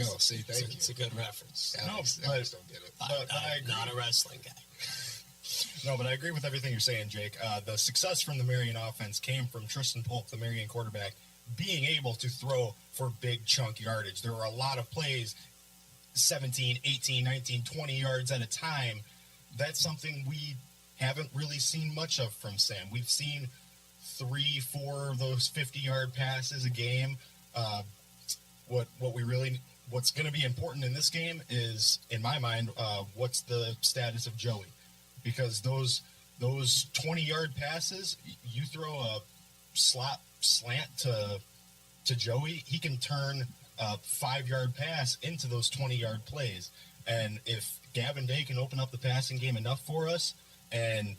go. See, thank you. It's a good reference. Alex don't get it. But I agree. Not a wrestling guy. No, but I agree with everything you're saying, Jake. The success from the Marion offense came from Tristan Polk, the Marion quarterback, being able to throw for big chunk yardage. There were a lot of plays, 17, 18, 19, 20 yards at a time. That's something we haven't really seen much of from Sam. We've seen 3-4 of those 50-yard passes a game. What's going to be important in this game is, in my mind, what's the status of Joey? Because those 20-yard passes, you throw a slant to Joey, he can turn a 5-yard pass into those 20-yard plays. And if Gavin Day can open up the passing game enough for us and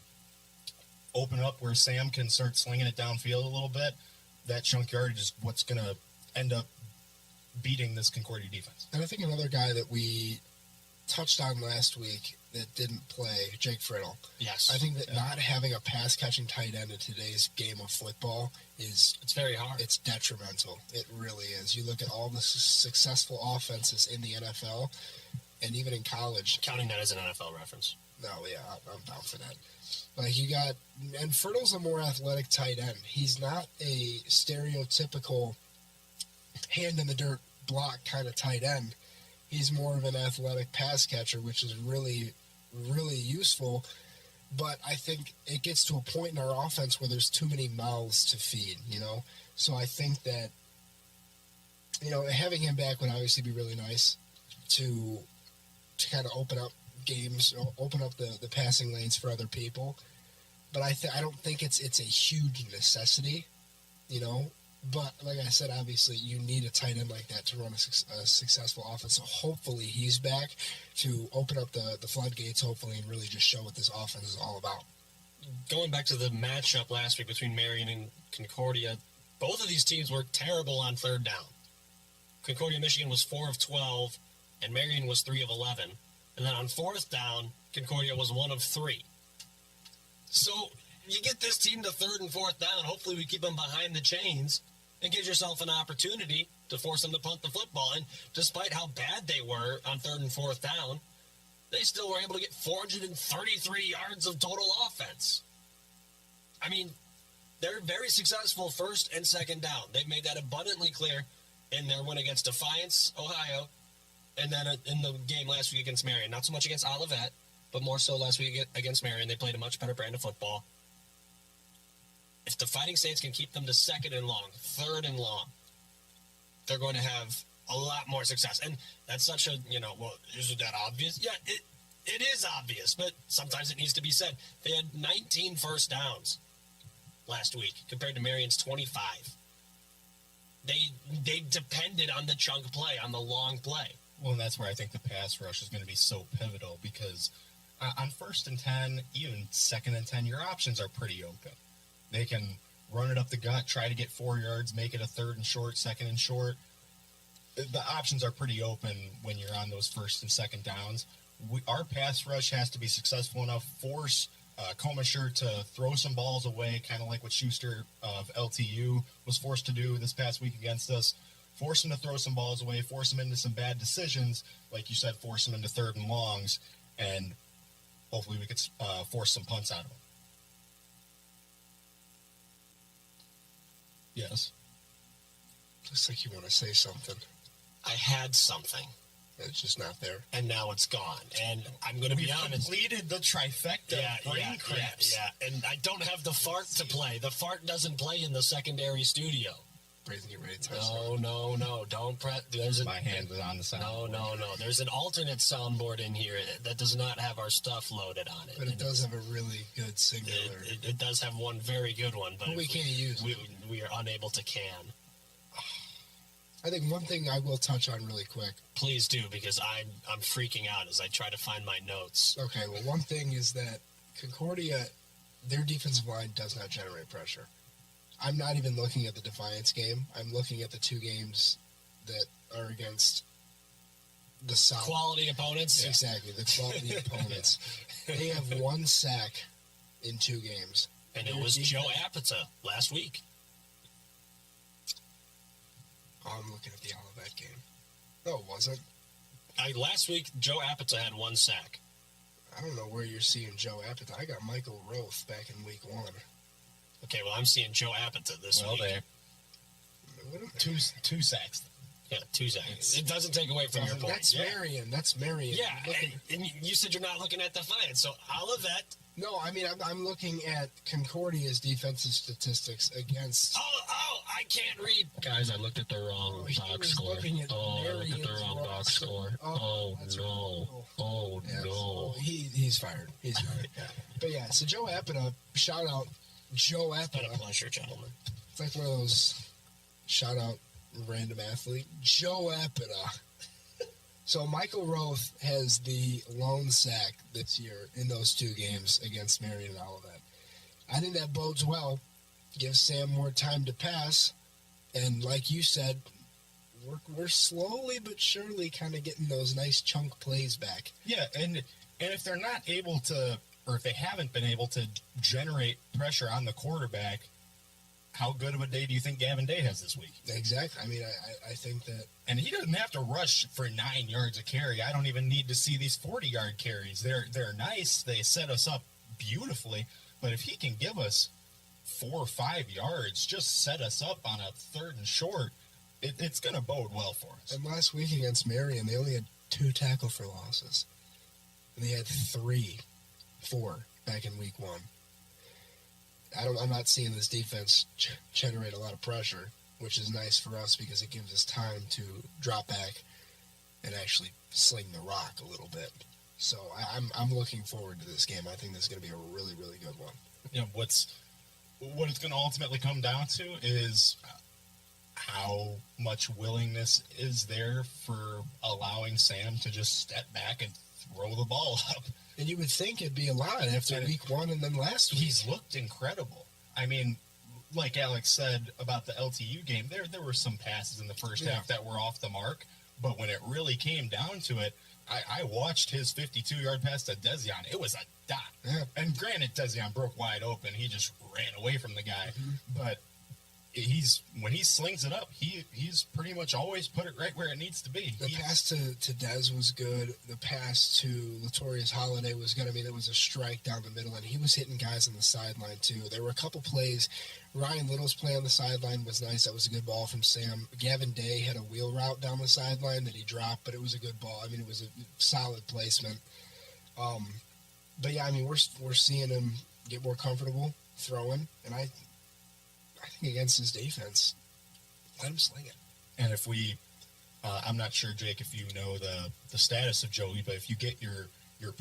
open up where Sam can start slinging it downfield a little bit, that chunk yardage is what's going to end up beating this Concordia defense. And I think another guy that we touched on last week that didn't play, Jake Friddle. Yes. I think that not having a pass-catching tight end in today's game of football it's very hard. It's detrimental. It really is. You look at all the successful offenses in the NFL and even in college. Counting that as an NFL reference. No, yeah, I'm down for that. Like and Friddle's a more athletic tight end. He's not a stereotypical hand-in-the-dirt block kind of tight end. He's more of an athletic pass catcher, which is really, really useful. But I think it gets to a point in our offense where there's too many mouths to feed, So I think that, having him back would obviously be really nice to kind of open up games, open up the passing lanes for other people. But I don't think it's a huge necessity, But like I said, obviously you need a tight end like that to run a successful offense. So hopefully he's back to open up the floodgates, hopefully, and really just show what this offense is all about. Going back to the matchup last week between Marion and Concordia, both of these teams were terrible on third down. Concordia, Michigan was 4 of 12, and Marion was 3 of 11. And then on fourth down, Concordia was 1 of 3. So you get this team to third and fourth down. Hopefully we keep them behind the chains and give yourself an opportunity to force them to punt the football. And despite how bad they were on third and fourth down, they still were able to get 433 yards of total offense. I mean, they're very successful first and second down. They've made that abundantly clear in their win against Defiance, Ohio, and then in the game last week against Marion. Not so much against Olivet, but more so last week against Marion. They played a much better brand of football. If the Fighting Saints can keep them to second and long, third and long, they're going to have a lot more success. And that's such a, isn't that obvious? Yeah, it is obvious, but sometimes it needs to be said. They had 19 first downs last week compared to Marion's 25. They depended on the chunk play, on the long play. Well, and that's where I think the pass rush is going to be so pivotal because on first and 10, even second and 10, your options are pretty open. They can run it up the gut, try to get 4 yards, make it a third and short, second and short. The options are pretty open when you're on those first and second downs. Our pass rush has to be successful enough, force Komisher to throw some balls away, kind of like what Schuster of LTU was forced to do this past week against us. Force him to throw some balls away, force him into some bad decisions, like you said, force him into third and longs, and hopefully we could force some punts out of him. Yes. Looks like you want to say something. I had something. It's just not there. And now it's gone. And I'm going to be honest. Completed the trifecta of brain cramps. Yeah. And I don't have the fart to play. The fart doesn't play in the secondary studio. Brazen, get ready to No. Don't press. My hand was on the sound. No. There's an alternate soundboard in here that does not have our stuff loaded on it. But it does have a really good singular. It does have one very good one, but we can't use it. We are unable to can. I think one thing I will touch on really quick. Please do, because I'm freaking out as I try to find my notes. Okay, well, one thing is that Concordia, their defensive line does not generate pressure. I'm not even looking at the Defiance game. I'm looking at the 2 games that are against the solid quality opponents. Yeah. Exactly, the quality opponents. They have 1 sack in 2 games. And it was Joe Apata last week. Oh, I'm looking at the Olivet game. No, it wasn't. Last week, Joe Apata had 1 sack. I don't know where you're seeing Joe Apata. I got Michael Roth back in week 1. Okay, well, I'm seeing Joe Apata this week. Well, two sacks. Yeah, 2 sacks. It doesn't take away from your point. That's Marion. That's Marion. Yeah, and you said you're not looking at Defiant. So Olivet. No, I mean, I'm looking at Concordia's defensive statistics against. Oh, I can't read. Guys, I looked at the wrong box score. I looked at the wrong box score. Oh, no. Oh, no. So he's fired. He's fired. But yeah, so Joe Apata, shout out Joe Apata. Been a pleasure, gentlemen. It's like one of those shout out random athlete. Joe Apata. So Michael Roth has the lone sack this year in those 2 games against Marion and Olivet. I think that bodes well. Gives Sam more time to pass. And like you said, we're slowly but surely kind of getting those nice chunk plays back. Yeah, and if they're not able to, or if they haven't been able to generate pressure on the quarterback, how good of a day do you think Gavin Day has this week? Exactly. I mean, I think that... And he doesn't have to rush for 9 yards a carry. I don't even need to see these 40-yard carries. They're nice. They set us up beautifully. But if he can give us 4 or 5 yards, just set us up on a 3rd and short, it's going to bode well for us. And last week against Marion, they only had 2 tackle for losses. And they had 4 back in week 1. I'm not seeing this defense generate a lot of pressure, which is nice for us because it gives us time to drop back and actually sling the rock a little bit. So I'm looking forward to this game. I think this is going to be a really, really good one. You know, what it's going to ultimately come down to is how much willingness is there for allowing Sam to just step back and throw the ball up. And you would think it'd be a lot after week 1 and then last week. He's looked incredible. I mean, like Alex said about the LTU game, there were some passes in the first half that were off the mark. But when it really came down to it, I watched his 52-yard pass to Dezion. It was a dot. Yeah. And granted, Dezion broke wide open. He just ran away from the guy. Mm-hmm. But when he slings it up, he's pretty much always put it right where it needs to be. The pass to Dez was good. The pass to Latorius Holiday was good. I mean, it was a strike down the middle, and he was hitting guys on the sideline, too. There were a couple plays. Ryan Little's play on the sideline was nice. That was a good ball from Sam. Gavin Day had a wheel route down the sideline that he dropped, but it was a good ball. I mean, it was a solid placement. But, yeah, I mean, we're seeing him get more comfortable throwing, and I think against his defense, let him sling it. And if we, I'm not sure, Jake, if you know the status of Joey, but if you get your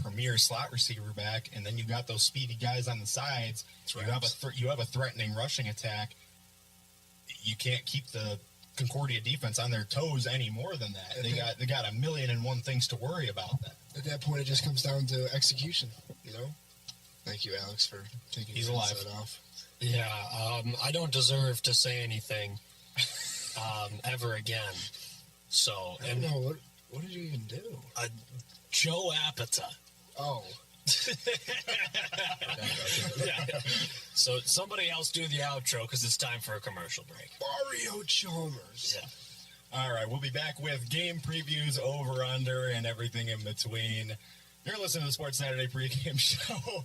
premier slot receiver back, and then you got those speedy guys on the sides, you have a threatening rushing attack. You can't keep the Concordia defense on their toes any more than that. They got 1,000,001 things to worry about. At that point, it just comes down to execution. You know. Thank you, Alex, for taking He's your alive. headset off. Yeah, I don't deserve to say anything ever again. So, I don't know what did you even do? Joe Apata. Oh. Yeah. So somebody else do the outro because it's time for a commercial break. Mario Chalmers. Yeah. All right, we'll be back with game previews, over, under, and everything in between. You're listening to the Sports Saturday pregame show.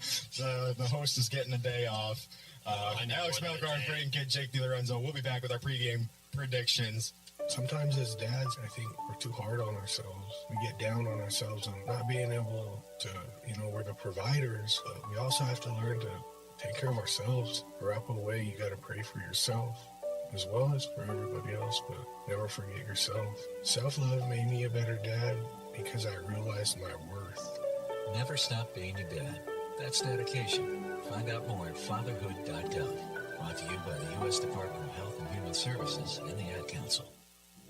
The host is getting a day off. Alex Melgar and Creighton Kid, Jake DiLorenzo. We'll be back with our pregame predictions. Sometimes as dads, I think we're too hard on ourselves. We get down on ourselves on not being able to, we're the providers, but we also have to learn to take care of ourselves. Wrap away, you got to pray for yourself as well as for everybody else, but never forget yourself. Self-love made me a better dad because I realized my worth. Never stop being a dad. That's dedication. Find out more at fatherhood.gov. Brought to you by the U.S. Department of Health and Human Services and the Ad Council.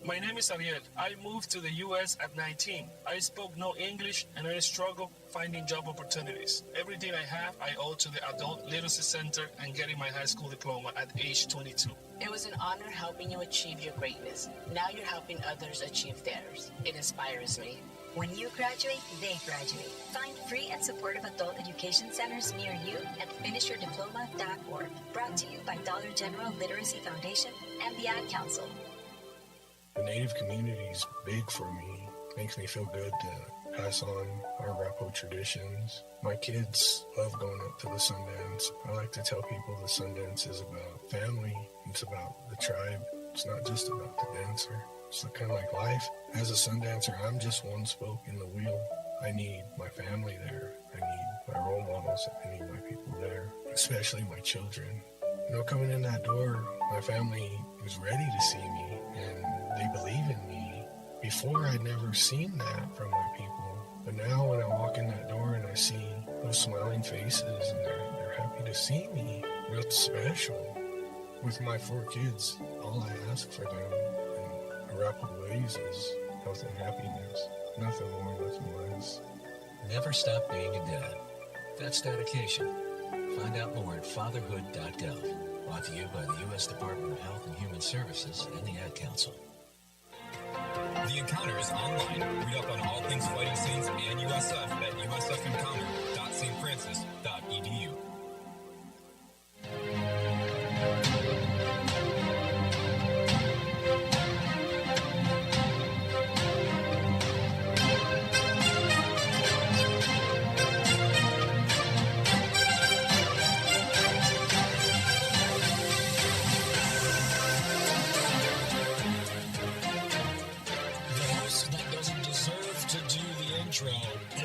My name is Ariel. I moved to the U.S. at 19. I spoke no English and I struggled finding job opportunities. Everything I have, I owe to the Adult Literacy Center and getting my high school diploma at age 22. It was an honor helping you achieve your greatness. Now you're helping others achieve theirs. It inspires me. When you graduate, they graduate. Find free and supportive adult education centers near you at finishyourdiploma.org. Brought to you by Dollar General Literacy Foundation and the Ad Council. The Native community is big for me. Makes me feel good to pass on our Arapaho traditions. My kids love going up to the Sundance. I like to tell people the Sundance is about family. It's about the tribe. It's not just about the dancer. It's kind of like life. As a Sundancer, I'm just one spoke in the wheel. I need my family there. I need my role models. I need my people there, especially my children. Coming in that door, my family is ready to see me, and they believe in me. Before, I'd never seen that from my people. But now when I walk in that door and I see those smiling faces and they're happy to see me, that's special. With my 4 kids, all I ask for them in Arapaho ways is health and happiness. Nothing more, nothing less. Never stop being a dad. That's dedication. Find out more at fatherhood.gov. Brought to you by the U.S. Department of Health and Human Services and the Ad Council. The Encounter is online. Read up on all things Fighting Saints and USF at usfencounter.stfrancis.edu.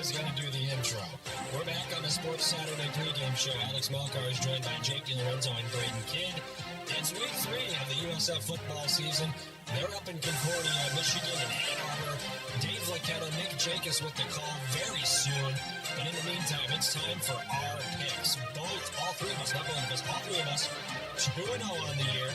Is going to do the intro. We're back on the Sports Saturday pregame show. Alex Melkar is joined by Jake DiLorenzo and Braden Kidd. It's week 3 of the USF football season. They're up in Concordia, Michigan, and Ann Arbor. Dave Lacetta, Nick Jacobs with the call very soon. But in the meantime, it's time for our picks. All 3 of us, not one of us, all 3 of us, 2-0 on the year.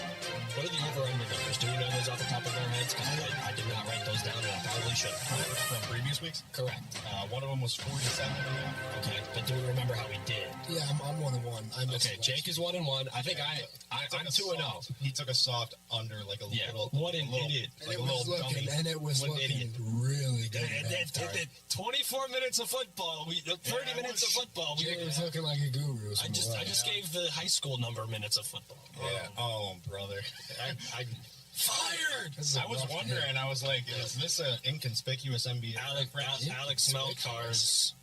What are the over-under numbers? Do we know those off the top of our heads? Because I did not write those down, and I probably should have. From previous weeks? Correct. One of them was 47. Okay, but do we remember how we did? Yeah, I'm 1-1. Okay, Jake is 1-1. I think I'm 2-0. He took a soft under, like a little. What an idiot! And it was looking really good. 24 minutes of football. 30 minutes of football. Jake was looking like a guru. I just gave the high school number minutes of football. Yeah. Oh, brother. I fired. I was wondering. I was like, is this an inconspicuous NBA? Alex Melkar's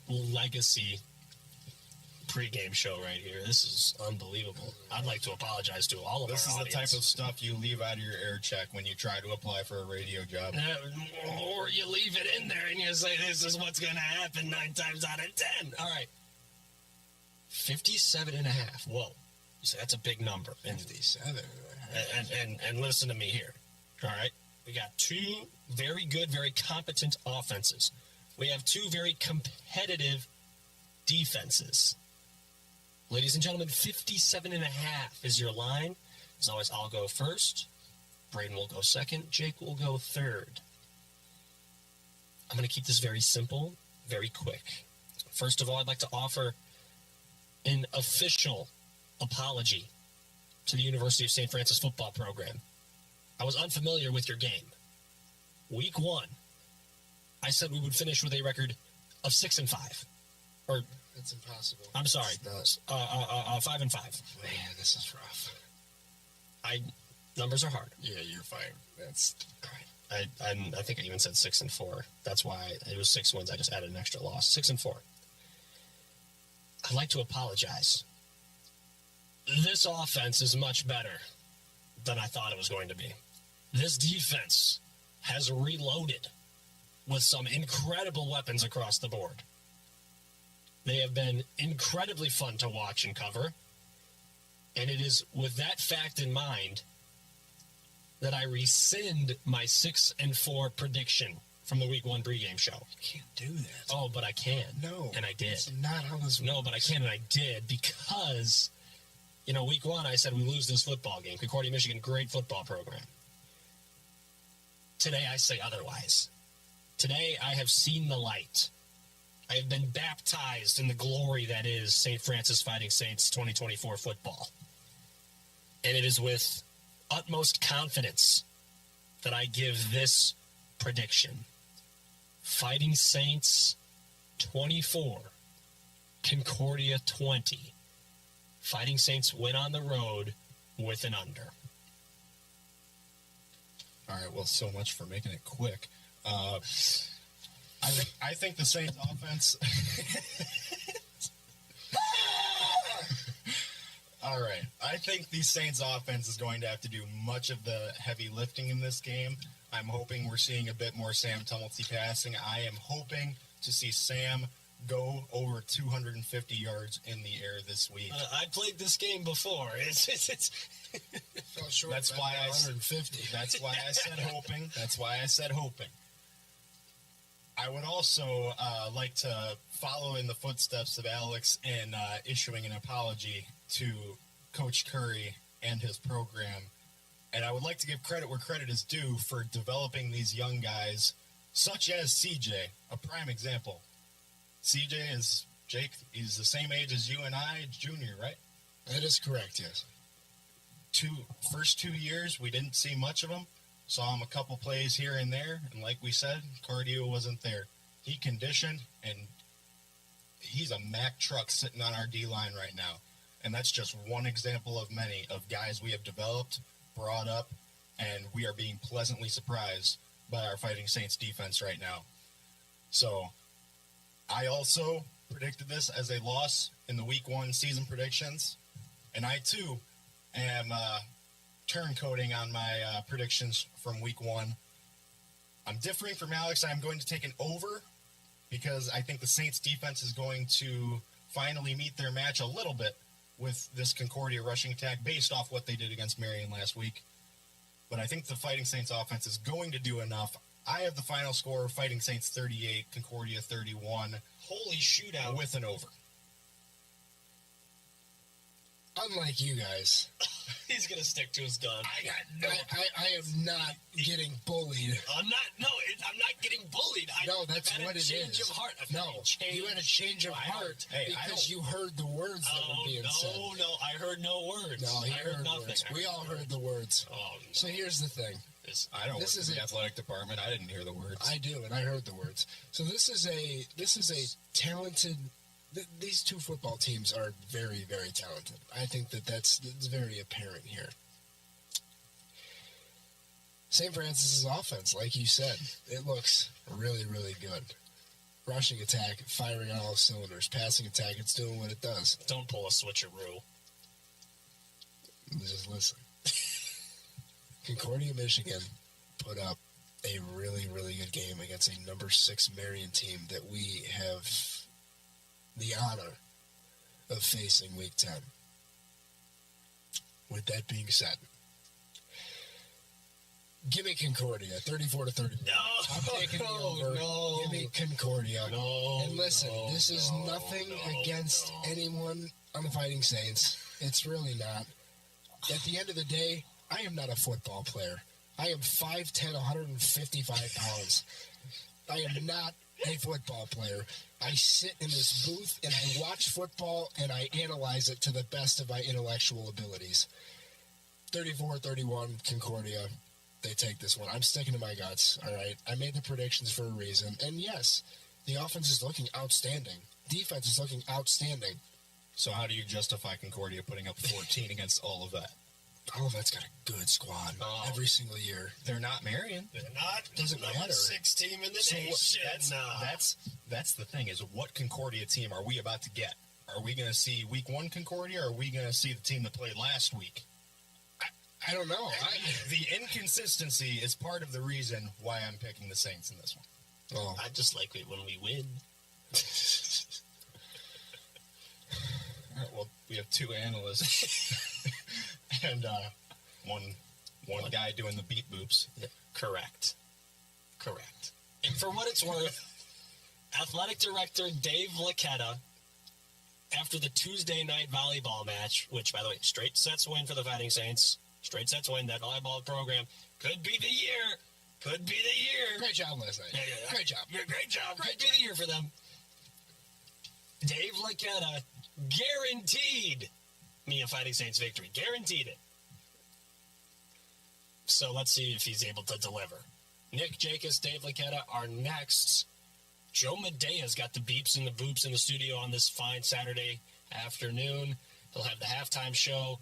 legacy pregame show right here. This is unbelievable. I'd like to apologize to all of This our is audience. the type of stuff you leave out of your air check when you try to apply for a radio job. Or you leave it in there and you say, this is what's going to happen 9 times out of 10. All right. 57.5. Whoa. You say that's a big number. 57. And listen to me here. All right. We got 2 very good, very competent offenses. We have 2 very competitive defenses. Ladies and gentlemen, 57.5 is your line. As always, I'll go first. Braden will go second. Jake will go third. I'm going to keep this very simple, very quick. First of all, I'd like to offer an official apology to the University of St. Francis football program. I was unfamiliar with your game. Week 1, I said we would finish with a record of 6-5. Or That's impossible. I'm sorry. 5-5. Man, this is rough. Numbers are hard. Yeah, you're fine. That's I think I even said 6-4. That's why it was 6 wins. I just added an extra loss. 6-4. I'd like to apologize. This offense is much better than I thought it was going to be. This defense has reloaded with some incredible weapons across the board. They have been incredibly fun to watch and cover. And it is with that fact in mind that I rescind my 6-4 prediction from the Week 1 pregame show. You can't do that. Oh, but I can. No. And I did. That's not how this works. No, but I can and I did because, Week 1 I said we lose this football game. Concordia, Michigan, great football program. Today I say otherwise. Today I have seen the light. I have been baptized in the glory that is St. Francis Fighting Saints 2024 football. And it is with utmost confidence that I give this prediction. Fighting Saints 24, Concordia 20. Fighting Saints win on the road with an under. All right, well, so much for making it quick. I think the Saints offense. All right, I think the Saints offense is going to have to do much of the heavy lifting in this game. I'm hoping we're seeing a bit more Sam Tumulty passing. I am hoping to see Sam go over 250 yards in the air this week. I played this game before. It's Fell short. That's why 150. That's why I said hoping. That's why I said hoping. I would also like to follow in the footsteps of Alex in issuing an apology to Coach Curry and his program. And I would like to give credit where credit is due for developing these young guys, such as CJ, a prime example. CJ is, Jake, he's the same age as you and I, junior, right? That is correct, yes. First 2 years, we didn't see much of him. Saw him a couple plays here and there, and like we said, cardio wasn't there. He conditioned, and he's a Mack truck sitting on our D-line right now. And that's just one example of many of guys we have developed, brought up, and we are being pleasantly surprised by our Fighting Saints defense right now. So I also predicted this as a loss in the Week 1 season predictions, and I too am turncoating on my predictions from Week 1. I'm differing from Alex. I'm going to take an over because I think the Saints defense is going to finally meet their match a little bit with this Concordia rushing attack based off what they did against Marion last week. But I think the Fighting Saints offense is going to do enough. I have the final score, Fighting Saints 38, Concordia 31. holy shootout. With an over. Unlike you guys, He's going to stick to his gun. I am not getting bullied. I'm not getting bullied. No, that's I've had what a it change is. of heart. You had a change of heart because you heard the words that were being said. No, I heard no words. No, he I heard nothing. words. We all heard the words. Oh, no. So here's the thing. I don't This work is in the a- athletic department. I didn't hear the words. I do, and I heard the words. So this is a talented. These two football teams are very, very talented. I think that's very apparent here. St. Francis's offense, like you said, it looks really, really good. Rushing attack, firing on all cylinders. Passing attack, it's doing what it does. Don't pull a switcheroo. Just listen. Concordia, Michigan put up a really, really good game against a number 6 Marion team that we have the honor of facing Week 10. With that being said, give me Concordia, 34-30. No, I'm taking the over. no. Give me Concordia. No, and listen, no, this is no, nothing no, against anyone on the Fighting Saints. It's really not. At the end of the day, I am not a football player. I am 5'10", 155 pounds. I am not a football player. I sit in this booth and I watch football and I analyze it to the best of my intellectual abilities. 34-31, Concordia. They take this one. I'm sticking to my guts, all right? I made the predictions for a reason. And yes, the offense is looking outstanding. Defense is looking outstanding. So how do you justify Concordia putting up 14 against all of that? All of that's got a good squad every single year. They're not Marion. They're not. Doesn't number matter. 6 team in the So nation. that's the thing is what Concordia team are we about to get? Are we going to see Week 1 Concordia, or are we going to see the team that played last week? I don't know. The inconsistency is part of the reason why I'm picking the Saints in this one. Oh, I just like it when we win. All right, well, we have 2 analysts and one guy doing the beat boops. Correct. And for what it's worth, Athletic Director Dave Laquetta, after the Tuesday night volleyball match, which, by the way, straight sets win for the Fighting Saints, straight sets win, that volleyball program, could be the year. great job last night. Yeah. Great job. Great job. Could be the year for them. Dave Laquetta guaranteed me a Fighting Saints victory. Guaranteed it. So let's see if he's able to deliver. Nick Jacobs, Dave Laquetta are next. Joe Medea's got the beeps and the boops in the studio on this fine Saturday afternoon. He'll have the halftime show.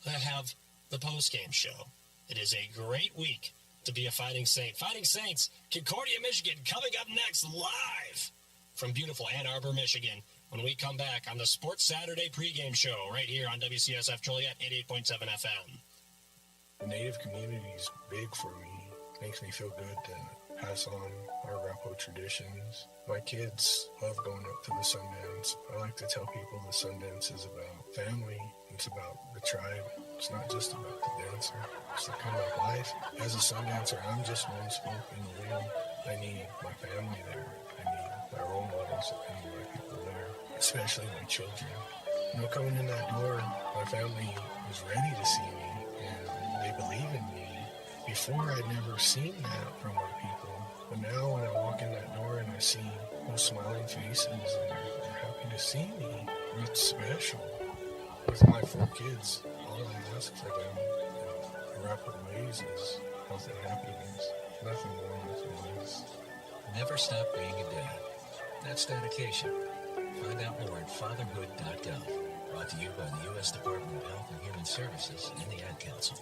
He'll have the postgame show. It is a great week to be a Fighting Saint. Fighting Saints, Concordia, Michigan, coming up next live from beautiful Ann Arbor, Michigan, when we come back on the Sports Saturday pregame show right here on WCSF Joliet 88.7 FM. The Native community is big for me. Makes me feel good to pass on our Arapaho traditions. My kids love going up to the Sundance. I like to tell people the Sundance is about family. It's about the tribe. It's not just about the dancer. It's kind of like life. As a Sundancer, I'm just one spoke in the wheel. I need my family there. I need my role models. I need my people there, especially my children. You know, coming in that door, my family was ready to see me, and they believe in me. Before, I'd never seen that from our people. But now when I walk in that door and I see those smiling faces and they're happy to see me, it's special. With my 4 kids, all I ask for them in Arapaho ways is health and happiness. Nothing more, nothing less. Never stop being a dad. That's dedication. Find out more at fatherhood.gov. Brought to you by the U.S. Department of Health and Human Services and the Ad Council.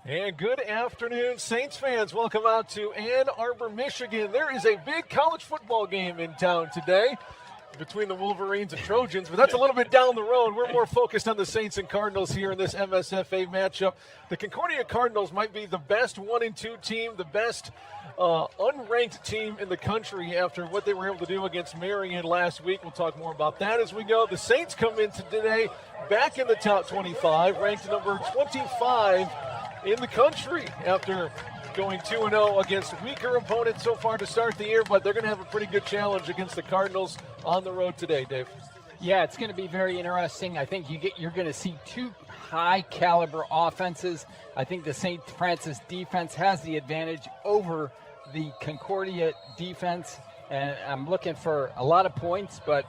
And good afternoon, Saints fans. Welcome out to Ann Arbor, Michigan. There is a big college football game in town today between the Wolverines and Trojans, but that's a little bit down the road. We're more focused on the Saints and Cardinals here in this MSFA matchup. The Concordia Cardinals might be the best 1-2 team, the best unranked team in the country after what they were able to do against Marion last week. We'll talk more about that as we go. The Saints come into today back in the top 25, ranked number 25 in the country after going 2-0 against weaker opponents so far to start the year, but they're going to have a pretty good challenge against the Cardinals on the road today, Dave. Yeah, it's going to be very interesting. I think you're going to see 2 high-caliber offenses. I think the St. Francis defense has the advantage over the Concordia defense, and I'm looking for a lot of points, but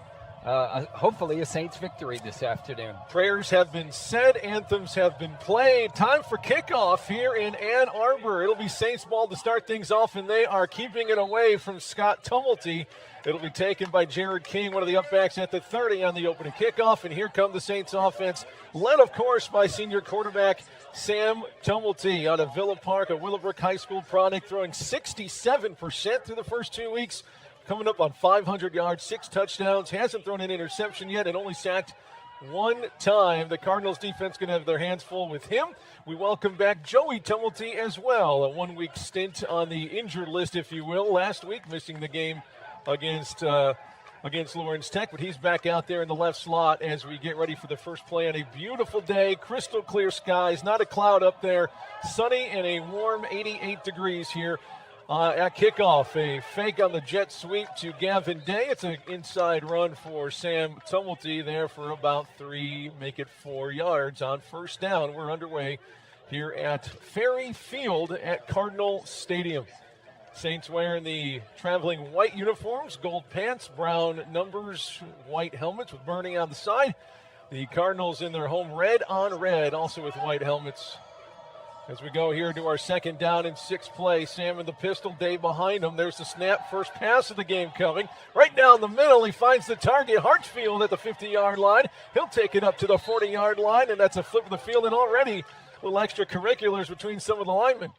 hopefully a Saints victory this afternoon. Prayers have been said, anthems have been played. Time for kickoff here in Ann Arbor. It'll be Saints ball to start things off, and they are keeping it away from Scott Tumulty. It'll be taken by Jared King, one of the upbacks at the 30 on the opening kickoff, and here come the Saints offense, led, of course, by senior quarterback Sam Tumulty out of Villa Park, a Willowbrook High School product, throwing 67% through the first 2 weeks. Coming up on 500 yards, 6 touchdowns, hasn't thrown an interception yet and only sacked 1 time. The Cardinals defense going to have their hands full with him. We welcome back Joey Tumulty as well, a 1-week stint on the injured list, if you will, last week, missing the game against Lawrence Tech, but he's back out there in the left slot as we get ready for the first play on a beautiful day, crystal clear skies, not a cloud up there, sunny and a warm 88 degrees here. At kickoff, a fake on the jet sweep to Gavin Day. It's an inside run for Sam Tumulty there for about 3, make it 4 yards on first down. We're underway here at Ferry Field at Cardinal Stadium. Saints wearing the traveling white uniforms, gold pants, brown numbers, white helmets with burning on the side. The Cardinals in their home red on red, also with white helmets. As we go here to our second down and 6 play, Sam in the pistol, Day behind him. There's the snap, first pass of the game coming. Right down the middle, he finds the target, Hartsfield at the 50-yard line. He'll take it up to the 40-yard line, and that's a flip of the field, and already a little extracurriculars between some of the linemen.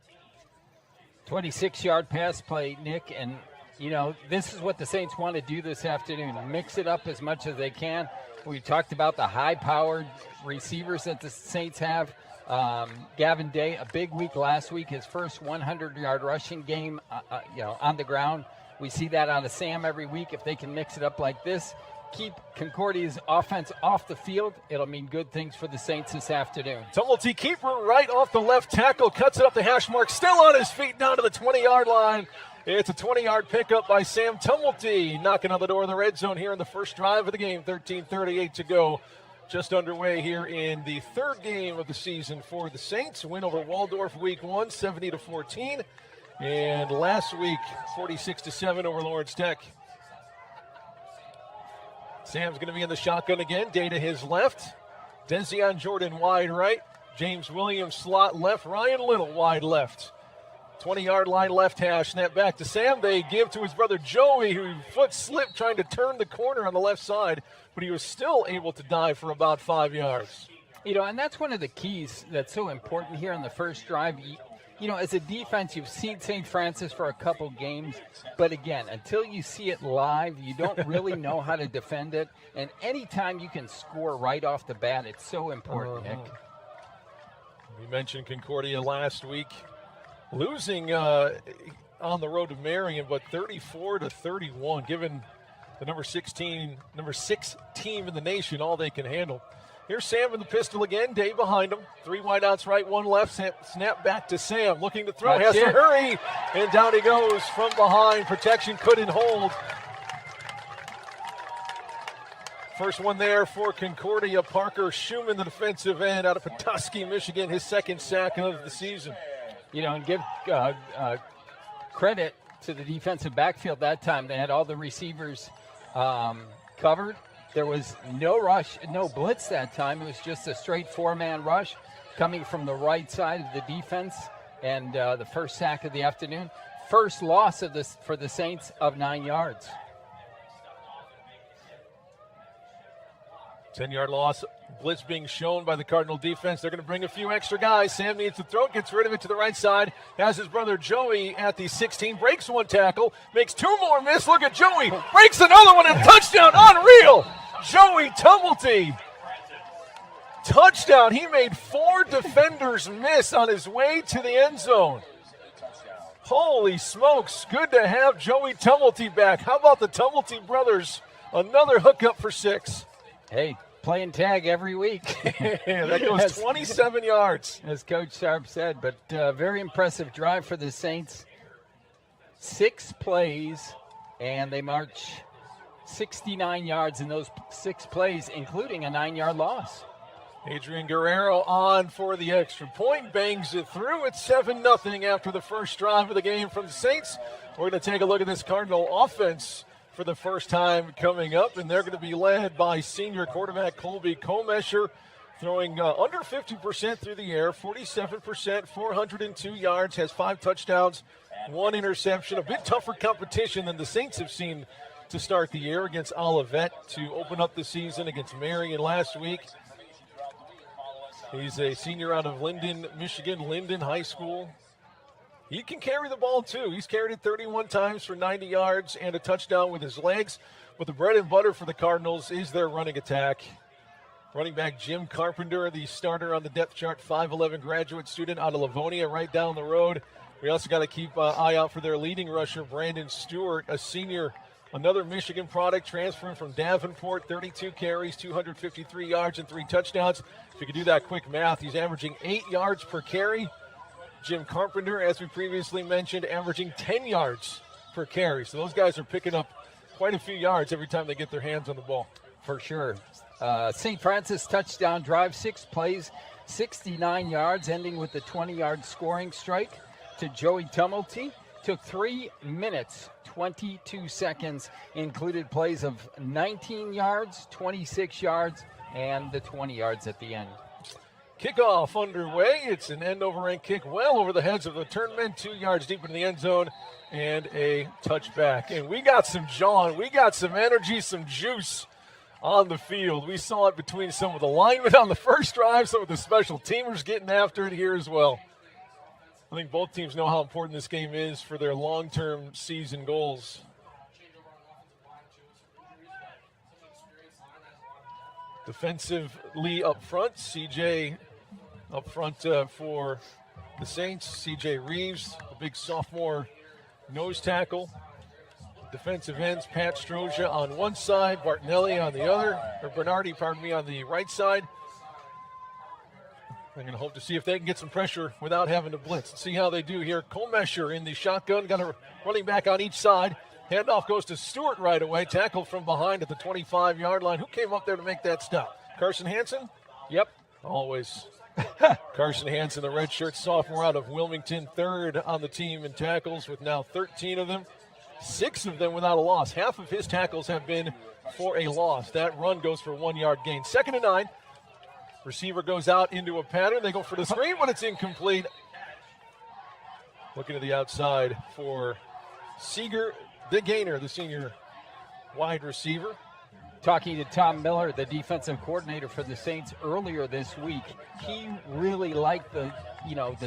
26-yard pass play, Nick, and, you know, this is what the Saints want to do this afternoon, mix it up as much as they can. We talked about the high-powered receivers that the Saints have. Gavin Day, a big week last week, his first 100-yard rushing game, on the ground. We see that out of Sam every week. If they can mix it up like this, keep Concordia's offense off the field, it'll mean good things for the Saints this afternoon. Tumulty keeper right off the left tackle, cuts it up the hash mark, still on his feet down to the 20-yard line. It's a 20-yard pickup by Sam Tumulty, knocking on the door of the red zone here in the first drive of the game, 13:38 to go. Just underway here in the third game of the season for the Saints. Win over Waldorf week 1, 70-14. And last week, 46-7 over Lawrence Tech. Sam's going to be in the shotgun again. Day to his left. Dezion Jordan wide right. James Williams slot left. Ryan Little wide left. 20-yard line left hash. Snap back to Sam. They give to his brother Joey, who foot slipped trying to turn the corner on the left side, but he was still able to dive for about 5 yards. You know, and that's one of the keys that's so important here on the first drive. as a defense, you've seen St. Francis for a couple games, but again, until you see it live, you don't really know how to defend it. And anytime you can score right off the bat, it's so important, Nick. We mentioned Concordia last week, losing on the road to Marion, but 34-31, given the number 6 team in the nation all they can handle. Here's Sam in the pistol again. Dave behind him. 3 wideouts, right, 1 left. Snap back to Sam. Looking to throw. Has to hurry. And down he goes from behind. Protection couldn't hold. First one there for Concordia. Parker Schumann, the defensive end out of Petoskey, Michigan. His 2nd sack of the season. And give credit to the defensive backfield that time. They had all the receivers covered. There was no rush, no blitz that time. It was just a straight 4-man rush coming from the right side of the defense, and the first sack of the afternoon. First loss of this for the Saints of 9 yards. 10-yard loss. Blitz being shown by the Cardinal defense. They're going to bring a few extra guys. Sam needs to throw, gets rid of it to the right side. Has his brother Joey at the 16. Breaks 1 tackle. Makes 2 more miss. Look at Joey. Breaks another one and touchdown. Unreal. Joey Tumulty. Touchdown. He made 4 defenders miss on his way to the end zone. Holy smokes. Good to have Joey Tumulty back. How about the Tumulty brothers? Another hookup for 6. Hey, playing tag every week. That goes 27 yards. As Coach Sharp said, but very impressive drive for the Saints. 6 plays, and they march 69 yards in those 6 plays, including a 9-yard loss. Adrian Guerrero on for the extra point, bangs it through. It's 7-0 after the first drive of the game from the Saints. We're going to take a look at this Cardinal offense for the first time coming up, and they're going to be led by senior quarterback Colby Comesher, throwing under 50% through the air, 47%, 402 yards, has 5 touchdowns, 1 interception. A bit tougher competition than the Saints have seen to start the year against Olivet to open up the season against Marion last week. He's a senior out of Linden, Michigan, Linden High School. He can carry the ball, too. He's carried it 31 times for 90 yards and a touchdown with his legs. But the bread and butter for the Cardinals is their running attack. Running back Jim Carpenter, the starter on the depth chart, 5'11 graduate student out of Livonia, right down the road. We also got to keep an eye out for their leading rusher, Brandon Stewart, a senior, another Michigan product, transferring from Davenport, 32 carries, 253 yards, and 3 touchdowns. If you could do that quick math, he's averaging 8 yards per carry. Jim Carpenter, as we previously mentioned, averaging 10 yards per carry. So those guys are picking up quite a few yards every time they get their hands on the ball. For sure. St. Francis touchdown drive, 6 plays, 69 yards, ending with the 20-yard scoring strike to Joey Tumulty. Took 3 minutes, 22 seconds, included plays of 19 yards, 26 yards, and the 20 yards at the end. Kickoff underway. It's an end-over-end kick well over the heads of the turnmen, 2 yards deep into the end zone, and a touchback. And we got some John. We got some energy, some juice on the field. We saw it between some of the linemen on the first drive, some of the special teamers getting after it here as well. I think both teams know how important this game is for their long-term season goals. Defensively up front, CJ up front for the Saints. CJ Reeves, the big sophomore nose tackle. Defensive ends, Pat Stroja on one side, Bartonelli on the other, or Bernardi, pardon me, on the right side. They're going to hope to see if they can get some pressure without having to blitz. Let's see how they do here. Comesher in the shotgun, got a running back on each side. Handoff goes to Stewart right away, tackled from behind at the 25-yard line. Who came up there to make that stop? Carson Hansen? Yep. Always. Carson Hansen, the redshirt sophomore out of Wilmington, 3rd on the team in tackles with now 13 of them. 6 of them without a loss. Half of his tackles have been for a loss. That run goes for 1-yard gain. 2nd and 9. Receiver goes out into a pattern. They go for the screen, but it's incomplete. Looking to the outside for Seeger, the gainer, the senior wide receiver. talking to Tom Miller, the defensive coordinator for the Saints earlier this week, he really liked the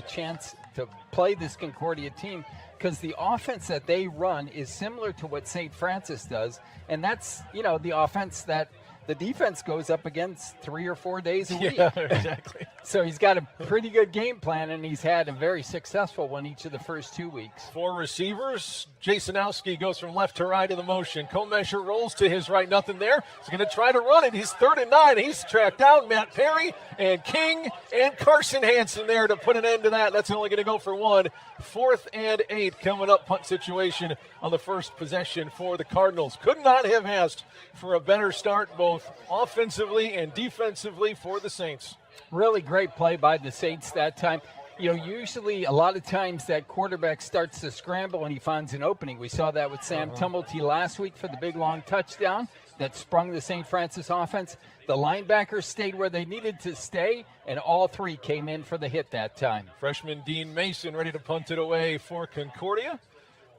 chance to play this Concordia team because the offense that they run is similar to what St. Francis does, and that's, the offense that the defense goes up against 3 or 4 days a week. Yeah, exactly. So he's got a pretty good game plan, and he's had a very successful one each of the first 2 weeks. 4 receivers. Jasonowski goes from left to right in the motion. Comesher rolls to his right, nothing there. He's going to try to run it. He's 3rd and 9. He's tracked down. Matt Perry and King and Carson Hansen there to put an end to that. That's only going to go for 1. 4th and 8 coming up, punt situation on the first possession for the Cardinals. Could not have asked for a better start both offensively and defensively for the Saints. Really great play by the Saints that time. Usually a lot of times that quarterback starts to scramble and he finds an opening. We saw that with Sam Tumulty last week for the big long touchdown that sprung the St. Francis offense. The linebackers stayed where they needed to stay, and all 3 came in for the hit that time. Freshman Dean Mason ready to punt it away for Concordia.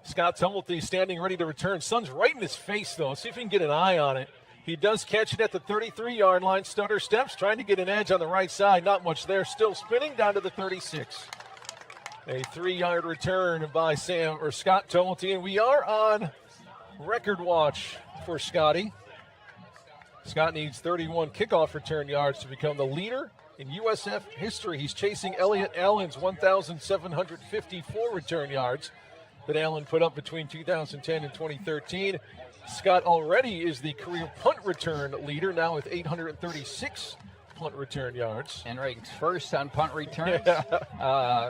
Scott Tumulty standing ready to return. Sun's right in his face, though. See if he can get an eye on it. He does catch it at the 33-yard line. Stutter steps, trying to get an edge on the right side. Not much there. Still spinning down to the 36. A 3-yard return by Scott Tumulty, and we are on record watch for Scotty. Scott needs 31 kickoff return yards to become the leader in USF history. He's chasing Elliott Allen's 1,754 return yards that Allen put up between 2010 and 2013. Scott already is the career punt return leader, now with 836 punt return yards. And ranks first on punt returns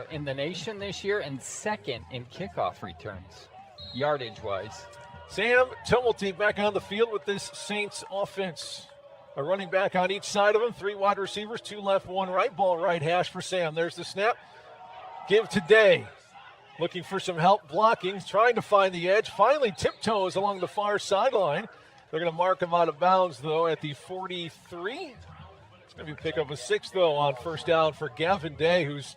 in the nation this year, and second in kickoff returns, yardage-wise. Sam Tumulty back on the field with this Saints offense. A running back on each side of him, 3 wide receivers, 2 left, 1 right. Ball right hash for Sam. There's the snap. Give to Day. Looking for some help blocking, trying to find the edge. Finally tiptoes along the far sideline. They're going to mark him out of bounds, though, at the 43. It's going to be a pickup of 6, though, on first down for Gavin Day, who's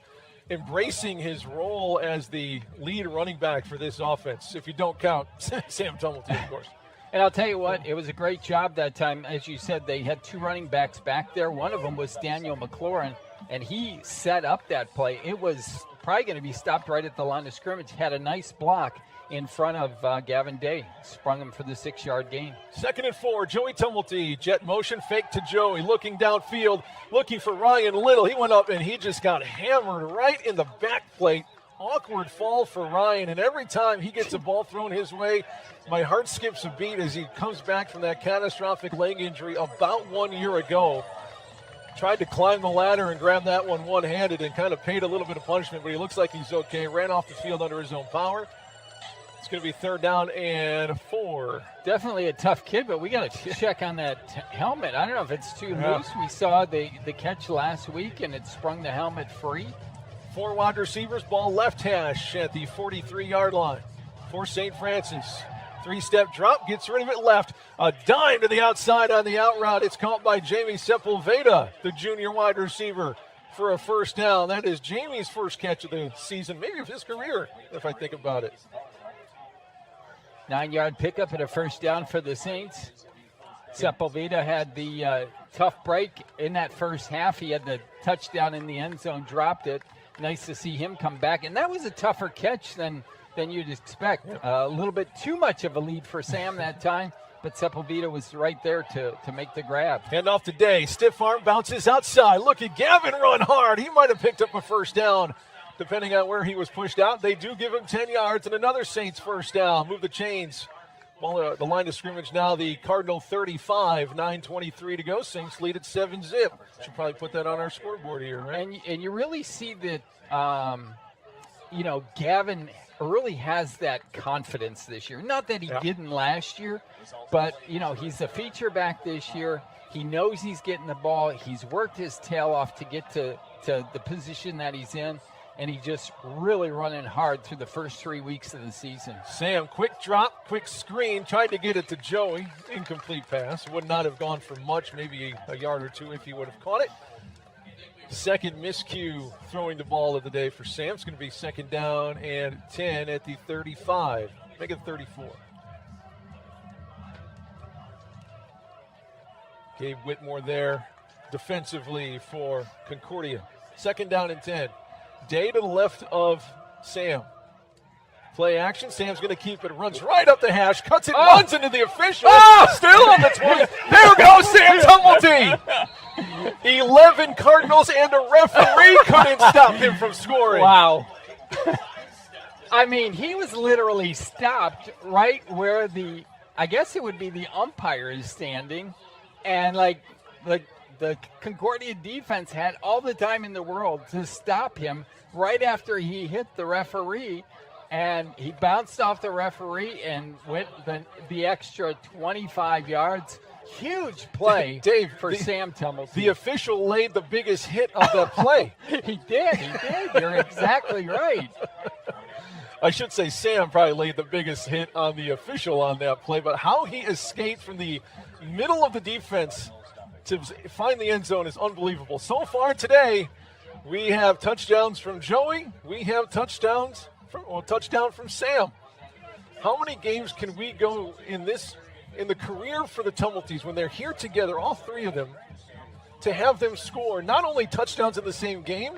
embracing his role as the lead running back for this offense, if you don't count Sam Tumulty, of course. And I'll tell you what, it was a great job that time. As you said, they had 2 running backs back there. One of them was Daniel McLaurin, and he set up that play. It was probably going to be stopped right at the line of scrimmage. Had a nice block in front of Gavin Day. Sprung him for the 6-yard gain. 2nd and 4, Joey Tumulty. Jet motion, fake to Joey. Looking downfield, looking for Ryan Little. He went up and he just got hammered right in the back plate. Awkward fall for Ryan, and every time he gets a ball thrown his way, my heart skips a beat as he comes back from that catastrophic leg injury about 1 year ago. Tried to climb the ladder and grab that one one-handed and kind of paid a little bit of punishment, but he looks like he's okay. Ran off the field under his own power. It's going to be 3rd down and 4. Definitely a tough kid, but we got to check on that helmet. I don't know if it's too loose. We saw the catch last week, and it sprung the helmet free. 4 wide receivers, ball left hash at the 43-yard line for St. Francis. 3-step drop, gets rid of it left. A dime to the outside on the out route. It's caught by Jamie Sepulveda, the junior wide receiver, for a first down. That is Jamie's first catch of the season, maybe of his career, if I think about it. 9-yard pickup and a first down for the Saints. Sepulveda had the tough break in that first half. He had the touchdown in the end zone, dropped it. Nice to see him come back. And that was a tougher catch than you'd expect. A little bit too much of a lead for Sam that time, but Sepulveda was right there to make the grab. Hand off to Day. Stiff arm bounces outside. Look at Gavin run hard. He might have picked up a first down, depending on where he was pushed out. They do give him 10 yards and another Saints first down. Move the chains. Ball, the line of scrimmage now, the Cardinal 35, 9:23 to go. Saints lead at 7-zip. Should probably put that on our scoreboard here, right? And you really see that, Gavin really has that confidence this year. Not that he didn't last year, but, he's a feature back this year. He knows he's getting the ball. He's worked his tail off to get to the position that he's in. And he just really running hard through the first 3 weeks of the season. Sam, quick drop, quick screen, tried to get it to Joey. Incomplete pass. Would not have gone for much, maybe a yard or 2 if he would have caught it. Second miscue throwing the ball of the day for Sam. It's going to be 2nd down and 10 at the 35. Make it 34. Gabe Whitmore there defensively for Concordia. 2nd down and 10. Day to the left of Sam. Play action. Sam's going to keep it. Runs right up the hash. Cuts it. Runs into the official. Still on the 20. There goes Sam Tumulty. 11 Cardinals and a referee couldn't stop him from scoring. Wow. I mean, he was literally stopped right where I guess it would be the umpire is standing. And, like, the Concordia defense had all the time in the world to stop him right after he hit the referee. And he bounced off the referee and went the extra 25 yards. Huge play, Dave, for Sam Tumulty. The official laid the biggest hit of that play. He did. You're exactly right. I should say Sam probably laid the biggest hit on the official on that play, but how he escaped from the middle of the defense to find the end zone is unbelievable. So far today, we have touchdowns from Joey. We have touchdown from Sam. How many games can we go in the career for the Tumulties when they're here together, all three of them, to have them score not only touchdowns in the same game,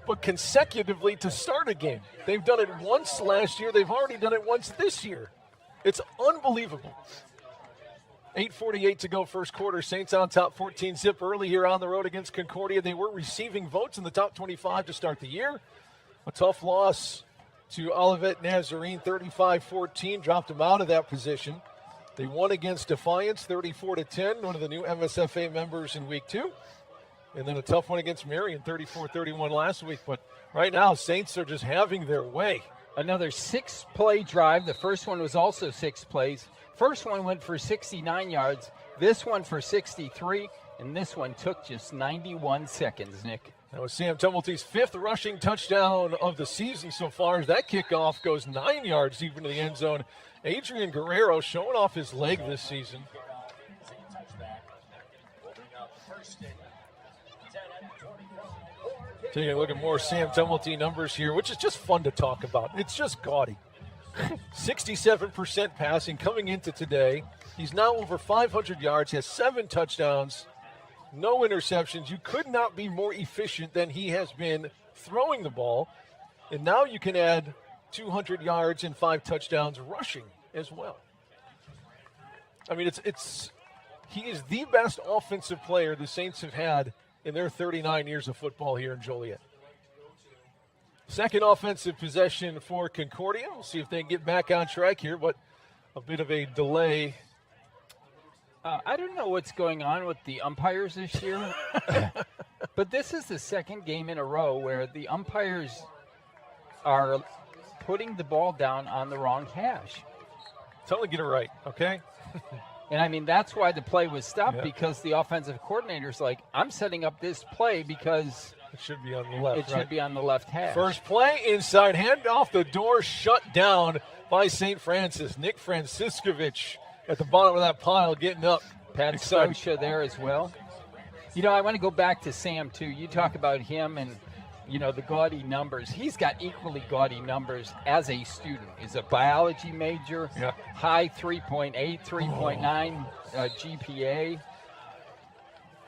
but consecutively to start a game? They've done it once last year. They've already done it once this year. It's unbelievable. 8:48 to go first quarter. Saints on top 14-zip early here on the road against Concordia. They were receiving votes in the top 25 to start the year. A tough loss to Olivet Nazarene, 35-14, dropped them out of that position. They won against Defiance, 34-10, one of the new MSFA members in week 2. And then a tough one against Marion, 34-31 last week. But right now, Saints are just having their way. Another 6-play drive. The first one was also 6 plays. First one went for 69 yards. This one for 63. And this one took just 91 seconds, Nick. That was Sam Tumulty's 5th rushing touchdown of the season so far as that kickoff goes 9 yards deep into the end zone. Adrian Guerrero showing off his leg this season. Taking a look at more Sam Tumulty numbers here, which is just fun to talk about. It's just gaudy. 67% passing coming into today. He's now over 500 yards, has 7 touchdowns. No interceptions. You could not be more efficient than he has been throwing the ball. And now you can add 200 yards and 5 touchdowns rushing as well. I mean, he is the best offensive player the Saints have had in their 39 years of football here in Joliet. Second offensive possession for Concordia. We'll see if they can get back on track here, but a bit of a delay. I don't know what's going on with the umpires this year, but this is the second game in a row where the umpires are putting the ball down on the wrong hash. Tell them to get it right, okay? And, I mean, that's why the play was stopped, because the offensive coordinator's like, I'm setting up this play because it should be on the left. It should be on the left hash. First play, inside, hand off the door, shut down by St. Francis. Nick Franciscovich at the bottom of that pile getting up. Pat Scotia there as well. You know, I want to go back to Sam, too. You talk about him and, you know, the gaudy numbers. He's got equally gaudy numbers as a student. He's a biology major, high 3.8, 3.9 GPA.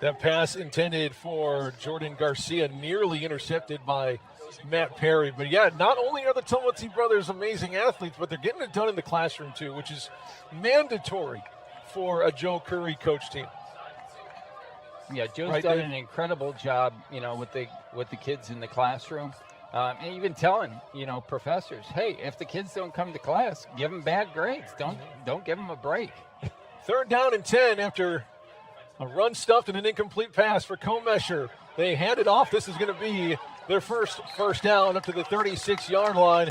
That pass intended for Jordan Garcia, nearly intercepted by Matt Perry. But, yeah, not only are the Tumulty brothers amazing athletes, but they're getting it done in the classroom, too, which is mandatory for a Joe Curry coach team. Yeah, Joe's done an incredible job, you know, with the kids in the classroom. And even telling, you know, professors, hey, if the kids don't come to class, give them bad grades. Don't give them a break. 3rd down and 10 after a run stuffed and an incomplete pass for Comesher. They hand it off. This is going to be their first down up to the 36-yard line.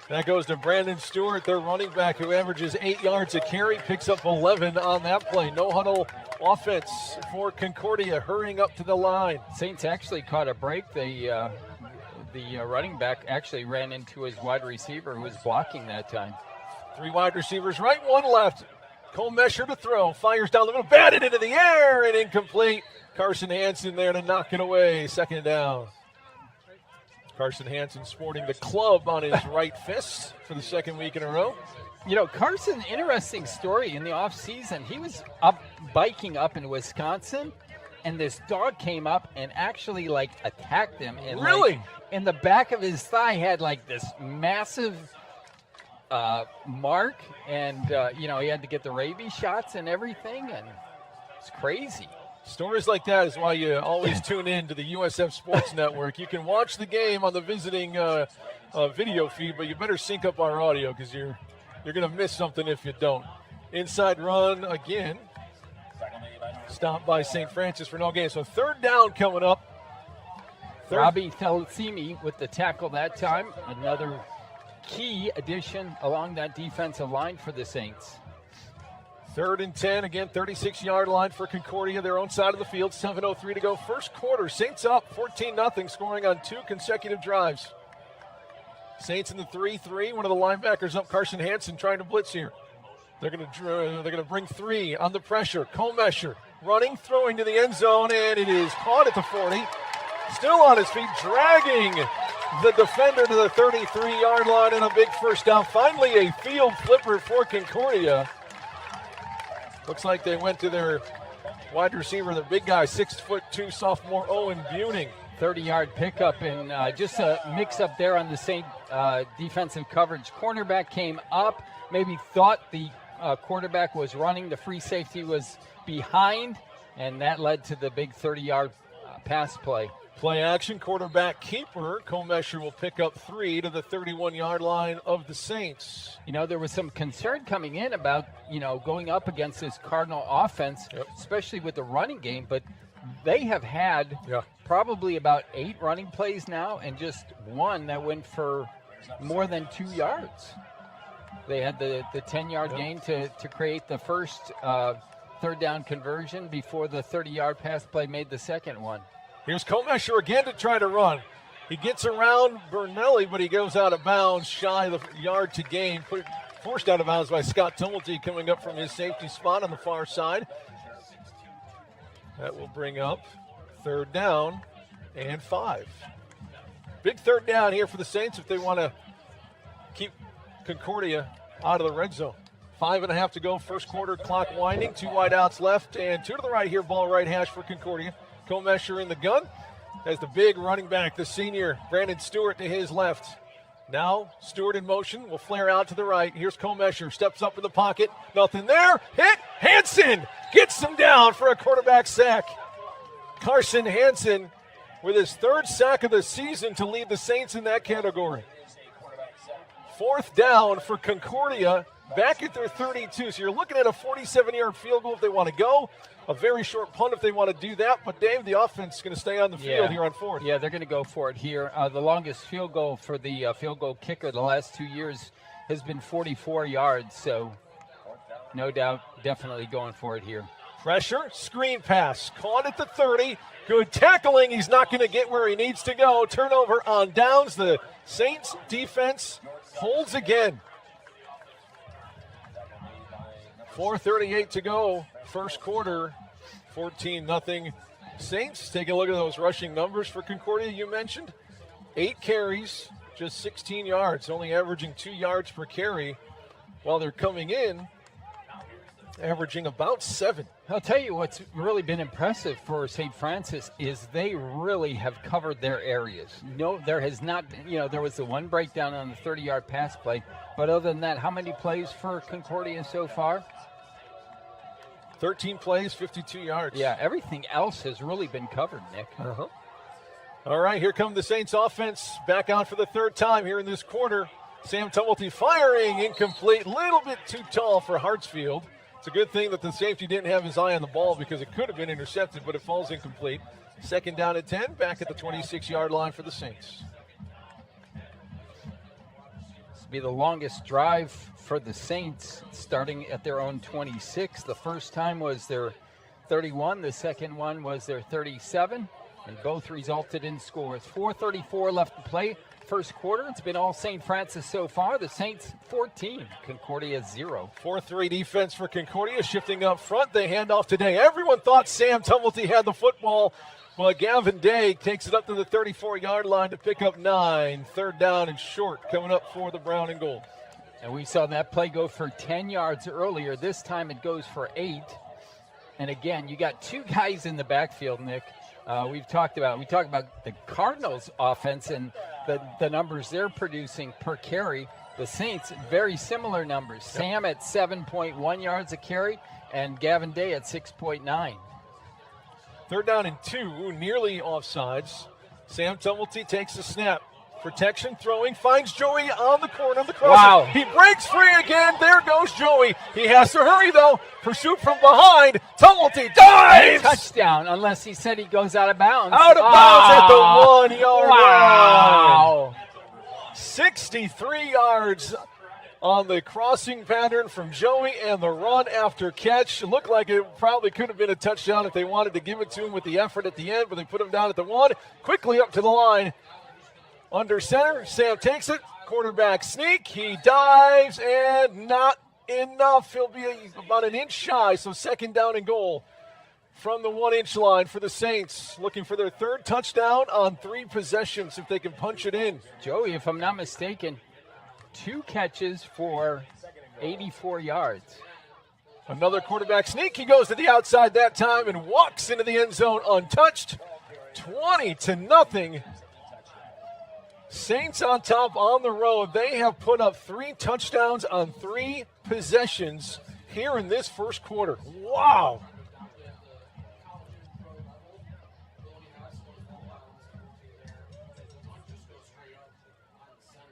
That goes to Brandon Stewart, their running back, who averages 8 yards a carry, picks up 11 on that play. No huddle offense for Concordia, hurrying up to the line. Saints actually caught a break. The running back actually ran into his wide receiver who was blocking that time. 3 wide receivers right, 1 left. Comesher to throw, fires down the middle, batted into the air, and incomplete. Carson Hansen there to knock it away, 2nd down. Carson Hansen sporting the club on his right fist for the 2nd week in a row. Carson, interesting story in the off season. He was up biking up in Wisconsin, and this dog came up and actually attacked him. And, really? In the back of his thigh had this massive mark, and he had to get the rabies shots and everything, and it's crazy. Stories like that is why you always tune in to the USF Sports Network. You can watch the game on the visiting video feed, but you better sync up our audio because you're going to miss something if you don't. Inside run again. Stopped by St. Francis for no gain. So third down coming up. Robbie Felicini with the tackle that time. Another key addition along that defensive line for the Saints. 3rd and 10, again, 36-yard line for Concordia, their own side of the field. 7:03 to go. First quarter, Saints up 14-0, scoring on 2 consecutive drives. Saints in the 3-3. One of the linebackers up, Carson Hansen, trying to blitz here. They're going to bring 3 on the pressure. Comesher running, throwing to the end zone, and it is caught at the 40. Still on his feet, dragging the defender to the 33-yard line, and a big first down. Finally, a field flipper for Concordia. Looks like they went to their wide receiver, the big guy, 6'2" sophomore Owen Buning. 30-yard pickup, and just a mix-up there on the Saint defensive coverage. Cornerback came up, maybe thought the quarterback was running. The free safety was behind, and that led to the big 30-yard pass play. Play action, quarterback keeper. Comesher will pick up 3 to the 31-yard line of the Saints. There was some concern coming in about, going up against this Cardinal offense, especially with the running game, but they have had probably about 8 running plays now and just one that went for more than 2 yards. They had the 10-yard gain to create the first third down conversion before the 30-yard pass play made the second one. Here's Comesher again to try to run. He gets around Bernelli, but he goes out of bounds, shy of the yard to gain. Forced out of bounds by Scott Tumulty coming up from his safety spot on the far side. That will bring up 3rd down and 5. Big 3rd down here for the Saints if they want to keep Concordia out of the red zone. 5.5 to go, first quarter, clock winding. 2 wideouts left and 2 to the right here, ball right hash for Concordia. Comesher in the gun as the big running back, the senior Brandon Stewart to his left. Now Stewart in motion, will flare out to the right. Here's Comesher, steps up in the pocket. Nothing there. Hit. Hansen gets him down for a quarterback sack. Carson Hansen with his 3rd sack of the season to lead the Saints in that category. 4th down for Concordia, back at their 32. So you're looking at a 47-yard field goal if they want to go. A very short punt if they want to do that. But, Dave, the offense is going to stay on the field here on 4th. Yeah, they're going to go for it here. The longest field goal for the field goal kicker the last 2 years has been 44 yards. So, no doubt, definitely going for it here. Pressure, screen pass, caught at the 30. Good tackling. He's not going to get where he needs to go. Turnover on downs. The Saints defense holds again. 4:38 to go. First quarter, 14-0 Saints. Take a look at those rushing numbers for Concordia you mentioned. 8 carries, just 16 yards, only averaging 2 yards per carry, while they're coming in averaging about 7. I'll tell you what's really been impressive for St. Francis is they really have covered their areas. No, there has not been, there was the one breakdown on the 30-yard pass play, but other than that, how many plays for Concordia so far? 13 plays, 52 yards. Yeah, everything else has really been covered, Nick. All right, here come the Saints offense back out for the 3rd time here in this quarter. Sam Tumulty firing, incomplete, little bit too tall for Hartsfield. It's a good thing that the safety didn't have his eye on the ball because it could have been intercepted, but it falls incomplete. 2nd down and 10, back at the 26-yard line for the Saints. This will be the longest drive for the Saints, starting at their own 26. The first time was their 31. The second one was their 37, and both resulted in scores. 4:34 left to play. First quarter, it's been all St. Francis so far. The Saints 14, Concordia 0. 4-3 defense for Concordia, shifting up front. They hand off today. Everyone thought Sam Tumulty had the football, but Gavin Day takes it up to the 34-yard line to pick up 9. 3rd down and short coming up for the Brown and Gold. And we saw that play go for 10 yards earlier. This time it goes for 8. And again, you got two guys in the backfield, Nick. We talked about the Cardinals offense and the numbers they're producing per carry. The Saints, very similar numbers. Yep. Sam at 7.1 yards a carry and Gavin Day at 6.9. 3rd down and 2, nearly offsides. Sam Tumulty takes the snap. Protection, throwing, finds Joey on the corner of the crosser. Wow. He breaks free again. There goes Joey. He has to hurry, though. Pursuit from behind. Tumulty dives! Touchdown, unless he said he goes out of bounds. Out of bounds at the 1 yard line. 63 yards on the crossing pattern from Joey, and the run after catch. It looked like it probably could have been a touchdown if they wanted to give it to him with the effort at the end, but they put him down at the 1. Quickly up to the line. Under center, Sam takes it. Quarterback sneak. He dives, and not enough. He'll be about an inch shy, so 2nd down and goal from the 1-inch line for the Saints. Looking for their 3rd touchdown on 3 possessions if they can punch it in. Joey, if I'm not mistaken, 2 catches for 84 yards. Another quarterback sneak. He goes to the outside that time and walks into the end zone untouched. 20-0. Saints on top on the road. They have put up 3 touchdowns on 3 possessions here in this first quarter. Wow.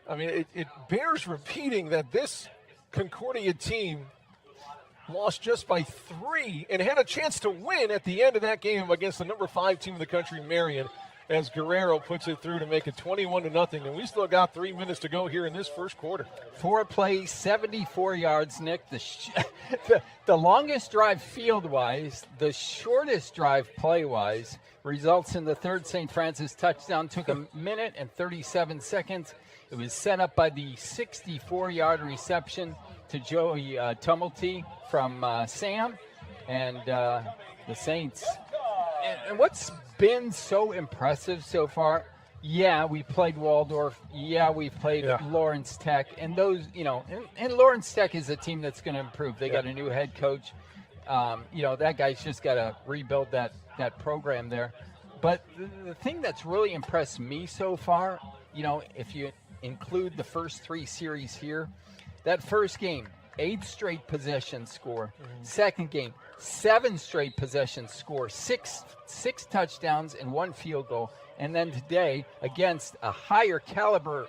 I mean, it bears repeating that this Concordia team lost just by 3 and had a chance to win at the end of that game against the number 5 team in the country, Marion, as Guerrero puts it through to make it 21-0. And we still got 3 minutes to go here in this first quarter. 4 plays, 74 yards, Nick. The longest drive field-wise, the shortest drive play-wise, results in the 3rd St. Francis touchdown. Took 1 minute and 37 seconds. It was set up by the 64-yard reception to Joey Tumulty from Sam and the Saints. And what's been so impressive so far, we played Waldorf. We played Lawrence Tech. And those, and Lawrence Tech is a team that's going to improve. They got a new head coach. That guy's just got to rebuild that program there. But the thing that's really impressed me so far, if you include the first 3 series here, that first game, 8 straight possession score. Second game, 7 straight possession score, 6 touchdowns and 1 field goal. And then today, against a higher caliber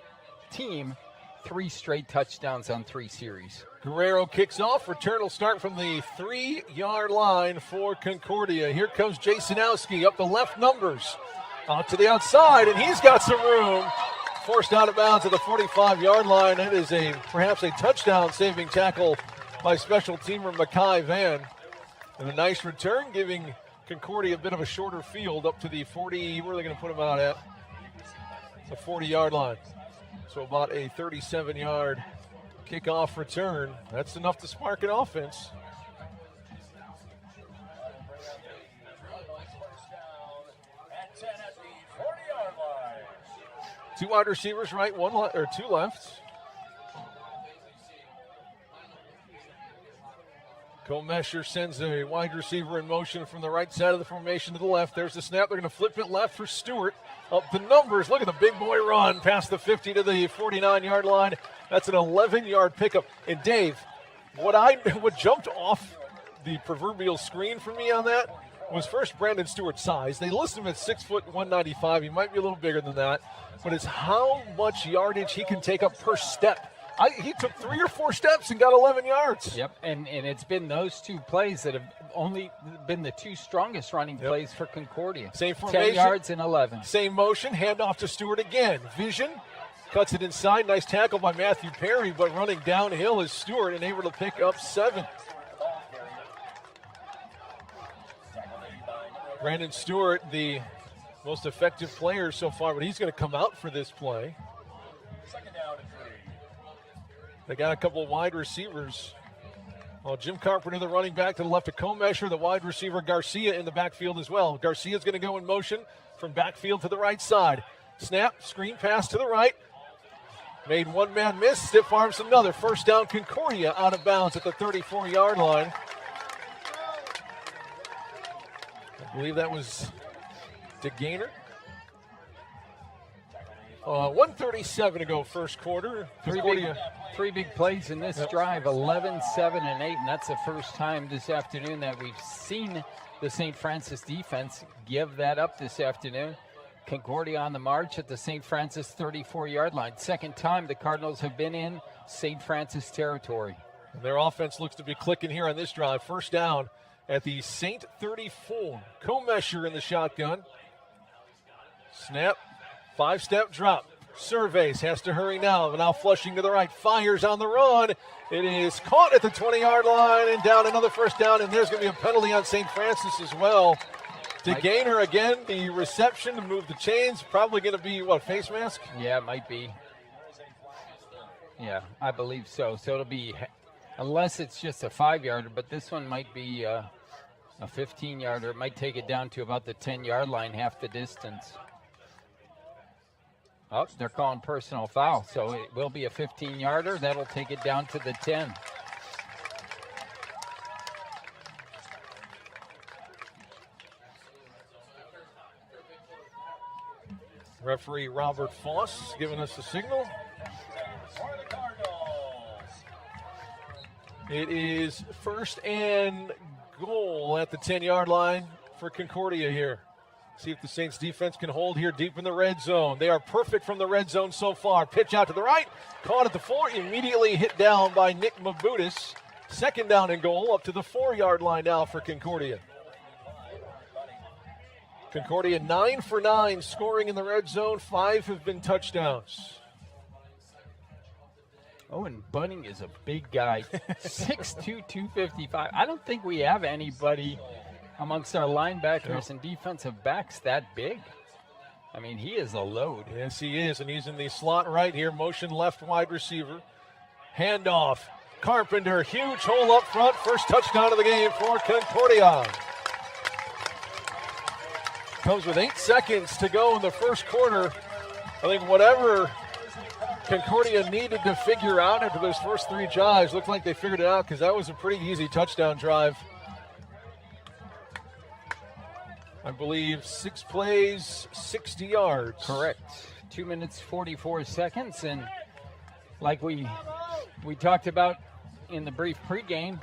team, 3 straight touchdowns on 3 series. Guerrero kicks off. Return will start from the 3-yard line for Concordia. Here comes Jasonowski up the left numbers. Out to the outside, and he's got some room. Forced out of bounds at the 45-yard line. That is perhaps a touchdown-saving tackle by special teamer Makai Van. And a nice return, giving Concordia a bit of a shorter field up to the 40. Where are they going to put him out at? The 40-yard line. So about a 37-yard kickoff return. That's enough to spark an offense. Two wide receivers, right? 2 left. Comesher sends a wide receiver in motion from the right side of the formation to the left. There's the snap. They're going to flip it left for Stewart. Up the numbers. Look at the big boy run past the 50 to the 49-yard line. That's an 11-yard pickup. And Dave, what jumped off the proverbial screen for me on that was first Brandon Stewart's size. They list him at 6 foot 195. He might be a little bigger than that, but it's how much yardage he can take up per step. He took 3 or 4 steps and got 11 yards. Yep, and it's been those 2 plays that have only been the 2 strongest running plays for Concordia. Same formation. 10 yards and 11. Same motion, handoff to Stewart again. Vision, cuts it inside. Nice tackle by Matthew Perry, but running downhill is Stewart and able to pick up 7. Brandon Stewart, the most effective player so far, but he's going to come out for this play. They got a couple of wide receivers. Jim Carpenter, the running back to the left of Comesher, the wide receiver Garcia in the backfield as well. Garcia's going to go in motion from backfield to the right side. Snap, screen pass to the right. Made one man miss, stiff arms another. First down, Concordia out of bounds at the 34-yard line. I believe that was DeGainer. 1:37 to go first quarter. Three big plays in this drive, 11, 7, and 8, and that's the first time this afternoon that we've seen the St. Francis defense give that up this afternoon. Concordia on the march at the St. Francis 34-yard line. Second time the Cardinals have been in St. Francis territory. And their offense looks to be clicking here on this drive. First down at the St. 34. Comesher in the shotgun. Snap. 5-step drop. Surveys. Has to hurry now. Now flushing to the right. Fires on the run. It is caught at the 20-yard line and down another first down. And there's going to be a penalty on St. Francis as well. DeGainer again, the reception to move the chains. Probably going to be, face mask? Yeah, it might be. Yeah, I believe so. So it'll be, unless it's just a 5-yarder, but this one might be a 15-yarder. It might take it down to about the 10-yard line, half the distance. Oh, they're calling personal foul, so it will be a 15-yarder. That'll take it down to the 10. Referee Robert Foss giving us a signal. It is first and goal at the 10-yard line for Concordia here. See if the Saints defense can hold here deep in the red zone. They are perfect from the red zone so far. Pitch out to the right, caught at the 4, immediately hit down by Nick Mabudis. Second down and goal up to the 4-yard line now for Concordia. Concordia 9 for 9 scoring in the red zone. 5 have been touchdowns. Oh, and Bunning is a big guy, 6'2", 255. I don't think we have anybody amongst our linebackers and defensive backs that big. I mean, he is a load. Yes, he is, and he's in the slot right here. Motion left wide receiver. Handoff. Carpenter, huge hole up front. First touchdown of the game for Concordia. Comes with 8 seconds to go in the first quarter. I think whatever Concordia needed to figure out after those first 3 drives, looked like they figured it out because that was a pretty easy touchdown drive. I believe 6 plays, 60 yards. Correct. 2 minutes, 44 seconds. And like we talked about in the brief pregame,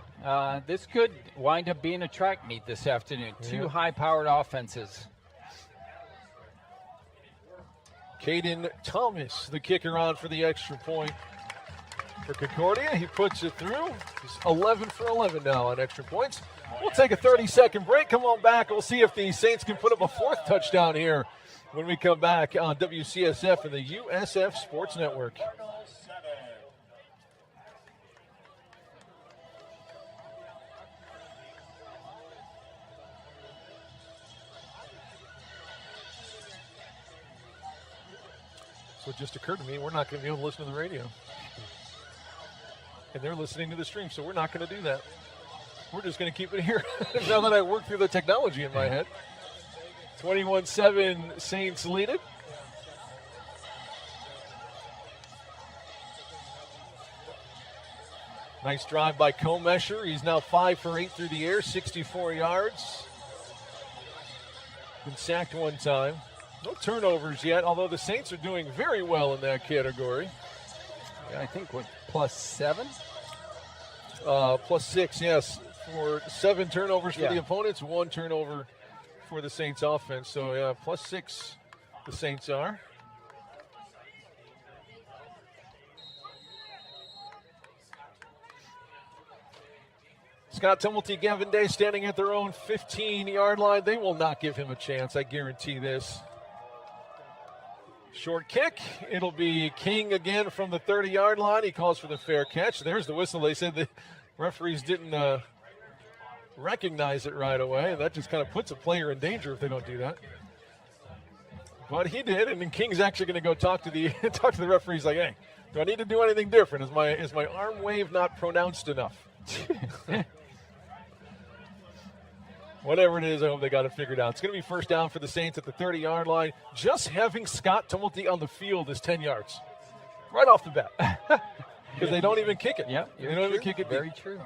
this could wind up being a track meet this afternoon. 2 high-powered offenses. Caden Thomas, the kicker on for the extra point for Concordia. He puts it through. He's 11 for 11 now on extra points. We'll take a 30-second break. Come on back. We'll see if the Saints can put up a 4th touchdown here when we come back on WCSF and the USF Sports Network. So it just occurred to me, we're not going to be able to listen to the radio. And they're listening to the stream, so we're not going to do that. We're just going to keep it here now that I work through the technology in my head. 21-7, Saints lead it. Nice drive by Comesher. He's now 5 for 8 through the air, 64 yards. Been sacked 1 time. No turnovers yet, although the Saints are doing very well in that category. Yeah, I think what, +7? +6, yes. For 7 turnovers for the opponents, 1 turnover for the Saints offense. So, yeah, +6 the Saints are. Scott Tumulty, Gavin Day standing at their own 15-yard line. They will not give him a chance, I guarantee this. Short kick. It'll be King again from the 30-yard line. He calls for the fair catch. There's the whistle. They said the referees didn't recognize it right away. That just kind of puts a player in danger if they don't do that. But he did, and then King's actually going to go talk to the referees like, hey, do I need to do anything different? Is my arm wave not pronounced enough? Whatever it is, I hope they got it figured out. It's going to be first down for the Saints at the 30-yard line. Just having Scott Tumulty on the field is 10 yards. right off the bat. Because they don't even kick it. Yeah, they don't even kick it. Very true.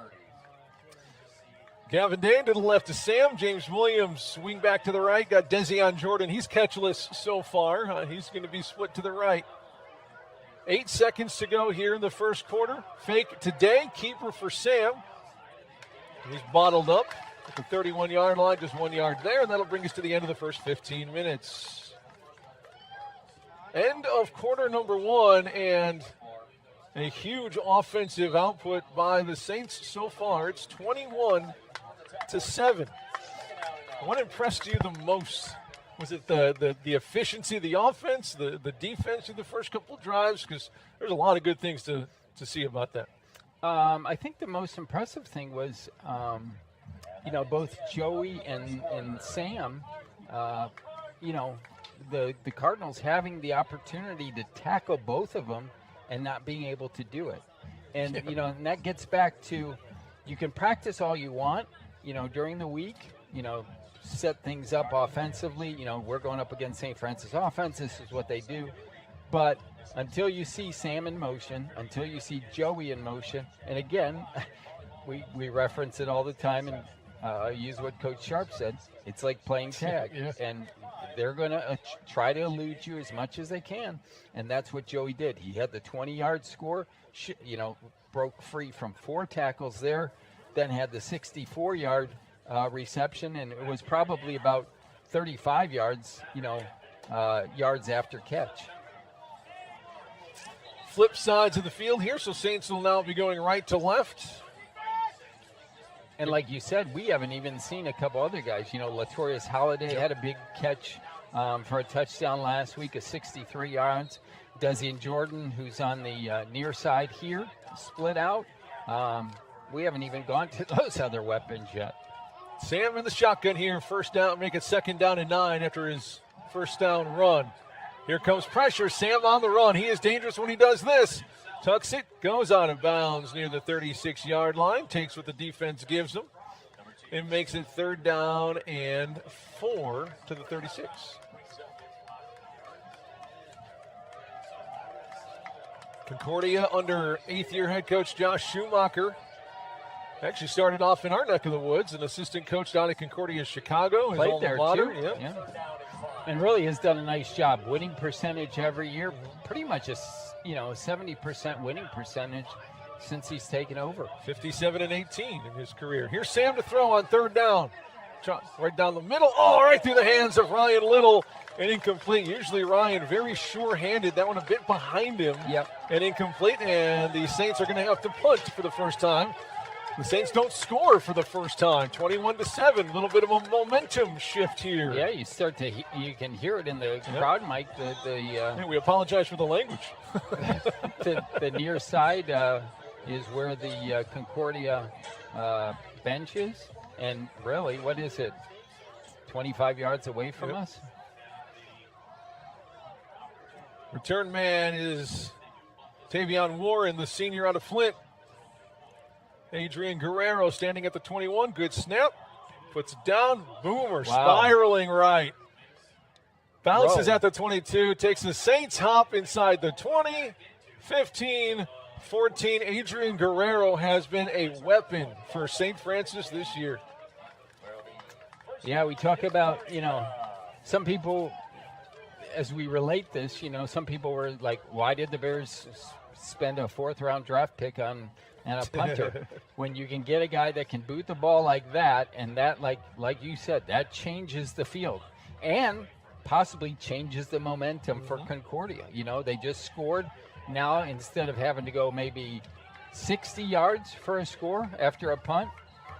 Gavin Dane to the left to Sam. James Williams swing back to the right. Got Dezion Jordan. He's catchless so far. He's going to be split to the right. 8 seconds to go here in the first quarter. Fake today. Keeper for Sam. He's bottled up at the 31-yard line. Just 1 yard there, and that'll bring us to the end of the first 15 minutes. End of quarter number 1, and a huge offensive output by the Saints so far. It's 21-7. What impressed you the most? Was it the efficiency of the offense, the defense in the first couple of drives? Because there's a lot of good things to see about that. I think the most impressive thing was, both Joey and Sam, the Cardinals having the opportunity to tackle both of them and not being able to do it. And, and that gets back to, you can practice all you want, during the week, set things up offensively. We're going up against St. Francis offense. This is what they do. But until you see Sam in motion, until you see Joey in motion, and again, we reference it all the time, and use what Coach Sharp said, it's like playing tag. Yeah. And they're going to try to elude you as much as they can, and that's what Joey did. He had the 20-yard score, broke free from 4 tackles there, then had the 64-yard reception, and it was probably about 35 yards, yards after catch. Flip sides of the field here, so Saints will now be going right to left. And like you said, we haven't even seen a couple other guys. Latorius Holiday had a big catch for a touchdown last week, a 63 yards. Dezion Jordan, who's on the near side here, split out. We haven't even gone to those other weapons yet. Sam in the shotgun here, first down, make it 2nd down and 9 after his first down run. Here comes pressure. Sam on the run. He is dangerous when he does this. Tucks it, goes out of bounds near the 36-yard line, takes what the defense gives him, and makes it 3rd down and 4 to the 36. Concordia under 8th-year head coach Josh Schumacher. Actually started off in our neck of the woods, an assistant coach down at Concordia, Chicago. Played there, too. Yep. Yeah. And really has done a nice job. Winning percentage every year, pretty much a 70% winning percentage since he's taken over. 57-18 in his career. Here's Sam to throw on 3rd down. Right down the middle. Oh, right through the hands of Ryan Little and incomplete. Usually Ryan very sure-handed. That one a bit behind him. Yep. And incomplete. And the Saints are going to have to punt for the first time. The Saints don't score for the first time. 21-7. A little bit of a momentum shift here. Yeah, you can hear it in the crowd, Mike. Hey, we apologize for the language. the near side is where the Concordia bench is. And really, what is it? 25 yards away from us? Return man is Tavion Warren, the senior out of Flint. Adrian Guerrero standing at the 21. Good snap. Puts it down. Boomer spiraling right. Bounces at the 22. Takes the Saints hop inside the 20. 15, 14. Adrian Guerrero has been a weapon for St. Francis this year. Yeah, we talk about, some people, as we relate this, some people were like, why did the Bears spend a 4th-round draft pick on a punter when you can get a guy that can boot the ball like that, and that, like you said, that changes the field and possibly changes the momentum for Concordia. They just scored. Now, instead of having to go maybe 60 yards for a score after a punt,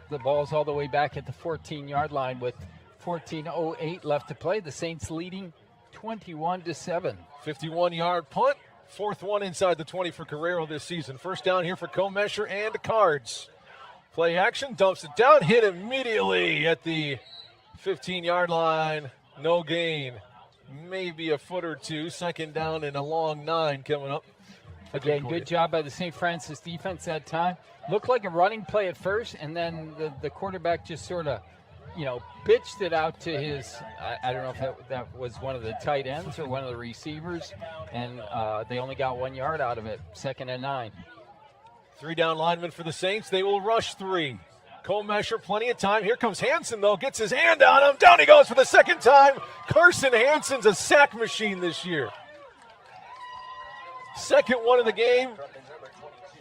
the ball's all the way back at the 14-yard line with 14:08 left to play. The Saints leading 21-7. 51-yard punt. 4th one inside the 20 for Guerrero this season. First down here for Comesher and Cards. Play action, dumps it down, hit immediately at the 15-yard line. No gain. Maybe a foot or two. 2nd down and a long 9 coming up. Again, good job by the St. Francis defense that time. Looked like a running play at first, and then the quarterback just sort of, pitched it out to his, I don't know if that was one of the tight ends or one of the receivers, and they only got 1 yard out of it, 2nd and 9. 3 down linemen for the Saints. They will rush 3. Colmesher, plenty of time. Here comes Hansen, though. Gets his hand on him. Down he goes for the second time. Carson Hansen's a sack machine this year. Second one of the game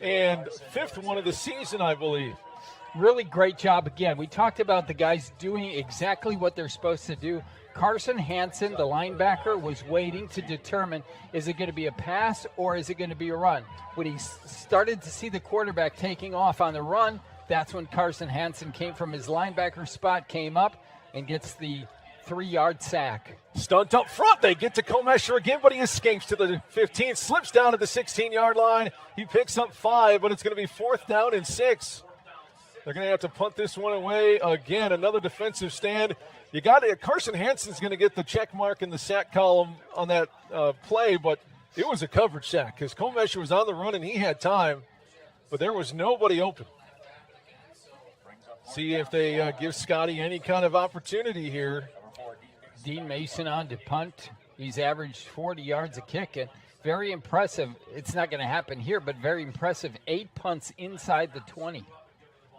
and 5th one of the season, I believe. Really great job again. We talked about the guys doing exactly what they're supposed to do. Carson Hansen, the linebacker, was waiting to determine, is it going to be a pass or is it going to be a run? When he started to see the quarterback taking off on the run, that's when Carson Hansen came from his linebacker spot, came up, and gets the 3-yard sack. Stunt up front. They get to Colmesher again, but he escapes to the 15, slips down to the 16-yard line. He picks up 5, but it's going to be 4th down and 6. They're going to have to punt this one away again. Another defensive stand. You got it. Carson Hansen's going to get the check mark in the sack column on that play, but it was a coverage sack because Colmesher was on the run and he had time, but there was nobody open. See if they give Scotty any kind of opportunity here. Dean Mason on to punt. He's averaged 40 yards a kick, and very impressive. It's not going to happen here, but very impressive. 8 punts inside the 20.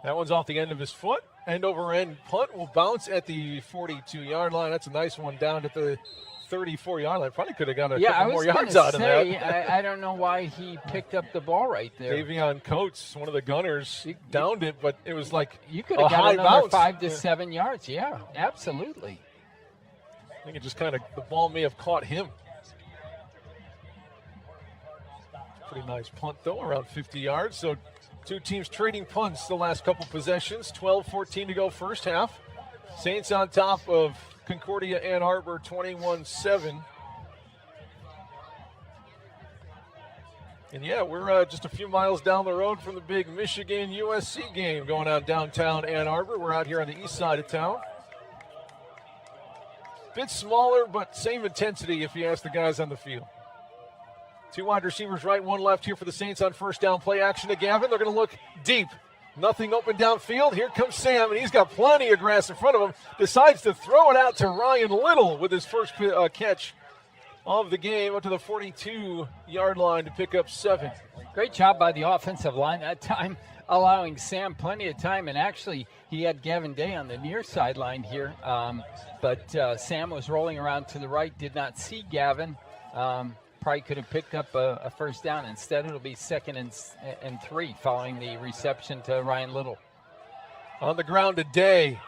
That one's off the end of his foot. End over end punt will bounce at the 42-yard line. That's a nice one down at the 34-yard line. Probably could have got a couple more yards out of that. I don't know why he picked up the ball right there. Davion Coates, one of the gunners, downed it, but it was like you could have got another 5 to 7 yards. Yeah, absolutely. I think it just kind of, the ball may have caught him. Pretty nice punt, though, around 50 yards. So two teams trading punts the last couple possessions. 12-14 to go first half. Saints on top of Concordia Ann Arbor 21-7. And yeah, we're just a few miles down the road from the big Michigan USC game going on downtown Ann Arbor. We're out here on the east side of town. Bit smaller, but same intensity if you ask the guys on the field. 2 wide receivers right, 1 left here for the Saints on first down. Play action to Gavin. They're going to look deep. Nothing open downfield. Here comes Sam, and he's got plenty of grass in front of him. Decides to throw it out to Ryan Little with his first catch of the game up to the 42-yard line to pick up 7. Great job by the offensive line that time, allowing Sam plenty of time. And actually, he had Gavin Day on the near sideline here. But Sam was rolling around to the right, did not see Gavin. Probably could have picked up a first down. Instead, it'll be 2nd and 3 following the reception to Ryan Little. On the ground today.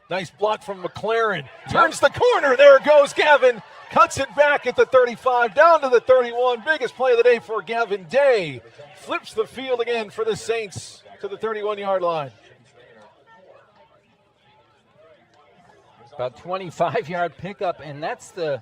Nice block from McLaren. Turns the corner. There goes Gavin. Cuts it back at the 35, down to the 31. Biggest play of the day for Gavin Day. Flips the field again for the Saints to the 31-yard line. About 25-yard pickup, and that's the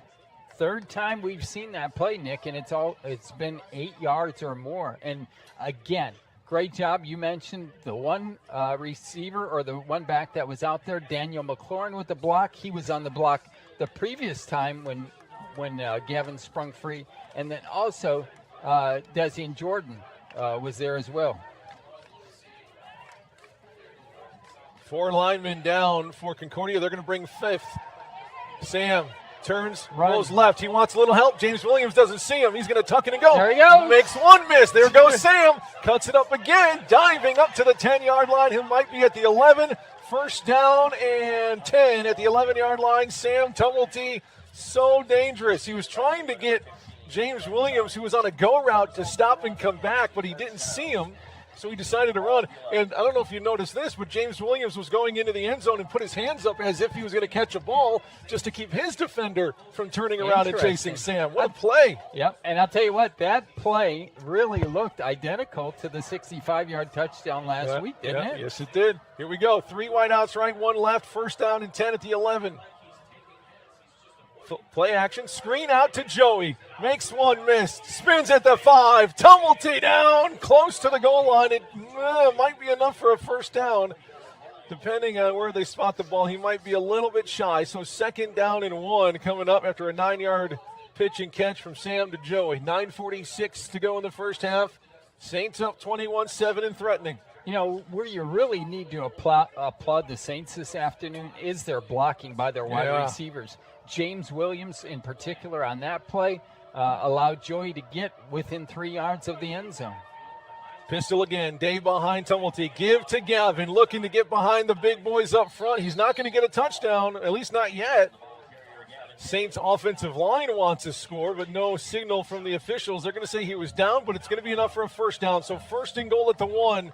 3rd time we've seen that play, Nick, and it's been 8 yards or more. And again, great job. You mentioned the one receiver or the one back that was out there, Daniel McLaurin with the block. He was on the block the previous time when Gavin sprung free. And then also Desi and Jordan was there as well. 4 linemen down for Concordia. They're going to bring 5th. Sam turns, rolls left. He wants a little help. James Williams doesn't see him. He's going to tuck it and go. There he goes. Makes 1 miss. There goes Sam. Cuts it up again. Diving up to the 10-yard line. He might be at the 11. First down and 10 at the 11-yard line. Sam Tumulty, so dangerous. He was trying to get James Williams, who was on a go route, to stop and come back, but he didn't see him. So he decided to run. And I don't know if you noticed this, but James Williams was going into the end zone and put his hands up as if he was going to catch a ball just to keep his defender from turning around and chasing Sam. What a play. Yep, and I'll tell you what, that play really looked identical to the 65-yard touchdown last week, didn't it? Yes, it did. Here we go. 3 wideouts right, 1 left. First down and 10 at the 11. Play action, screen out to Joey, makes 1 miss, spins at the 5, Tumulty down, close to the goal line. It might be enough for a first down, depending on where they spot the ball. He might be a little bit shy, so 2nd down and 1 coming up after a 9-yard pitch and catch from Sam to Joey. 9:46 to go in the first half. Saints up 21-7 and threatening. You know, where you really need to applaud the Saints this afternoon is their blocking by their wide receivers. James Williams, in particular, on that play, allowed Joey to get within 3 yards of the end zone. Pistol again, Dave behind Tumulty. Give to Gavin, looking to get behind the big boys up front. He's not going to get a touchdown, at least not yet. Saints offensive line wants a score, but no signal from the officials. They're going to say he was down, but it's going to be enough for a first down. So 1st and goal at the 1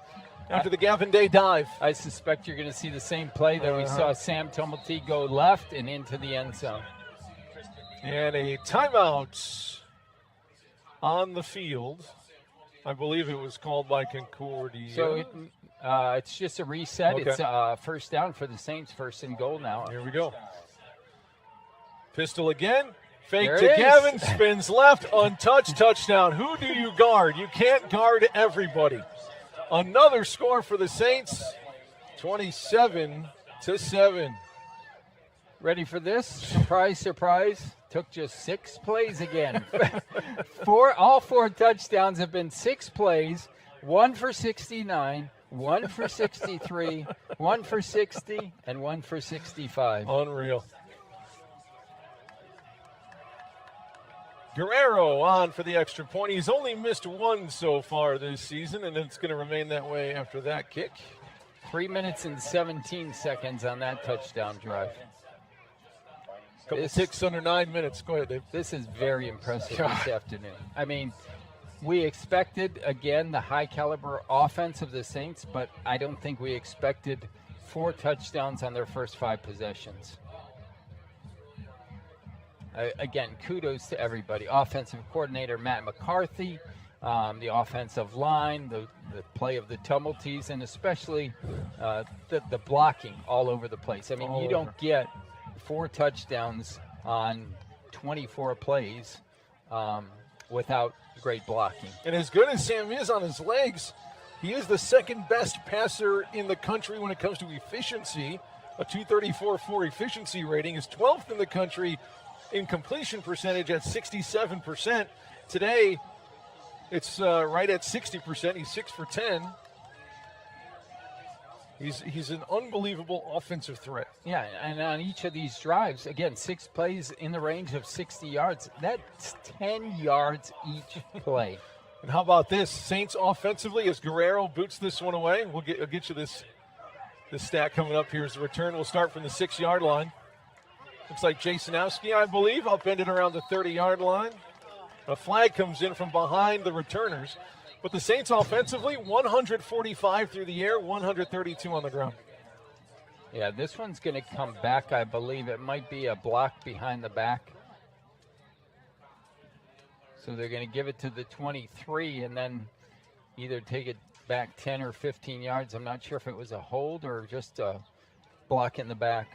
after the Gavin Day dive. I suspect you're going to see the same play that we saw Sam Tumulty go left and into the end zone. And a timeout on the field. I believe it was called by Concordia. So it's just a reset. Okay. It's first down for the Saints, 1st and goal now. Here we go. Pistol again. Fake There to it is. Gavin. Spins left. Untouched. Touchdown. Who do you guard? You can't guard everybody. Another score for the Saints. 27-7. Ready for this? Surprise, surprise. Took just 6 plays again. All 4 touchdowns have been 6 plays. 1 for 69, 1 for 63, 1 for 60, and 1 for 65. Unreal. Guerrero on for the extra point. He's only missed 1 so far this season, and it's going to remain that way after that kick. 3 minutes and 17 seconds on that touchdown drive. Couple ticks under 9 minutes. Go ahead, Dave. This is very impressive this afternoon. I mean, we expected, again, the high-caliber offense of the Saints, but I don't think we expected 4 touchdowns on their first 5 possessions. Again, kudos to everybody. Offensive coordinator Matt McCarthy, the offensive line, the play of the Tumulties, and especially the blocking all over the place. I mean, you don't get 4 touchdowns on 24 plays without great blocking. And as good as Sam is on his legs, he is the second best passer in the country when it comes to efficiency. A 234.4 efficiency rating, is 12th in the country in completion percentage at 67%. Today, it's right at 60%. He's 6 for 10. He's an unbelievable offensive threat. Yeah, and on each of these drives, again, 6 plays in the range of 60 yards. That's 10 yards each play. And how about this? Saints offensively, as Guerrero boots this one away. I'll get you this stat coming up here as the return will start from the 6-yard line. Looks like Jasonowski, I believe, upended around the 30-yard line. A flag comes in from behind the returners. But the Saints offensively, 145 through the air, 132 on the ground. Yeah, this one's going to come back, I believe. It might be a block behind the back. So they're going to give it to the 23 and then either take it back 10 or 15 yards. I'm not sure if it was a hold or just a block in the back.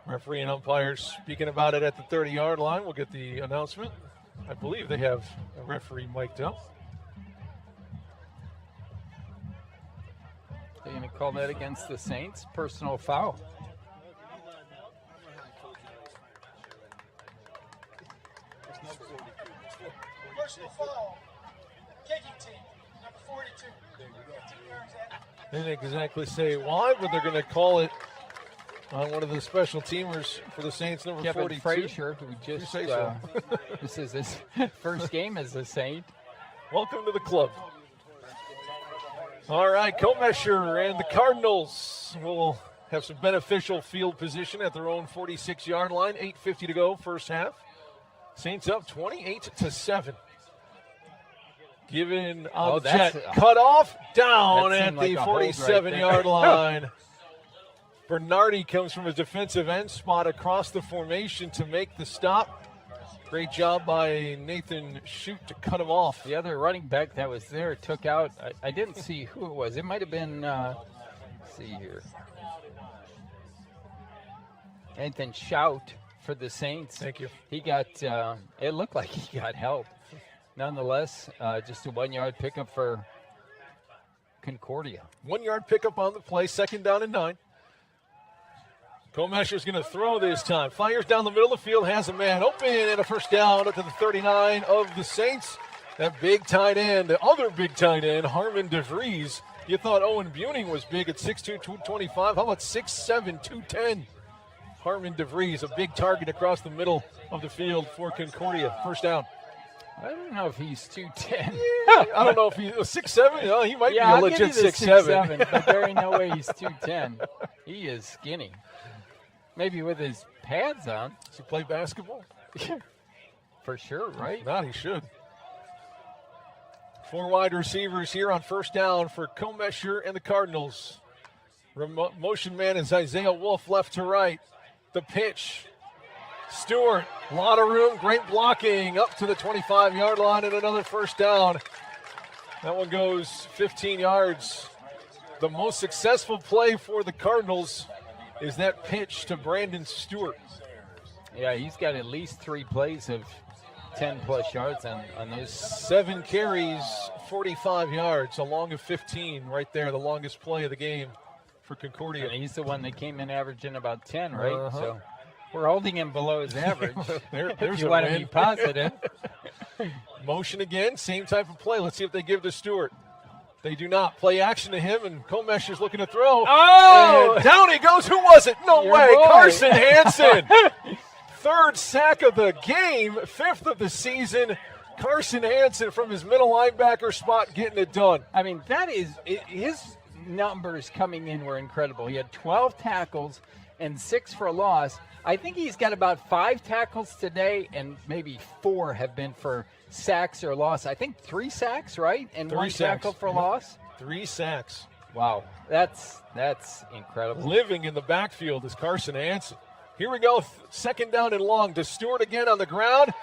Referee and umpires speaking about it at the 30-yard line. We'll get the announcement. I believe they have a referee mic'd up. They're going to call that against the Saints. Personal foul. Personal foul. Kicking team, number 42. They didn't exactly say why, but they're going to call it on one of the special teamers for the Saints, number Kevin 42. Frazier, who just so. this is his first game as a Saint. Welcome to the club. All right, Comesher and the Cardinals will have some beneficial field position at their own 46-yard line. 8:50 to go, first half. Saints up 28-7. Given a jet cut off down at the 47-yard line. Bernardi comes from his defensive end spot across the formation to make the stop. Great job by Nathan Shute to cut him off. The other running back that was there took out, I didn't see who it was. It might have been, let's see here. Nathan Shout for the Saints. Thank you. He got, it looked like he got help. Nonetheless, just a 1-yard pickup for Concordia. 1-yard pickup on the play, 2nd down and 9. Comesher's going to throw this time. Fires down the middle of the field, has a man open, and a first down up to the 39 of the Saints. That big tight end, the other big tight end, Harmon DeVries. You thought Owen Buning was big at 6'2", 225. How about 6'7", 210? Harmon DeVries, a big target across the middle of the field for Concordia. First down. I don't know if he's 210. I don't know if he's 6'7". Oh, he might be a I'll legit give you the 6'7". But there ain't no way he's 210. He is skinny. Maybe with his pads on. Does he play basketball? For sure, right? If not, he should. 4 wide receivers here on first down for Comesher and the Cardinals. Motion man is Isaiah Wolf left to right. The pitch. Stewart, a lot of room, great blocking up to the 25-yard line and another first down. That one goes 15 yards. The most successful play for the Cardinals is that pitch to Brandon Stewart. Yeah, he's got at least 3 plays of 10-plus yards on those. 7 carries, 45 yards, a long of 15 right there, the longest play of the game for Concordia. And he's the one that came in averaging about 10, right? So we're holding him below his average. There's if you a want win. to be positive. Motion again, same type of play. Let's see if they give to Stewart. They do not. Play action to him, and Comesher's looking to throw. Oh! And down he goes. Who was it? No Your way. boy. Carson Hansen. 3rd sack of the game, 5th of the season. Carson Hansen from his middle linebacker spot getting it done. I mean, that is his numbers coming in were incredible. He had 12 tackles and 6 for a loss. I think he's got about 5 tackles today, and maybe 4 have been for sacks or loss. I think 3 sacks, right? And 3 1 sacks. tackle for loss. 3 sacks. Wow, that's incredible. Living in the backfield is Carson Hansen. Here we go, 2nd down and long to Stewart again on the ground.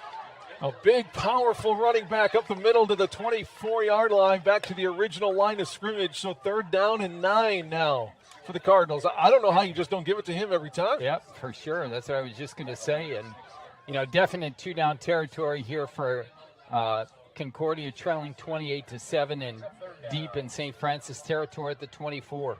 A big, powerful running back up the middle to the 24-yard line, back to the original line of scrimmage. So 3rd down and 9 now for the Cardinals. I don't know how you just don't give it to him every time. Yep, for sure. That's what I was just going to say. And, definite 2-down territory here for Concordia, trailing 28-7 and deep in St. Francis territory at the 24.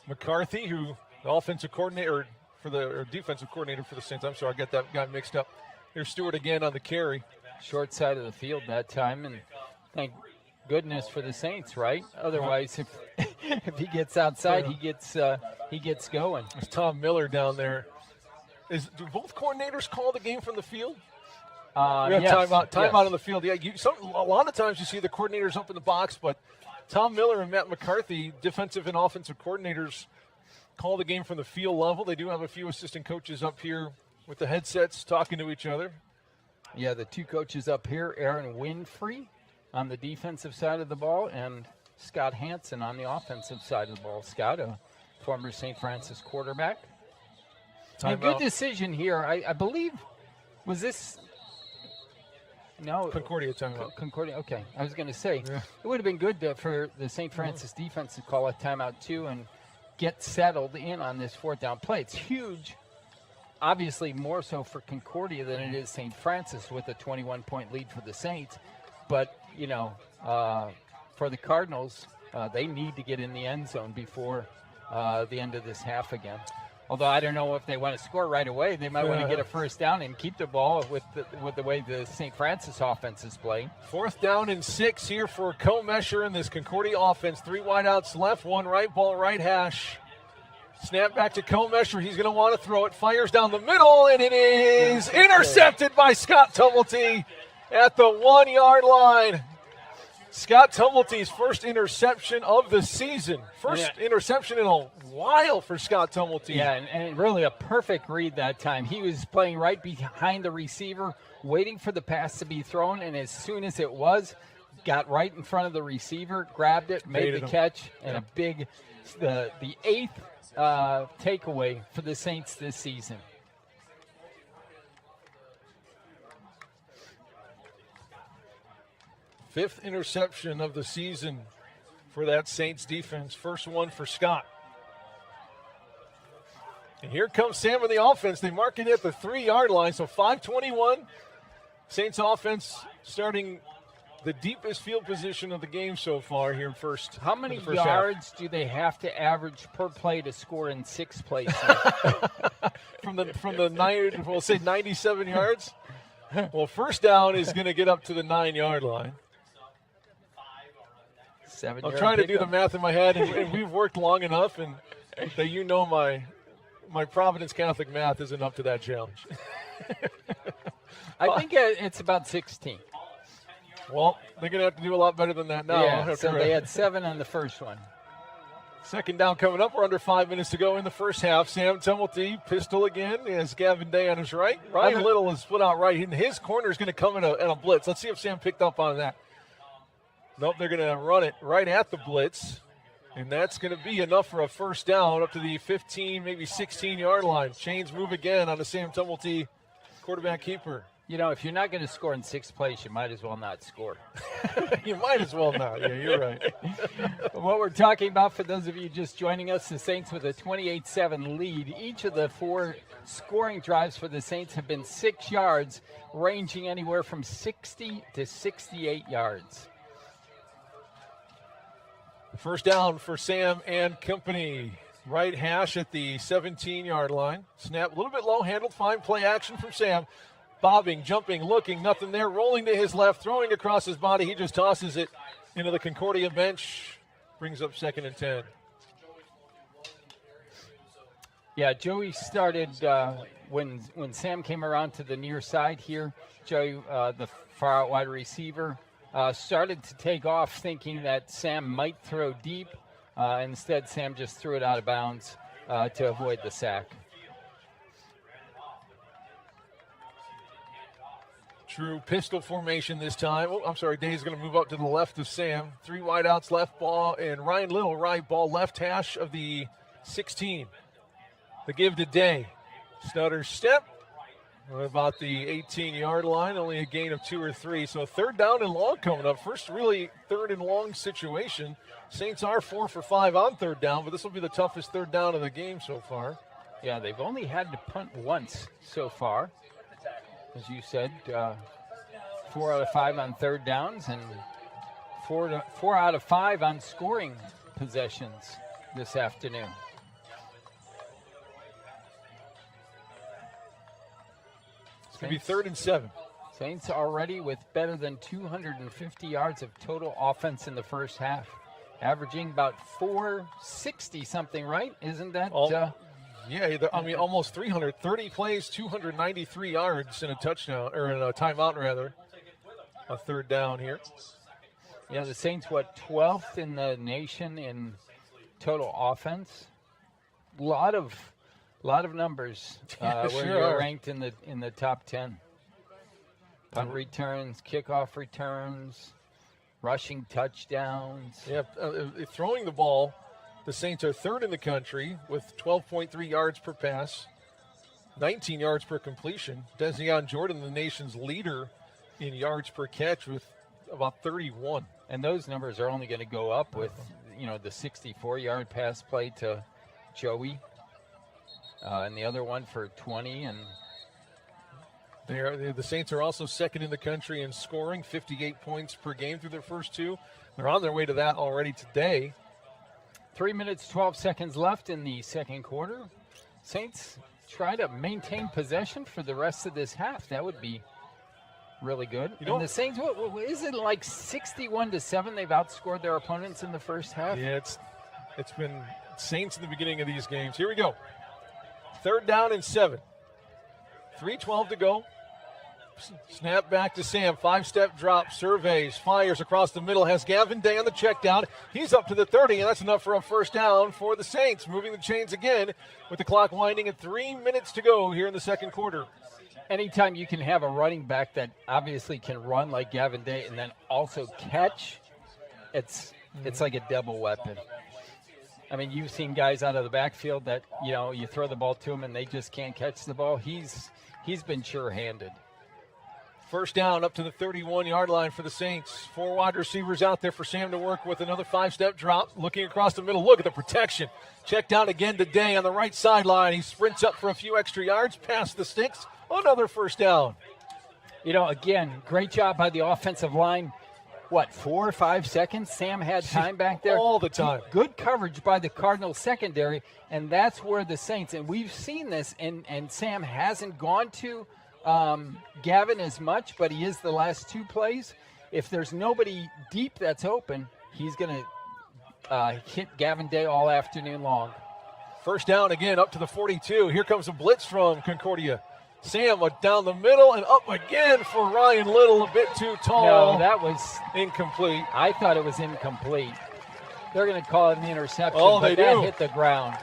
McCarthy, who the offensive coordinator or defensive coordinator for the Saints. I'm sorry, I got that guy mixed up. Here's Stewart again on the carry. Short side of the field that time, and thank goodness for the Saints, right? Otherwise, if he gets outside, he gets going. There's Tom Miller down there. Do both coordinators call the game from the field? We have yes, timeout yes. on the field. Yeah, a lot of times you see the coordinators up in the box, but Tom Miller and Matt McCarthy, defensive and offensive coordinators, call the game from the field level. They do have a few assistant coaches up here with the headsets talking to each other. Yeah, the 2 coaches up here, Aaron Winfrey on the defensive side of the ball and Scott Hansen on the offensive side of the ball. Scott, a former St. Francis quarterback. A good decision here. I believe, was this – no. Concordia timeout. Concordia, okay. I was going to say, it would have been good for the St. Francis defense to call a timeout too and get settled in on this 4th down play. It's huge. Obviously more so for Concordia than it is St. Francis with a 21-point lead for the Saints. But, for the Cardinals, they need to get in the end zone before the end of this half again. Although I don't know if they want to score right away. They might want to get a first down and keep the ball with the way the St. Francis offense is playing. 4th down and 6 here for Comesher in this Concordia offense. 3 wideouts left, 1 right ball, right hash. Snap back to Comesher. He's going to want to throw it. Fires down the middle, and it is intercepted by Scott Tumblety at the 1-yard line. Scott Tumblty's first interception of the season. First interception in a while for Scott Tumblety. Yeah, and really a perfect read that time. He was playing right behind the receiver, waiting for the pass to be thrown, and as soon as it was, got right in front of the receiver, grabbed it, made the catch, and a big, the 8th takeaway for the Saints this season. Fifth interception of the season for that Saints defense. First one for Scott. And here comes Sam in the offense. They mark it at the 3-yard line, so 5:21. Saints offense starting the deepest field position of the game so far here in first. How many first yards half. do they have to average per play to score in 6 plays? from the 90, we'll say 97 yards. Well, first down is going to get up to the 9-yard line. I'm trying to do the math in my head, and we've worked long enough, and that you know my Providence Catholic math isn't up to that challenge. I think it's about 16. Well, they're going to have to do a lot better than that now. Yeah, so they had 7 on the first one. Second down coming up. We're under 5 minutes to go in the first half. Sam Tumulty, pistol again, as Gavin Day on his right. Ryan Little is split out right, and his corner is going to come in a blitz. Let's see if Sam picked up on that. Nope, they're going to run it right at the blitz, and that's going to be enough for a first down up to the 15, maybe 16-yard line. Chains move again on the Sam Tumulty quarterback keeper. You know, if you're not going to score in 6 plays, you might as well not score. You might as well not. Yeah, you're right. What we're talking about, for those of you just joining us, the Saints with a 28-7 lead. Each of the 4 scoring drives for the Saints have been 6 yards, ranging anywhere from 60 to 68 yards. First down for Sam and company. Right hash at the 17-yard line. Snap a little bit low, handled fine. Play action from Sam. Bobbing, jumping, looking, nothing there. Rolling to his left, throwing across his body. He just tosses it into the Concordia bench. Brings up 2nd and 10. Yeah, Joey started when Sam came around to the near side here. Joey, the far out wide receiver, started to take off thinking that Sam might throw deep. Instead, Sam just threw it out of bounds to avoid the sack. True pistol formation this time. Oh, I'm sorry, Day's going to move up to the left of Sam. 3 wideouts, left ball, and Ryan Little, right ball, left hash of the 16. The give to Day. Stutter step. About the 18-yard line, only a gain of 2 or 3. So 3rd down and long coming up. First really 3rd and long situation. Saints are 4 for 5 on 3rd down, but this will be the toughest 3rd down of the game so far. Yeah, they've only had to punt once so far. As you said, 4 out of 5 on 3rd downs and 4 out of 5 on scoring possessions this afternoon. It's going to be 3rd and 7. Saints already with better than 250 yards of total offense in the first half, averaging about 460-something, right? Isn't that? Yeah, I mean, almost 330 plays, 293 yards in a touchdown, or in a timeout, rather. A 3rd down here. Yeah, the Saints, 12th in the nation in total offense? A lot of numbers where you're ranked in the top 10. Punt returns, kickoff returns, rushing touchdowns. Yeah, throwing the ball. The Saints are 3rd in the country with 12.3 yards per pass, 19 yards per completion. Dezion Jordan, the nation's leader in yards per catch with about 31. And those numbers are only going to go up with, the 64-yard pass play to Joey, and the other one for 20. And the Saints are also 2nd in the country in scoring, 58 points per game through their first 2. They're on their way to that already today. 3 minutes, 12 seconds left in the second quarter. Saints try to maintain possession for the rest of this half. That would be really good. And the Saints, what is it, like 61-7? They've outscored their opponents in the first half. Yeah, it's been Saints in the beginning of these games. Here we go. 3rd down and 7. 3:12 to go. Snap back to Sam. 5-step drop, surveys, fires across the middle, has Gavin Day on the check down. He's up to the 30, and that's enough for a first down for the Saints. Moving the chains again with the clock winding at 3 minutes to go here in the second quarter. Anytime you can have a running back that obviously can run like Gavin Day and then also catch, it's like a double weapon. I mean, you've seen guys out of the backfield that, you throw the ball to them and they just can't catch the ball. He's been sure-handed. First down up to the 31-yard line for the Saints. 4 wide receivers out there for Sam to work with. Another 5-step drop. Looking across the middle. Look at the protection. Check down again today on the right sideline. He sprints up for a few extra yards past the sticks. Another first down. Again, great job by the offensive line. 4 or 5 seconds? Sam had time back there. All the time. Good coverage by the Cardinals secondary, and that's where the Saints, and we've seen this, and Sam hasn't gone to Gavin as much, but he is the last two plays. If there's nobody deep that's open, he's going to hit Gavin Day all afternoon long. First down again, up to the 42. Here comes a blitz from Concordia. Sam down the middle and up again for Ryan Little, a bit too tall. No, that was incomplete. I thought it was incomplete. They're going to call it an interception, they that do. hit the ground.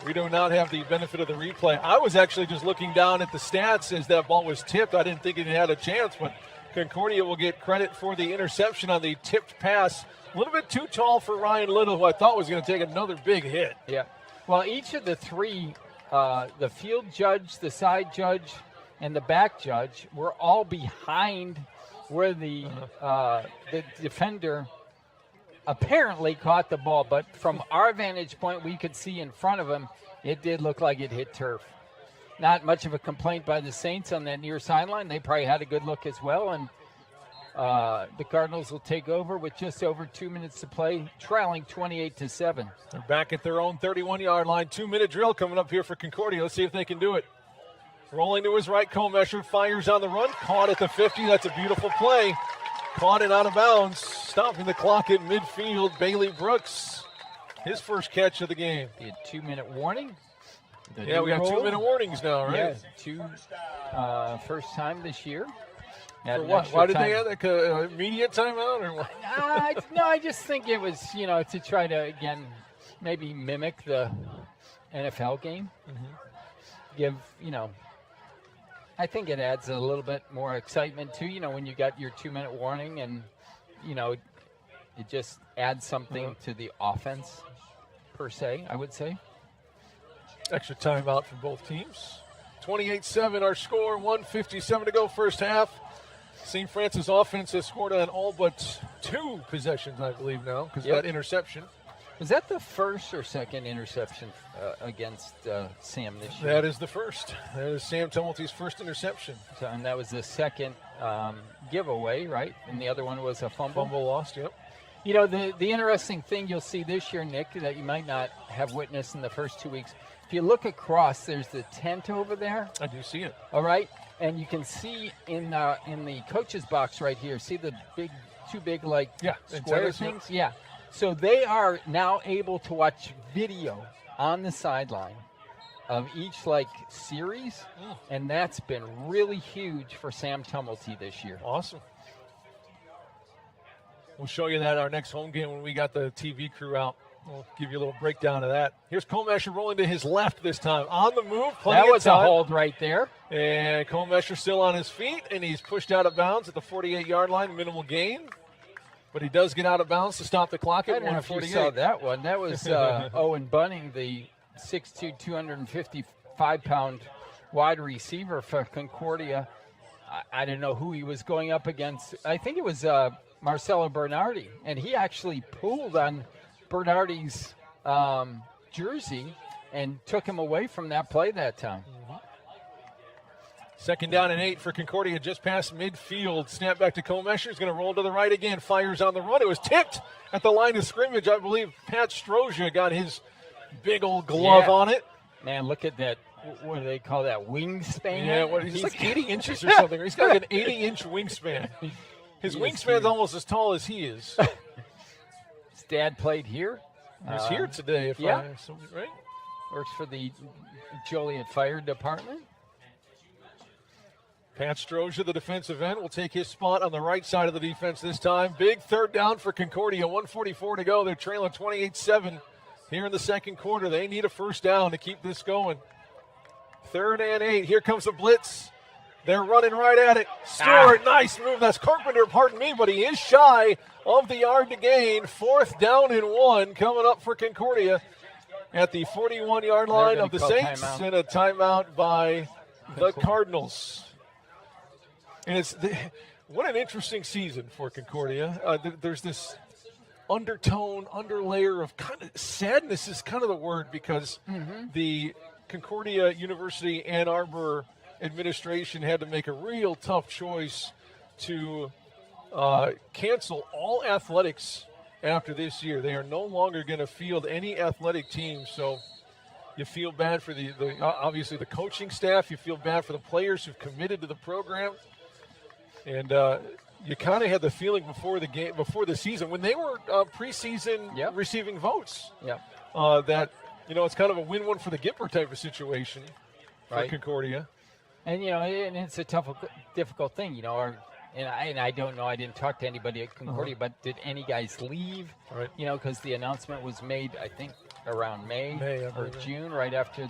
We do not have the benefit of the replay. I was actually just looking down at the stats as that ball was tipped. I didn't think it had a chance, but Concordia will get credit for the interception on the tipped pass. A little bit too tall for Ryan Little, who I thought was going to take another big hit. Yeah. Well, each of the three, the field judge, the side judge, and the back judge, were all behind where the defender apparently caught the ball. But from our vantage point, we could see in front of him, it did look like it hit turf. Not much of a complaint by the Saints on that near sideline. They probably had a good look as well, and the Cardinals will take over with just over 2 minutes to play, trailing 28-7. They're back at their own 31-yard line. 2-minute drill coming up here for Concordia. Let's see if they can do it. Rolling to his right, Comesher fires on the run. Caught at the 50. That's a beautiful play. Caught it out of bounds. Stopping the clock at midfield. Bailey Brooks, his first catch of the game. Be a 2-minute warning. Yeah, we have 2-minute warnings now, right? Yeah, first time this year. For what? Why did they have that immediate timeout or what? No, I just think it was, to try to, again, maybe mimic the NFL game. Mm-hmm. Give, I think it adds a little bit more excitement too, when you got your 2-minute warning and, it just adds something to the offense per se, I would say. Extra timeout for both teams. 28-7 our score, 1:57 to go first half. St. Francis offense has scored on all but 2 possessions, I believe now, because of that interception. Was that the first or second interception against Sam this year? That is the first. That is Sam Tumulty's first interception. So, and that was the second giveaway, right? And the other one was a fumble. Fumble lost, yep. The interesting thing you'll see this year, Nick, that you might not have witnessed in the first 2 weeks, if you look across, there's the tent over there. I do see it. All right, and you can see in the coach's box right here. See the two big square things. Yeah. So they are now able to watch video on the sideline of each series, and that's been really huge for Sam Tumulty this year. Awesome. We'll show you that at our next home game when we got the TV crew out. We'll give you a little breakdown of that. Here's Comesher rolling to his left this time. On the move. That was a hold right there. And Comesher still on his feet, and he's pushed out of bounds at the 48-yard line, minimal gain. But he does get out of bounds to stop the clock at 1:48. I don't know if you saw that one. That was Owen Bunning, the 6'2", 255-pound wide receiver for Concordia. I don't know who he was going up against. I think it was Marcelo Bernardi, and he actually pulled on Bernardi's jersey and took him away from that play that time. Second down and 8 for Concordia, just past midfield. Snap back to Comesher. He's going to roll to the right again. Fires on the run. It was tipped at the line of scrimmage. I believe Pat Strosia got his big old glove on it. Man, look at that. What do they call that? Wingspan? Yeah, he's like 80 inches or something. He's got like an 80-inch wingspan. His wingspan's almost as tall as he is. His dad played here. He's here today, right? Works for the Joliet Fire Department. Pat Strosia, the defensive end, will take his spot on the right side of the defense this time. Big third down for Concordia, 1:44 to go. They're trailing 28-7 here in the second quarter. They need a first down to keep this going. 3rd and 8. Here comes the blitz. They're running right at it. Stewart, nice move. That's Carpenter, pardon me, but he is shy of the yard to gain. 4th down and 1 coming up for Concordia at the 41-yard line of the Saints. And a timeout by the Cardinals. And what an interesting season for Concordia. There's this underlayer of kind of sadness is kind of the word, because the Concordia University Ann Arbor administration had to make a real tough choice to cancel all athletics after this year. They are no longer going to field any athletic teams. So You feel bad for the obviously the coaching staff. You feel bad for the players who've committed to the program. And you kind of had the feeling before the season, when they were preseason receiving votes, that it's kind of a win-win for the Gipper type of situation for Concordia. And and it's a difficult thing, and I don't know. I didn't talk to anybody at Concordia, but did any guys leave? Right. Because the announcement was made, I think, around May or June, right after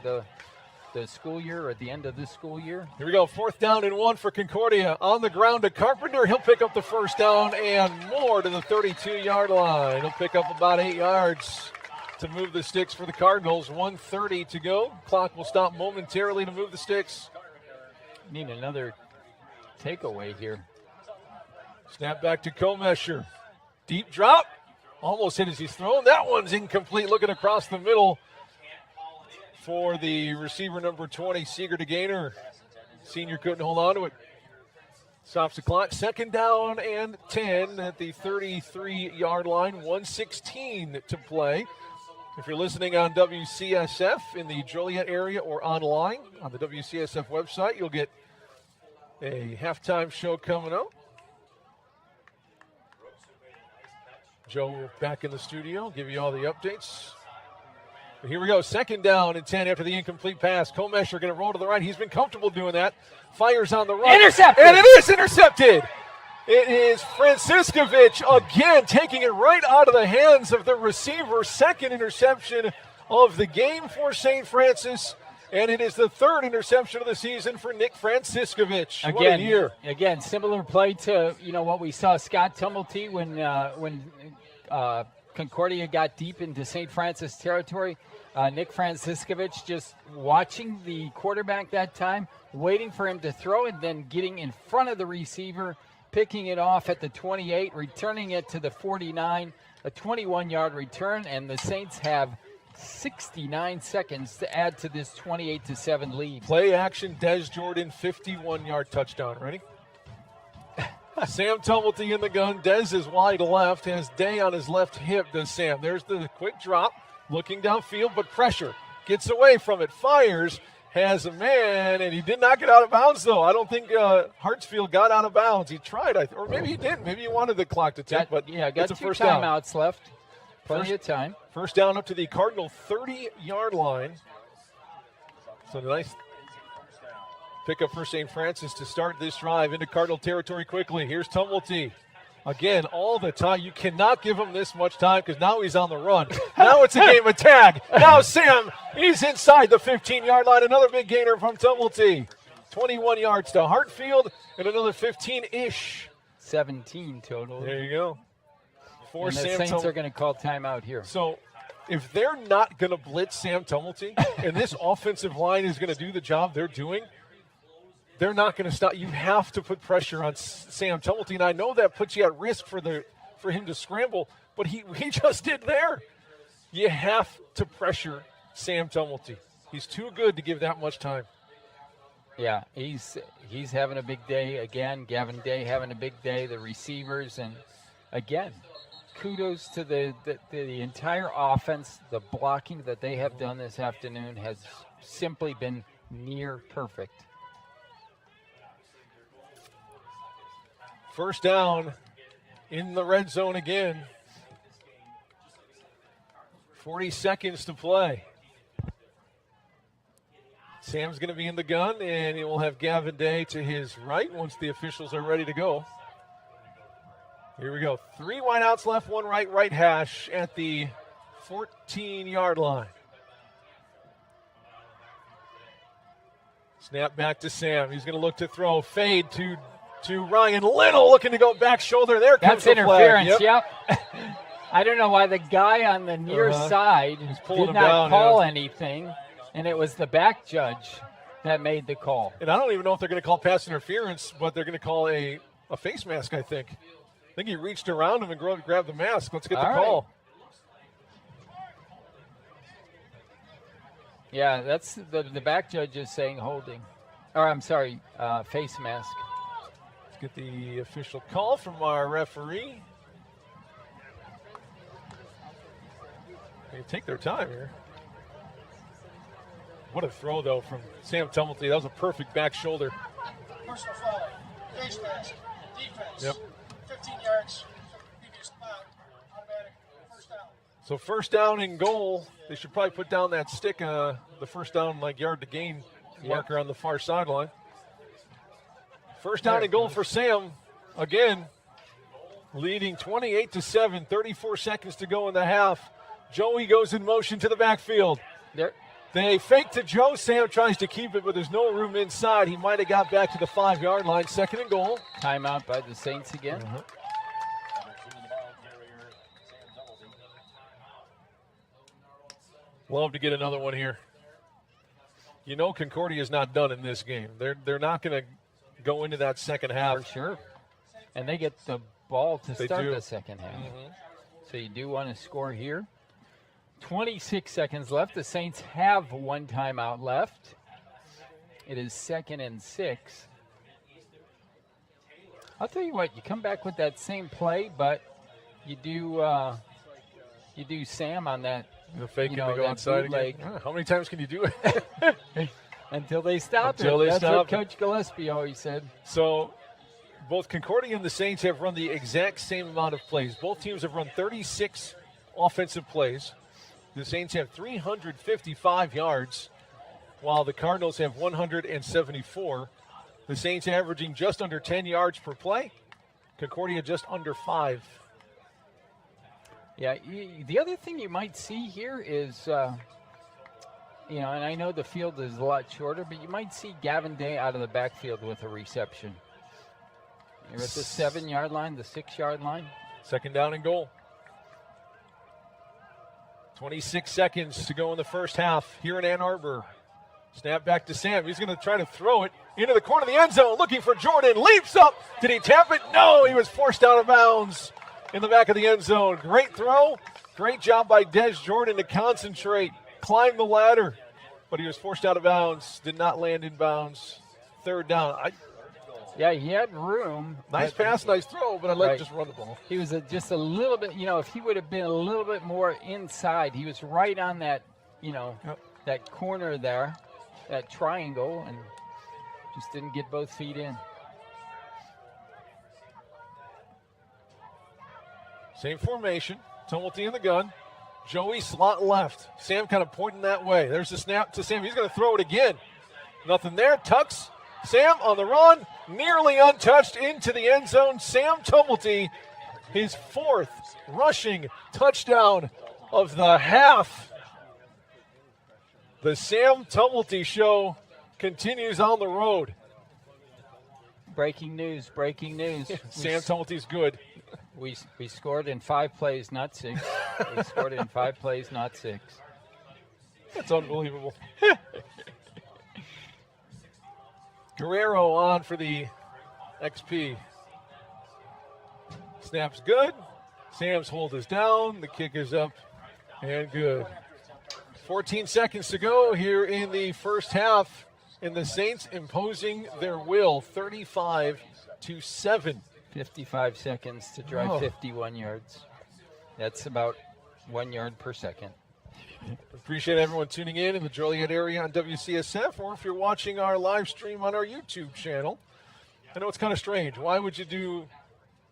the school year or at the end of the school year. Here we go, 4th down and 1 for Concordia. On the ground to Carpenter. He'll pick up the first down and more to the 32-yard line. He'll pick up about 8 yards to move the sticks for the Cardinals. 1:30 to go. Clock will stop momentarily to move the sticks. Need another takeaway here. Snap back to Comesher. Deep drop. Almost hit as he's thrown. That one's incomplete. Looking across the middle for the receiver number 20, Seeger to Gaynor. Senior couldn't hold on to it. Stops the clock. 2nd down and 10 at the 33-yard line. 1:16 to play. If you're listening on WCSF in the Joliet area or online on the WCSF website, you'll get a halftime show coming up. Joe back in the studio, give you all the updates. But here we go, 2nd down and 10 after the incomplete pass. Comesher going to roll to the right. He's been comfortable doing that. Fires on the right. Intercepted! And it is intercepted! It is Franciscovich again taking it right out of the hands of the receiver. 2nd interception of the game for St. Francis. And it is the 3rd interception of the season for Nick Franciscovich. What a year. Again, similar play to what we saw Scott Tumulty when Concordia got deep into St. Francis territory. Nick Franciscovich just watching the quarterback that time, waiting for him to throw, and then getting in front of the receiver, picking it off at the 28, returning it to the 49, a 21-yard return, and the Saints have 69 seconds to add to this 28-7 lead. Play action, Des Jordan, 51-yard touchdown. Ready? Sam Tumulty in the gun. Des is wide left, has Day on his left hip, does Sam. There's the quick drop, looking downfield, but pressure. Gets away from it, fires, has a man, and he did not get out of bounds, though. I don't think Hartsfield got out of bounds. He tried, or maybe he didn't. Maybe he wanted the clock to tick, but got it's a 2 first down. timeouts left. Plenty of time. First down up to the Cardinal 30-yard line. So nice pickup for St. Francis to start this drive into Cardinal territory quickly. Here's Tumulty. Again, all the time. You cannot give him this much time because now he's on the run. Now it's a game of tag. Now Sam, he's inside the 15-yard line. Another big gainer from Tumulty. 21 yards to Hartfield and another 15-ish. 17 total. There you go. And the Saints are going to call timeout here. So if they're not going to blitz Sam Tumulty and this offensive line is going to do the job they're doing, they're not going to stop. You have to put pressure on Sam Tumulty, and I know that puts you at risk for him to scramble, but he just did there. You have to pressure Sam Tumulty. He's too good to give that much time. Yeah, he's having a big day again. Gavin Day having a big day. The receivers, and again, kudos to the entire offense. The blocking that they have done this afternoon has simply been near perfect. First down in the red zone again. 40 seconds to play. Sam's going to be in the gun, and he will have Gavin Day to his right once the officials are ready to go. Here we go. 3 wideouts left, 1 right hash at the 14-yard line. Snap back to Sam. He's going to look to throw. Fade to Ryan Little, looking to go back shoulder. There comes the interference, flag. Yep. I don't know why the guy on the near side did not call anything, and it was the back judge that made the call. And I don't even know if they're going to call pass interference, but they're going to call a face mask, I think. I think he reached around him and grabbed the mask. Let's get the call. Yeah, that's the back judge is saying holding. Or I'm sorry, face mask. Let's get the official call from our referee. They take their time here. What a throw, though, from Sam Tumulty. That was a perfect back shoulder. Personal foul. Cage pass. Defense. Yep. 15 yards. Previous spot. Automatic. First down. So first down and goal. They should probably put down that stick, the first down, like, yard to gain marker on the far sideline. First down and goal for Sam. Again, leading 28-7, 34 seconds to go in the half. Joey goes in motion to the backfield. There. They fake to Joe. Sam tries to keep it, but there's no room inside. He might have got back to the 5-yard line. Second and goal. Timeout by the Saints again. Love to get another one here. You know Concordia is not done in this game. They're not going to go into that second half. For sure. And they get the ball to start do. the second half. So you do want to score here. 26 seconds left. The Saints have one timeout left. It is 2nd and 6. I'll tell you what, you come back with that same play, but you do Sam on that. The fake and they go outside again. How many times can you do it? Until they stop Until it. they That's stop what Coach Gillespie always said. So both Concordia and the Saints have run the exact same amount of plays. Both teams have run 36 offensive plays. The Saints have 355 yards, while the Cardinals have 174. The Saints averaging just under 10 yards per play. Concordia just under 5. Yeah, the other thing you might see here is, and I know the field is a lot shorter, but you might see Gavin Day out of the backfield with a reception. You're at the 7-yard line, the 6-yard line. Second down and goal. 26 seconds to go in the first half here in Ann Arbor. Snap back to Sam. He's going to try to throw it into the corner of the end zone, looking for Jordan. Leaps up. Did he tap it? No, he was forced out of bounds in the back of the end zone. Great throw. Great job by Des Jordan to concentrate, climb the ladder. But he was forced out of bounds, did not land in bounds. Third down. Yeah, he had room. Nice pass, nice throw, but I'd like to just run the ball. He was just a little bit, if he would have been a little bit more inside, he was right on that, that corner there, that triangle, and just didn't get both feet in. Same formation. Tumulty in the gun. Joey slot left. Sam kind of pointing that way. There's the snap to Sam. He's going to throw it again. Nothing there. Tucks. Sam on the run. Nearly untouched into the end zone. Sam Tumulty, his 4th rushing touchdown of the half. The Sam Tumulty show continues on the road. Breaking news. Sam Tumulty's good. We scored in 5 plays, not 6. We scored in 5 plays, not 6. That's unbelievable. Guerrero on for the XP. Snap's good. Sam's hold is down. The kick is up and good. 14 seconds to go here in the first half. And the Saints imposing their will, 35-7. 55 seconds to drive 51 yards. That's about 1 yard per second. Appreciate everyone tuning in the Joliet area on WCSF, or if you're watching our live stream on our YouTube channel. I know it's kind of strange. Why would you do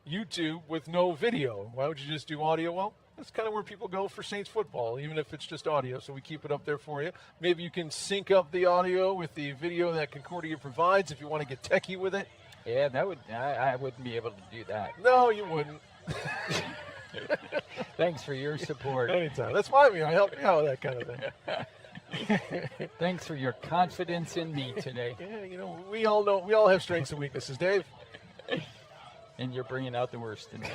YouTube with no video? Why would you just do audio? Well, that's kind of where people go for Saints football, even if it's just audio, so we keep it up there for you. Maybe you can sync up the audio with the video that Concordia provides if you want to get techie with it. Yeah, that would. I wouldn't be able to do that. No, you wouldn't. Thanks for your support. Anytime. That's why I help you out with that kind of thing. Thanks for your confidence in me today. Yeah, we all have strengths and weaknesses, Dave. And you're bringing out the worst in me.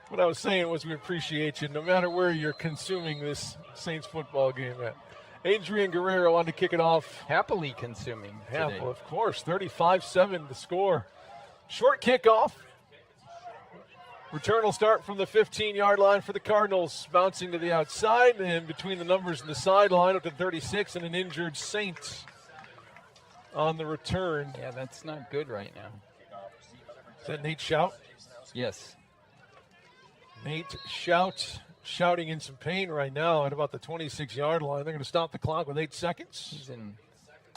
What I was saying was we appreciate you no matter where you're consuming this Saints football game at. Adrian Guerrero on to kick it off. Happily consuming today. Of course, 35-7 the score. Short kickoff. Return will start from the 15-yard line for the Cardinals, bouncing to the outside, and between the numbers and the sideline up to 36, and an injured Saint on the return. Yeah, that's not good right now. Is that Nate Shout? Yes. Nate Shout shouting in some pain right now at about the 26-yard line. They're going to stop the clock with 8 seconds. He's in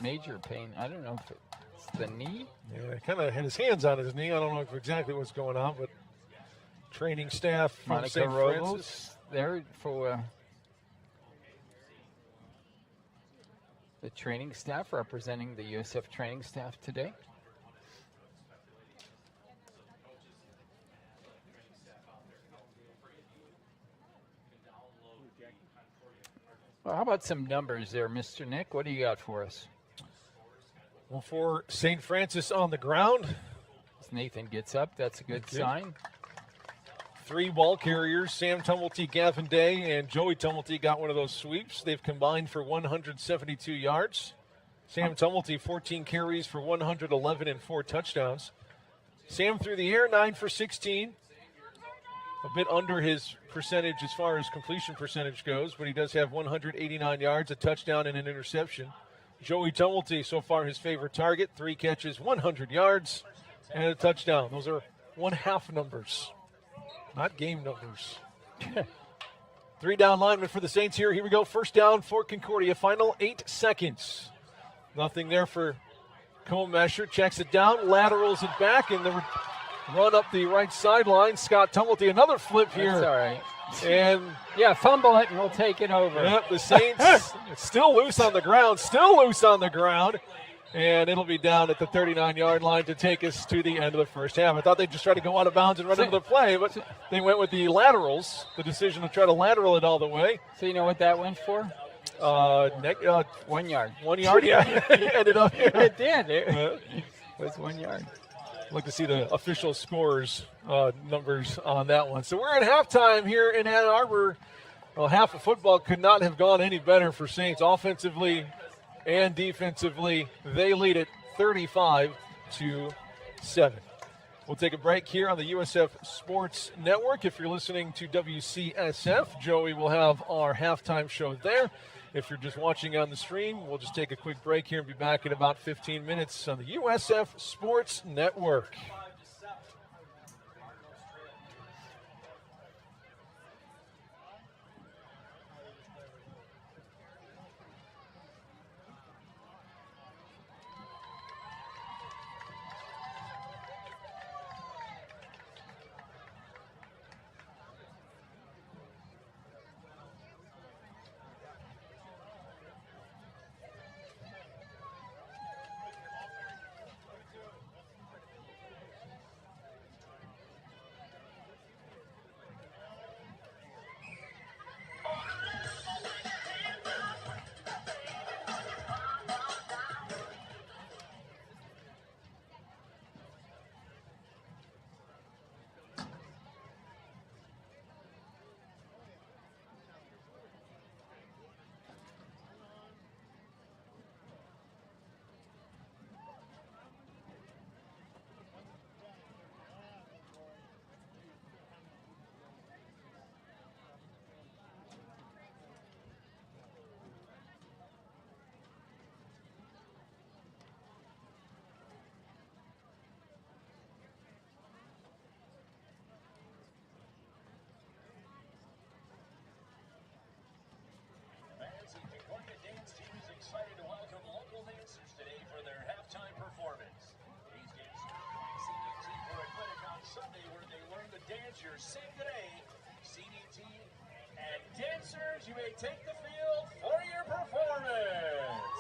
major pain. I don't know if it's the knee. Yeah, kind of had his hands on his knee. I don't know exactly what's going on, but training staff from Monica St. Robles Francis there for the training staff, representing the USF training staff today. Well, how about some numbers there, Mr. Nick? What do you got for us? Well, for St. Francis on the ground, as Nathan gets up, that's a good sign. 3 ball carriers, Sam Tumulty, Gavin Day, and Joey Tumulty got one of those sweeps. They've combined for 172 yards. Sam Tumulty, 14 carries for 111 and 4 touchdowns. Sam through the air, 9 for 16. A bit under his percentage as far as completion percentage goes, but he does have 189 yards, a touchdown, and an interception. Joey Tumulty, so far his favorite target, 3 catches, 100 yards, and a touchdown. Those are 1/2 numbers, not game numbers. 3 down linemen for the Saints here. Here we go. First down for Concordia. Final 8 seconds. Nothing there for Comesher. Checks it down, laterals it back, and the run up the right sideline. Scott Tumulty, another flip here. That's all right. And yeah, fumble it and we'll take it over. Yep, the Saints still loose on the ground, and it'll be down at the 39-yard line to take us to the end of the first half. I thought they'd just try to go out of bounds and run into the play, but they went with the laterals, the decision to try to lateral it all the way. So you know what that went for? 1 yard. 1 yard, yeah. Ended up here. It did. It was 1 yard. Like to see the official scores numbers on that one. So we're at halftime here in Ann Arbor. Well, half of football could not have gone any better for Saints. Offensively and defensively, they lead it 35-7. We'll take a break here on the USF Sports Network. If you're listening to WCSF, Joey will have our halftime show there. If you're just watching on the stream, we'll just take a quick break here and be back in about 15 minutes on the USF Sports Network. Excited to welcome local dancers today for their halftime performance. These dancers join CDT for a clinic on Sunday where they learn to dance your Sing Today. CDT and dancers, you may take the field for your performance.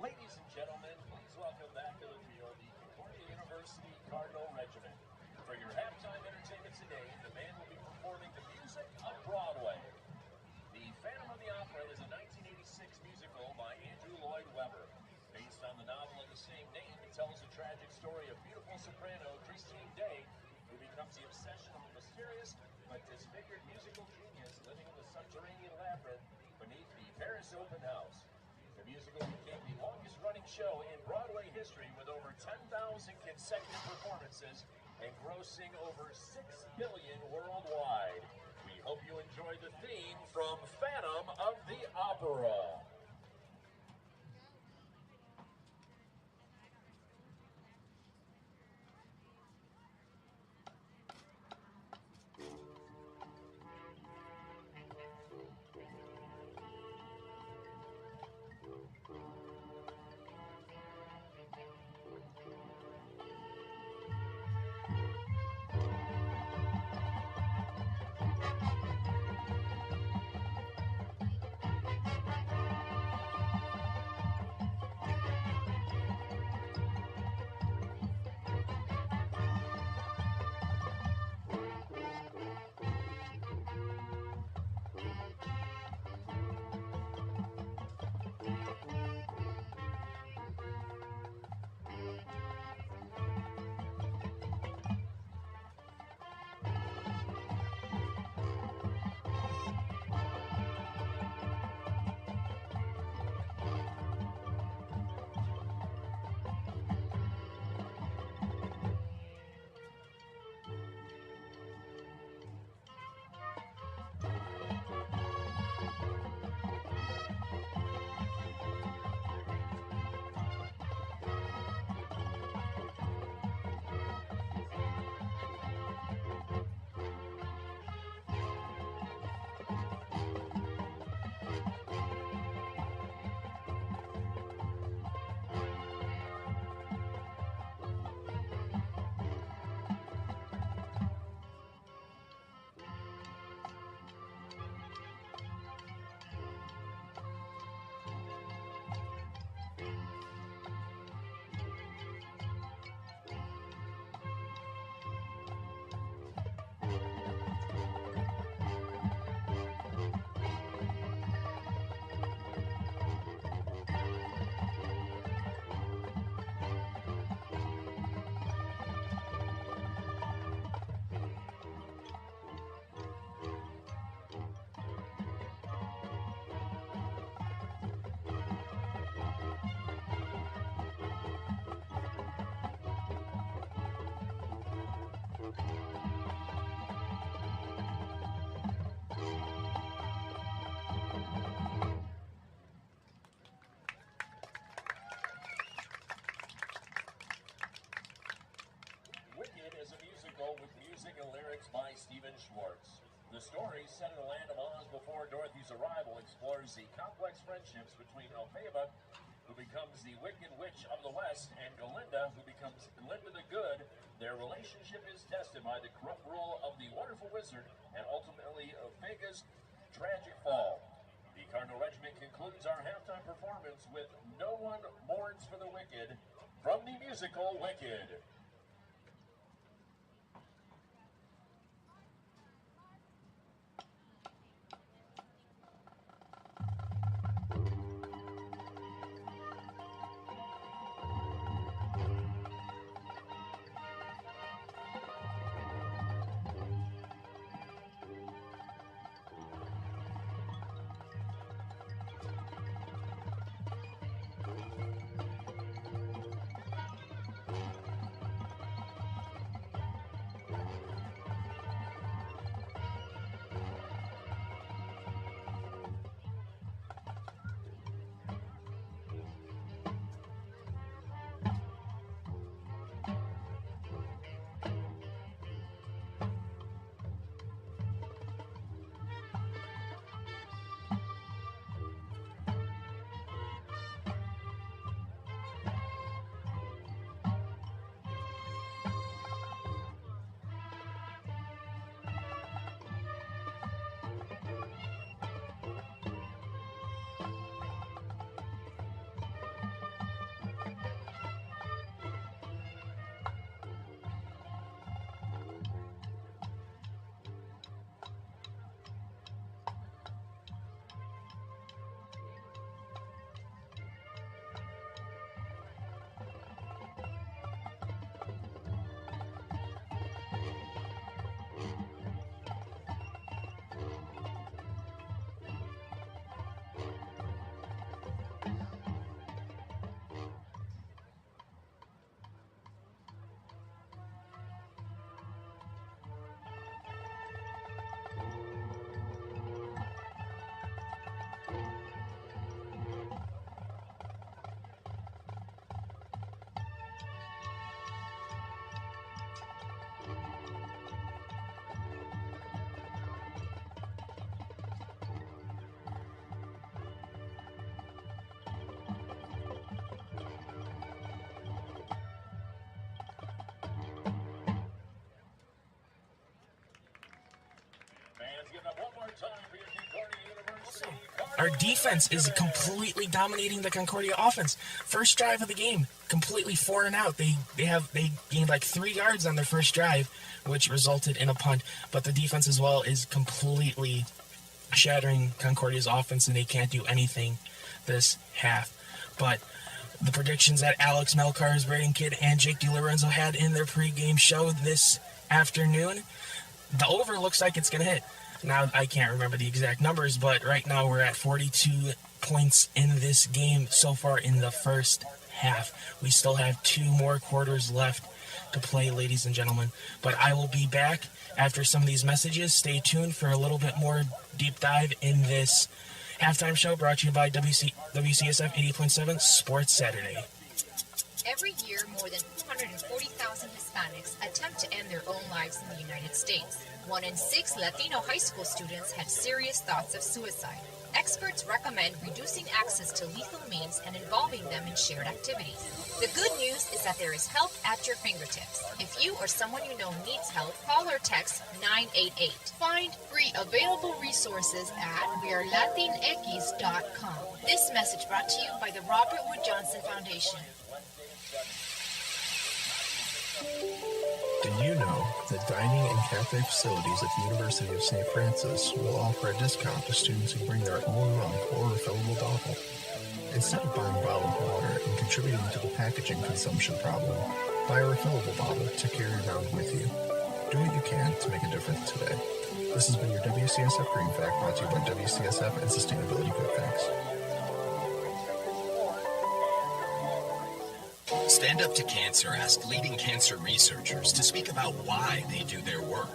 Ladies and gentlemen, please welcome back to the field the Concordia University Cardinal Regiment. For your halftime entertainment today, the band will be performing the music of Broadway. The Phantom of the Opera is a 1986 musical by Andrew Lloyd Webber. Based on the novel of the same name, it tells the tragic story of beautiful soprano Christine Day, who becomes the obsession of a mysterious but disfigured musical genius living in the subterranean labyrinth beneath the Paris Open House. The musical became the longest-running show in Broadway history with over 10,000 consecutive performances and grossing over $6 billion worldwide. We hope you enjoyed the theme from Phantom of the Opera. story set in the land of Oz before Dorothy's arrival explores the complex friendships between Elphaba, who becomes the Wicked Witch of the West, and Galinda, who becomes Glinda the Good. Their relationship is tested by the corrupt rule of the Wonderful Wizard and ultimately Elphaba's tragic fall. The Cardinal Regiment concludes our halftime performance with No One Mourns for the Wicked from the musical Wicked. Our defense is completely dominating the Concordia offense. First drive of the game, completely 4 and out. They gained like 3 yards on their first drive, which resulted in a punt. But the defense as well is completely shattering Concordia's offense, and they can't do anything this half. But the predictions that Alex Melcars, Braden Kidd, and Jake DiLorenzo had in their pregame show this afternoon, the over looks like it's going to hit. Now, I can't remember the exact numbers, but right now we're at 42 points in this game so far in the first half. We still have 2 more quarters left to play, ladies and gentlemen. But I will be back after some of these messages. Stay tuned for a little bit more deep dive in this halftime show brought to you by WCSF 80.7 Sports Saturday. Every year, more than 240,000 Hispanics attempt to end their own lives in the United States. 1 in 6 Latino high school students have serious thoughts of suicide. Experts recommend reducing access to lethal means and involving them in shared activities. The good news is that there is help at your fingertips. If you or someone you know needs help, call or text 988. Find free available resources at wearelatinx.com. This message brought to you by the Robert Wood Johnson Foundation. Did you know that dining in cafe facilities at the University of St. Francis will offer a discount to students who bring their own mug or refillable bottle? Instead of buying bottled water and contributing to the packaging consumption problem, buy a refillable bottle to carry around with you. Do what you can to make a difference today. This has been your WCSF Green Fact, brought to you by WCSF and Sustainability Good Facts. Stand Up to Cancer asked leading cancer researchers to speak about why they do their work.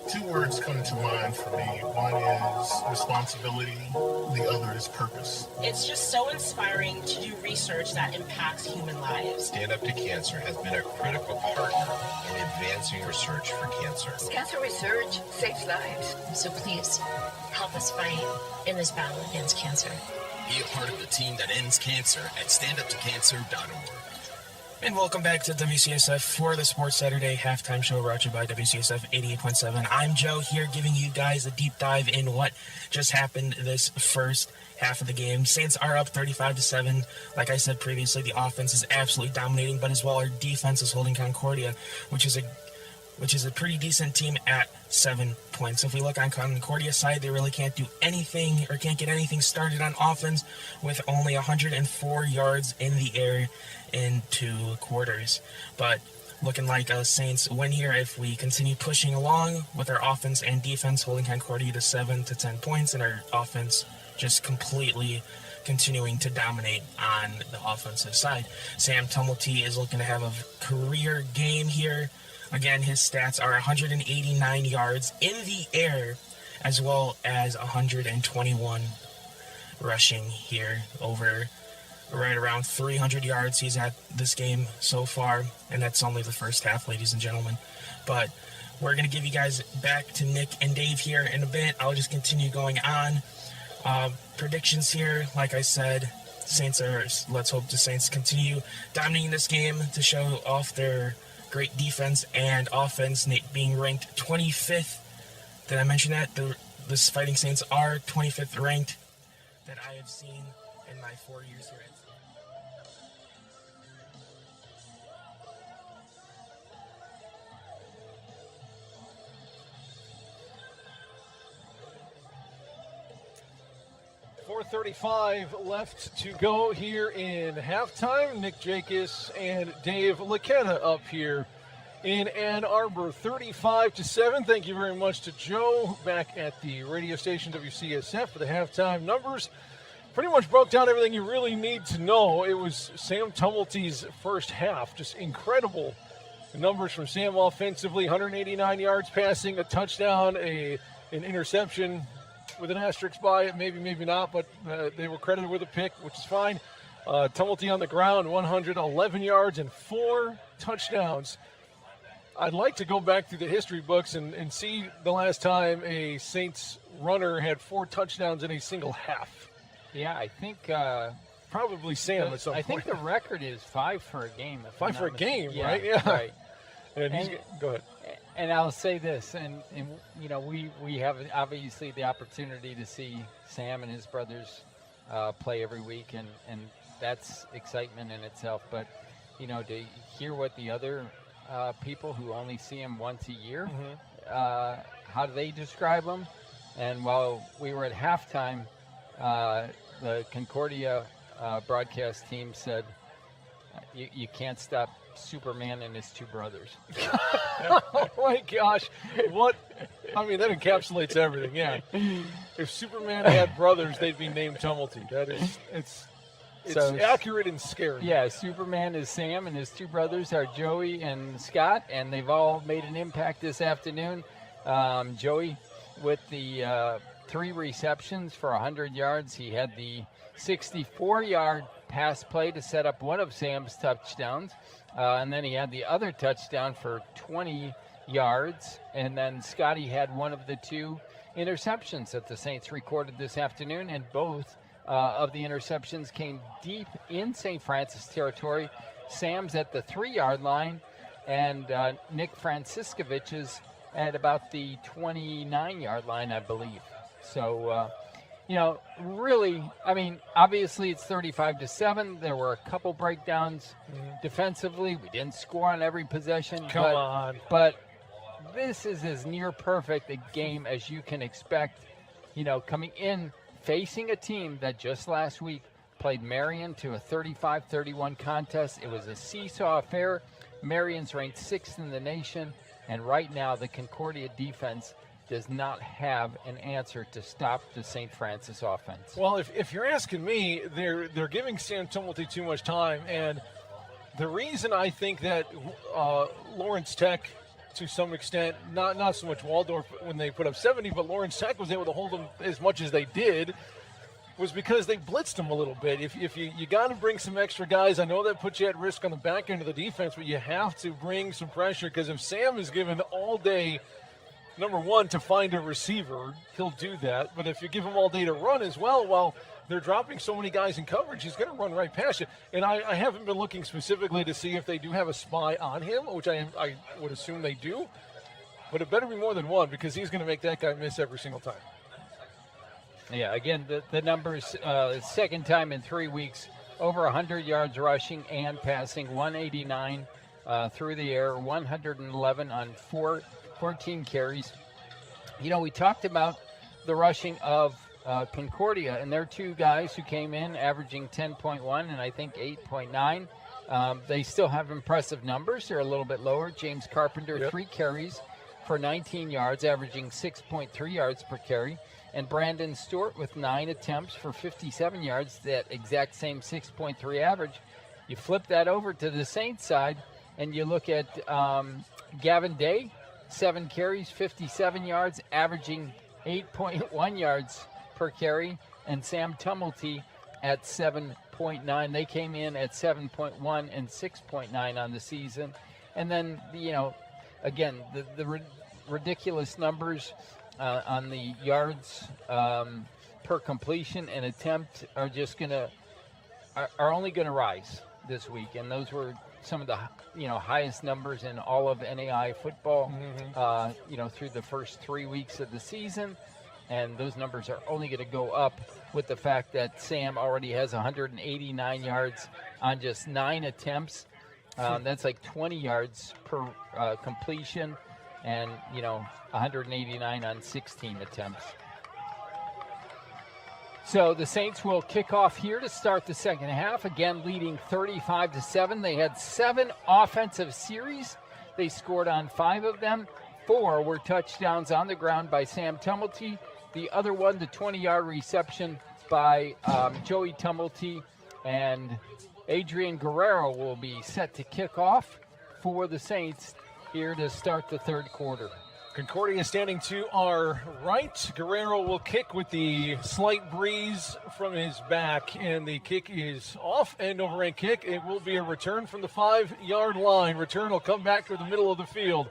2 words come to mind for me. One is responsibility, the other is purpose. It's just so inspiring to do research that impacts human lives. Stand Up to Cancer has been a critical partner in advancing research for cancer. Cancer research saves lives. So please, help us fight in this battle against cancer. Be a part of the team that ends cancer at standuptocancer.org. And welcome back to WCSF for the Sports Saturday halftime show brought to you by WCSF 88.7. I'm Joe here giving you guys a deep dive in what just happened this first half of the game. Saints are up 35-7. Like I said previously, the offense is absolutely dominating, but as well our defense is holding Concordia, which is a pretty decent team at 7 points. If we look on Concordia's side, they really can't do anything or can't get anything started on offense with only 104 yards in the air in 2 quarters. But looking like a Saints win here if we continue pushing along with our offense and defense holding Concordia to 7 to 10 points and our offense just completely continuing to dominate on the offensive side. Sam Tumulty is looking to have a career game here. Again, his stats are 189 yards in the air as well as 121 rushing here, over right around 300 yards he's at this game so far, and that's only the first half, ladies and gentlemen. But we're going to give you guys back to Nick and Dave here in a bit. I'll just continue going on. Predictions here, like I said, let's hope the Saints continue dominating this game to show off their great defense and offense, being ranked 25th. Did I mention that? The Fighting Saints are 25th ranked that I have seen in my 4 years here at Saints. 4:35 left to go here in halftime. Nick Jacobs and Dave LaCanna up here in Ann Arbor, 35-7. Thank you very much to Joe back at the radio station WCSF for the halftime numbers. Pretty much broke down everything you really need to know. It was Sam Tumulty's first half. Just incredible numbers from Sam offensively. 189 yards passing, a touchdown, an interception with an asterisk by it, maybe not, but they were credited with a pick, which is fine. Tumulty on the ground, 111 yards and 4 touchdowns. I'd like to go back through the history books and see the last time a Saints runner had 4 touchdowns in a single half. Yeah, I think probably Sam at some point. I think the record is 5 for a game. 5 for a game, yeah, right? Yeah. Right. And go ahead. And I'll say this, and you know, we have obviously the opportunity to see Sam and his brothers play every week, and that's excitement in itself. But you know, to hear what the other people who only see him once a year, how do they describe him? And while we were at halftime, the Concordia broadcast team said, you can't stop Superman and his 2 brothers. Oh my gosh. What? I mean, that encapsulates everything, yeah. If Superman had brothers, they'd be named Tumulty. That is, it's so accurate and scary. Yeah, Superman is Sam, and his 2 brothers are Joey and Scott, and they've all made an impact this afternoon. Joey with the 3 receptions for 100 yards. He had the 64-yard pass play to set up one of Sam's touchdowns. And then he had the other touchdown for 20 yards. And then Scotty had one of the 2 interceptions that the Saints recorded this afternoon. And both of the interceptions came deep in St. Francis territory. Sam's at the 3-yard line, and Nick Franciscovich's at about the 29-yard line, I believe. So, you know, really, I mean, obviously it's 35-7. There were a couple breakdowns defensively. We didn't score on every possession. Come on. But this is as near perfect a game as you can expect, you know, coming in, facing a team that just last week played Marion to a 35-31 contest. It was a seesaw affair. Marion's ranked 6th in the nation, and right now the Concordia defense does not have an answer to stop the St. Francis offense. Well, if you're asking me, they're giving Sam Tumulty too much time, and The reason I think that Lawrence Tech, to some extent, not so much Waldorf when they put up 70, but Lawrence Tech was able to hold them as much as they did, was because they blitzed them a little bit. If you got to bring some extra guys, I know that puts you at risk on the back end of the defense, but you have to bring some pressure, because if Sam is given all day, number one, to find a receiver, he'll do that. But if you give him all day to run as well, they're dropping so many guys in coverage, he's going to run right past you. And I haven't been looking specifically to see if they do have a spy on him, which I would assume they do. But it better be more than one, because he's going to make that guy miss every single time. Yeah, again, the numbers, second time in 3 weeks, over 100 yards rushing and passing, 189 through the air, 111 on 14 carries. You know, we talked about the rushing of Concordia, and there are two guys who came in averaging 10.1 and I think 8.9. They still have impressive numbers. They're a little bit lower. James Carpenter, 3 carries for 19 yards, averaging 6.3 yards per carry. And Brandon Stewart with 9 attempts for 57 yards, that exact same 6.3 average. You flip that over to the Saints side, and you look at Gavin Day, 7 carries, 57 yards, averaging 8.1 yards per carry, and Sam Tumulty at 7.9. They came in at 7.1 and 6.9 on the season. And then, you know, again, the ridiculous numbers on the yards per completion and attempt are just are only gonna rise this week, and those were some of the highest numbers in all of NAI football, through the first 3 weeks of the season. And those numbers are only going to go up with the fact that Sam already has 189 yards on just 9 attempts. That's like 20 yards per completion, and 189 on 16 attempts. So the Saints will kick off here to start the second half, again leading 35-7. They had 7 offensive series. They scored on 5 of them. 4 were touchdowns on the ground by Sam Tumulty. The other one, the 20-yard reception by Joey Tumulty, and Adrian Guerrero will be set to kick off for the Saints here to start the third quarter. Concordia standing to our right. Guerrero will kick with the slight breeze from his back, and the kick is off, end over end kick. It will be a return from the 5-yard line. Return will come back to the middle of the field.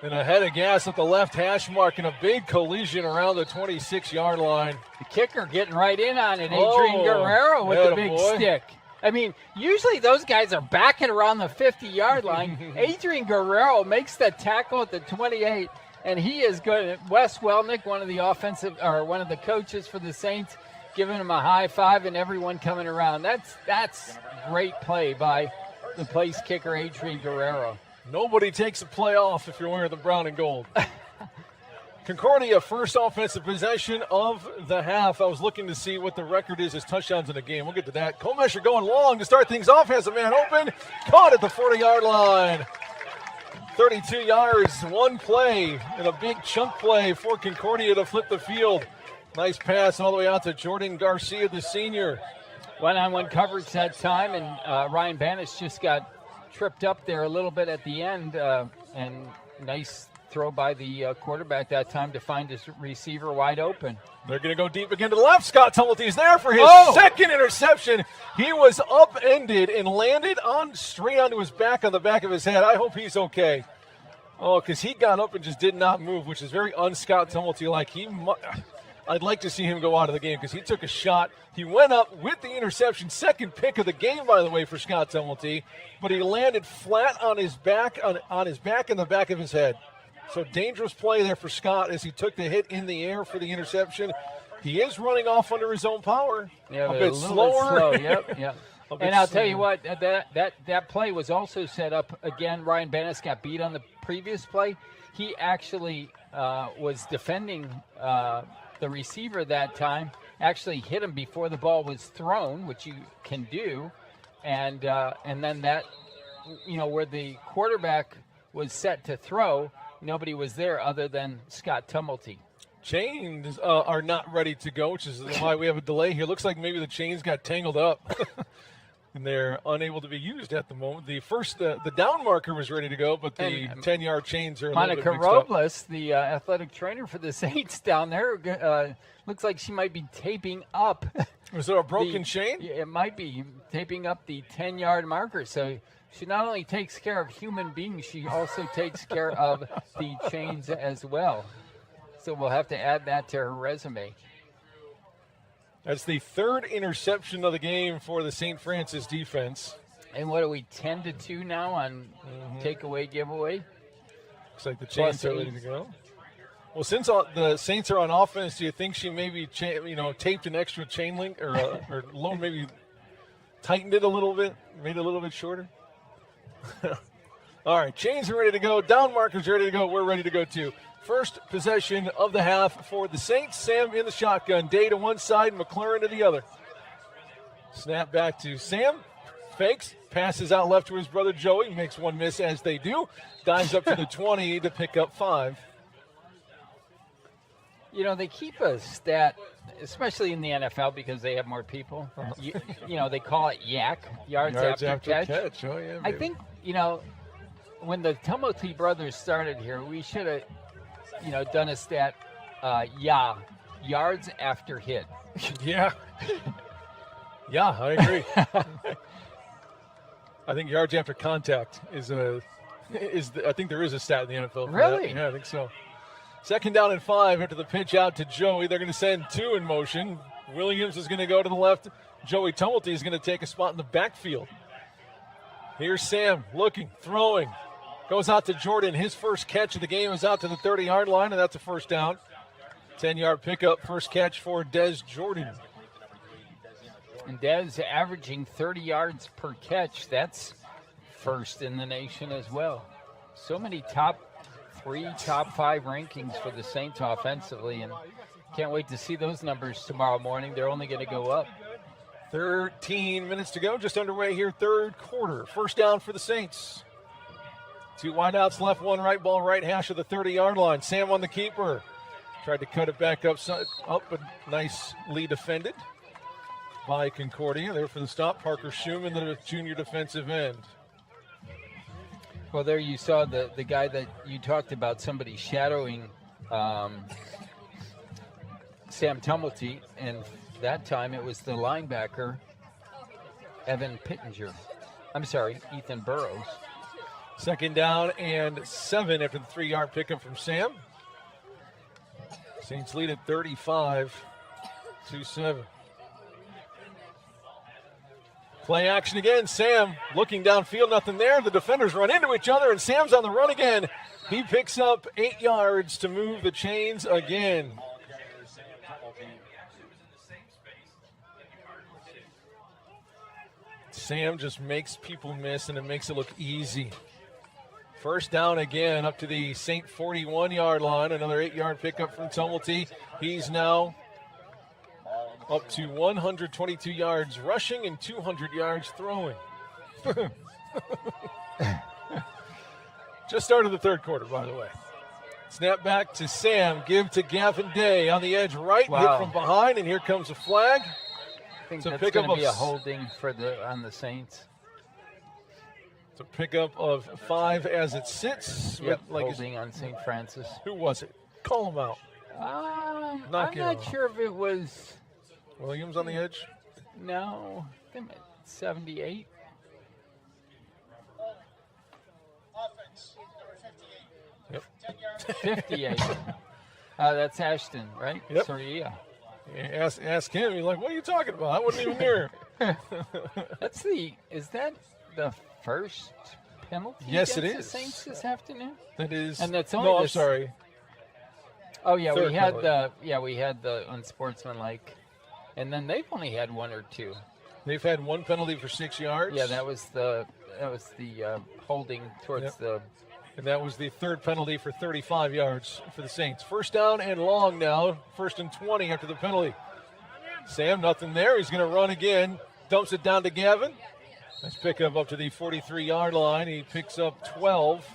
And a head of gas at the left hash mark, and a big collision around the 26-yard line. The kicker getting right in on it, Adrian Guerrero with the big stick. I mean, usually those guys are backing around the 50-yard line. Adrian Guerrero makes that tackle at the 28, and he is good. Wes Welnick, one of the coaches for the Saints, giving him a high five, and everyone coming around. That's great play by the place kicker, Adrian Guerrero. Nobody takes a play off if you're wearing the brown and gold. Concordia, first offensive possession of the half. I was looking to see what the record is as touchdowns in a game. We'll get to that. Komesher going long to start things off. Has a man open. Caught at the 40-yard line. 32 yards, one play, and a big chunk play for Concordia to flip the field. Nice pass all the way out to Jordan Garcia, the senior. One-on-one coverage that time, and Ryan Banish just got tripped up there a little bit at the end, and nice throw by the quarterback that time to find his receiver wide open. They're going to go deep again to the left. Scott Tumulty's there for his second interception. He was upended and landed straight onto his back on the back of his head. I hope he's okay. Oh, because he got up and just did not move, which is very un-Scott Tumulty-like. I'd like to see him go out of the game because he took a shot. He went up with the interception, second pick of the game, by the way, for Scott Tumulty, but he landed flat on his back, on his back and the back of his head. So dangerous play there for Scott as he took the hit in the air for the interception. He is running off under his own power. Yeah, a bit Slow. slower. Yep. And I'll tell you what, that play was also set up again. Ryan Banis got beat on the previous play. He actually was defending the receiver that time, actually hit him before the ball was thrown, which you can do, and then that, where the quarterback was set to throw, nobody was there other than Scott Tumulty. Chains are not ready to go, which is why we have a delay here. Looks like maybe the chains got tangled up. and they're unable to be used at the moment. The down marker was ready to go, but the 10-yard chains are a little bit mixed up. Monica Robles, the athletic trainer for the Saints down there, looks like she might be taping up. Was there a broken chain? It might be taping up the 10-yard marker. So she not only takes care of human beings, she also takes care of the chains as well. So we'll have to add that to her resume. That's the third interception of the game for the St. Francis defense. And what are we, 10-2 now on takeaway giveaway? Looks like the chains are ready to go. Well, since the Saints are on offense, do you think she maybe taped an extra chain link or maybe tightened it a little bit, made it a little bit shorter? All right, chains are ready to go. Down markers are ready to go. We're ready to go too. First possession of the half for the Saints. Sam in the shotgun. Day to one side, McLaurin to the other. Snap back to Sam. Fakes. Passes out left to his brother Joey. Makes one miss as they do. Dives up to the 20 to pick up 5. They keep a stat, especially in the NFL because they have more people. They call it YAC, yards after catch. Oh, yeah, I think, when the Tumulty brothers started here, we should have done a stat, yards after hit. Yeah. Yeah, I agree. I think yards after contact I think there is a stat in the NFL. Really? Yeah, I think so. Second down and 5 after the pitch out to Joey. They're going to send 2 in motion. Williams is going to go to the left. Joey Tumulty is going to take a spot in the backfield. Here's Sam looking, throwing. Goes out to Jordan. His first catch of the game is out to the 30-yard line, and that's a first down. 10-yard pickup, first catch for Des Jordan. And Des averaging 30 yards per catch. That's first in the nation as well. So many top 3, top 5 rankings for the Saints offensively, and can't wait to see those numbers tomorrow morning. They're only going to go up. 13 minutes to go, just underway here, third quarter. First down for the Saints. 2 wideouts, left, 1 right, ball right hash of the 30-yard line. Sam on the keeper. Tried to cut it back up, but nicely defended by Concordia. There for the stop, Parker Schumann, the junior defensive end. Well, there you saw the guy that you talked about, somebody shadowing Sam Tumulty, and that time it was the linebacker, Ethan Burrows. Second down and 7 after the 3-yard pickup from Sam. Saints lead at 35-7. Play action again. Sam looking downfield, nothing there. The defenders run into each other, and Sam's on the run again. He picks up 8 yards to move the chains again. Sam just makes people miss, and it makes it look easy. First down again up to the Saint 41-yard line. Another 8-yard pickup from Tumulty. He's now up to 122 yards rushing and 200 yards throwing. Just started the third quarter, by the way. Snap back to Sam. Give to Gavin Day on the edge right. Wow. Hit from behind, and here comes a flag. I think that's going to be a holding on the Saints. It's a pickup of 5 as it sits. Yep, holding on St. Francis. Who was it? Call him out. I'm not sure if it was Williams on the edge. No, I think 78. Offense, number 58. 58. 10 yards. That's Ashton, right? Yep. Sorry, yeah. Ask him. He's like, what are you talking about? I wasn't even there. Is that the first penalty? Yes, it against is. The Saints this afternoon. That is. And that's only. I'm sorry. Oh yeah, Third we had the unsportsmanlike, and then they've only had 1 or 2. They've had 1 penalty for 6 yards. Yeah, that was the holding towards the. And that was the third penalty for 35 yards for the Saints. First down and long now. 1st and 20 after the penalty. Sam, nothing there. He's going to run again. Dumps it down to Gavin. Let's pick up to the 43-yard line. He picks up 12.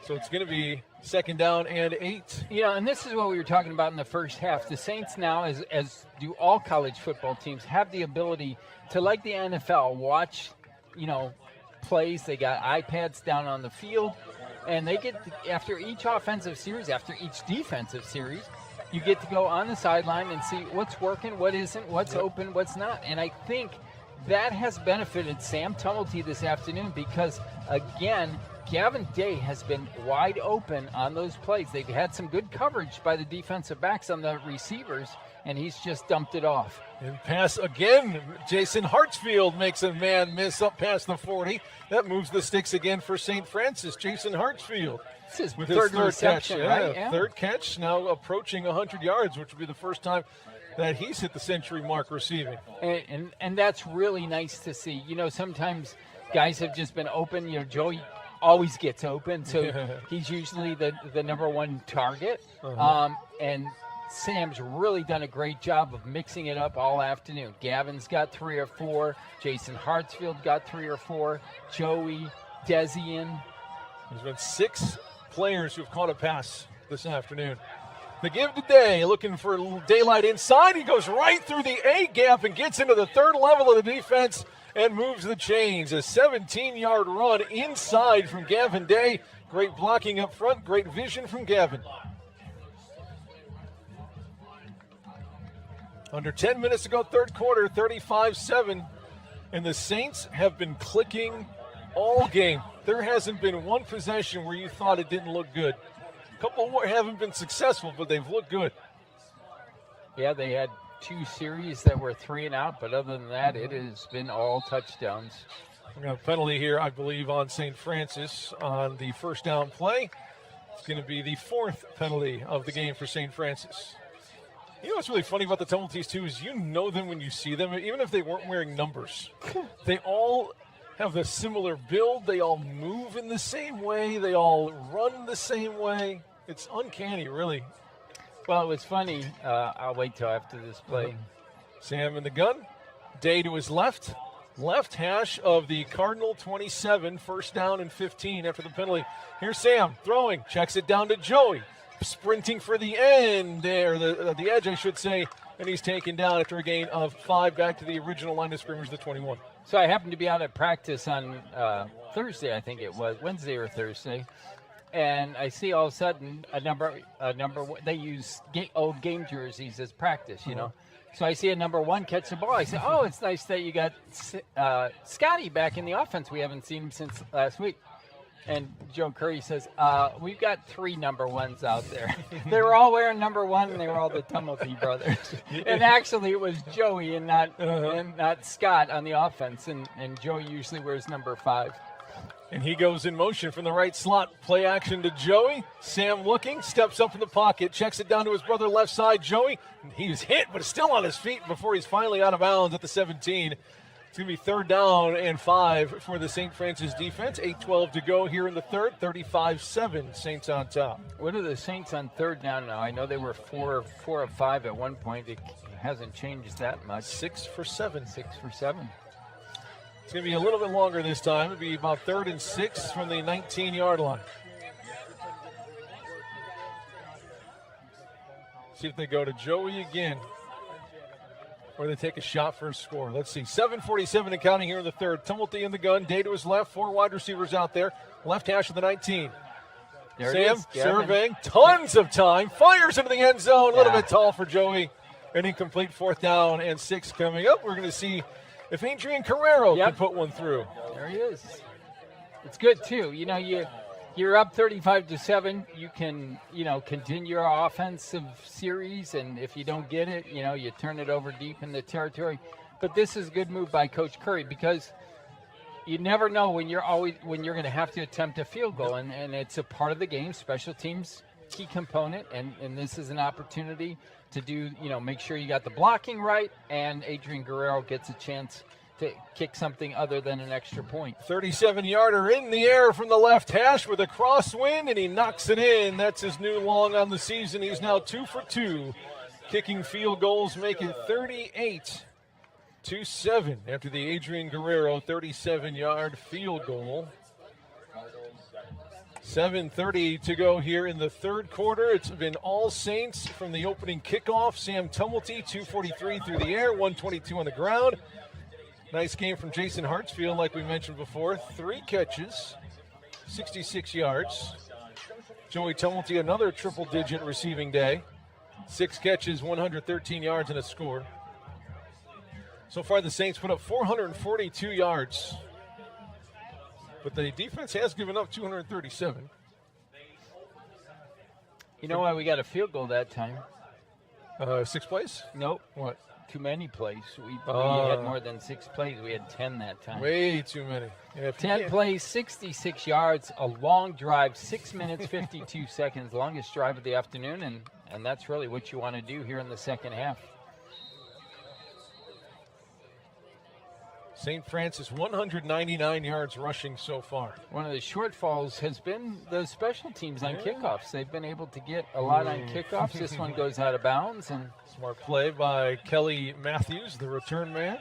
So it's going to be second down and 8. Yeah, and this is what we were talking about in the first half. The Saints now, as do all college football teams, have the ability to, like the NFL, watch plays. They got iPads down on the field, and they get, after each offensive series, after each defensive series, you get to go on the sideline and see what's working, what isn't, what's open, what's not. And I think that has benefited Sam Tumulty this afternoon because, again, Gavin Day has been wide open on those plays. They've had some good coverage by the defensive backs on the receivers, and he's just dumped it off. And pass again. Jason Hartsfield makes a man miss up past the 40. That moves the sticks again for St. Francis. Jason Hartsfield with his third third reception, catch. right? Yeah, third catch, now approaching 100 yards, which will be the first time that he's hit the century mark receiving. And that's really nice to see. Sometimes guys have just been open. Joey always gets open, so he's usually the number one target. And Sam's really done a great job of mixing it up all afternoon. Gavin's got 3 or 4. Jason Hartsfield got 3 or 4. Joey, Desian. There's been 6 players who've caught a pass this afternoon. The give today, looking for daylight inside. He goes right through the A gap and gets into the third level of the defense and moves the chains. A 17-yard run inside from Gavin Day. Great blocking up front, great vision from Gavin. Under 10 minutes to go, third quarter, 35-7. And the Saints have been clicking all game. There hasn't been one possession where you thought it didn't look good. A couple more haven't been successful, but they've looked good. Yeah, they had 2 series that were 3 and out, but other than that, it has been all touchdowns. We got a penalty here, I believe, on St. Francis on the first down play. It's going to be the 4th penalty of the game for St. Francis. You know what's really funny about the Tumulties, too, is you know them when you see them, even if they weren't wearing numbers. They all have a similar build. They all move in the same way. They all run the same way. It's uncanny, really. Well, it was funny. I'll wait till after this play. Sam in the gun. Day to his left. Left hash of the Cardinal 27. First down and 15 after the penalty. Here's Sam throwing. Checks it down to Joey. Sprinting for the end there, the edge, I should say, and he's taken down after a gain of 5 back to the original line of scrimmage, the 21. So I happened to be out at practice on Thursday, I think it was, Wednesday or Thursday, and I see all of a sudden a number. They use old game jerseys as practice, So I see a number 1 catch the ball. I say, oh, it's nice that you got Scotty back in the offense. We haven't seen him since last week. And Joe Curry says, we've got 3 number 1s out there. They were all wearing number 1, and they were all the Tumulty brothers. And actually, it was Joey and not Scott on the offense. And Joey usually wears number 5. And he goes in motion from the right slot. Play action to Joey. Sam looking, steps up in the pocket, checks it down to his brother left side. Joey, he's hit, but is still on his feet before he's finally out of bounds at the 17. It's going to be 3rd down and 5 for the St. Francis defense. 8:12 to go here in the third. 35-7, Saints on top. What are the Saints on 3rd down now? I know they were 4 of 5 at one point. It hasn't changed that much. 6 for 7. 6 for 7. It's going to be a little bit longer this time. It'll be about 3rd and 6 from the 19-yard line. See if they go to Joey again, or they take a shot for a score. Let's see. 7:47 and counting here in the third. Tumulty in the gun. Day to his left. 4 wide receivers out there. Left hash of the 19. There Sam surveying. Tons of time. Fires into the end zone. A little bit tall for Joey. An incomplete 4th down and 6 coming up. We're going to see if Adrian Carrero can put one through. There he is. It's good, too. You're up 35-7. You can, continue your offensive series, and if you don't get it, you turn it over deep in the territory. But this is a good move by Coach Curry because you never know when you're going to have to attempt a field goal, and it's a part of the game. Special teams, key component, and this is an opportunity to do, make sure you got the blocking right, and Adrian Guerrero gets a chance to kick something other than an extra point. 37-yarder in the air from the left hash with a crosswind, and he knocks it in. That's his new long on the season. He's now 2 for 2. Kicking field goals make it 38-7 after the Adrian Guerrero 37-yard field goal. 7:30 to go here in the third quarter. It's been all Saints from the opening kickoff. Sam Tumulty, 243 through the air, 122 on the ground. Nice game from Jason Hartsfield, like we mentioned before. 3 catches, 66 yards. Joey Tumulty, another triple-digit receiving day. 6 catches, 113 yards, and a score. So far, the Saints put up 442 yards. But the defense has given up 237. You know why we got a field goal that time? 6 plays? Nope. What? Too many plays. We had more than 6 plays. We had 10 that time. Way too many. Yeah, 10 plays, 66 yards, a long drive, 6 minutes, 52 seconds, longest drive of the afternoon, and that's really what you want to do here in the second half. St. Francis, 199 yards rushing so far. One of the shortfalls has been the special teams on kickoffs. They've been able to get a lot on kickoffs. This one goes out of bounds. And smart play by Kelly Matthews, the return man.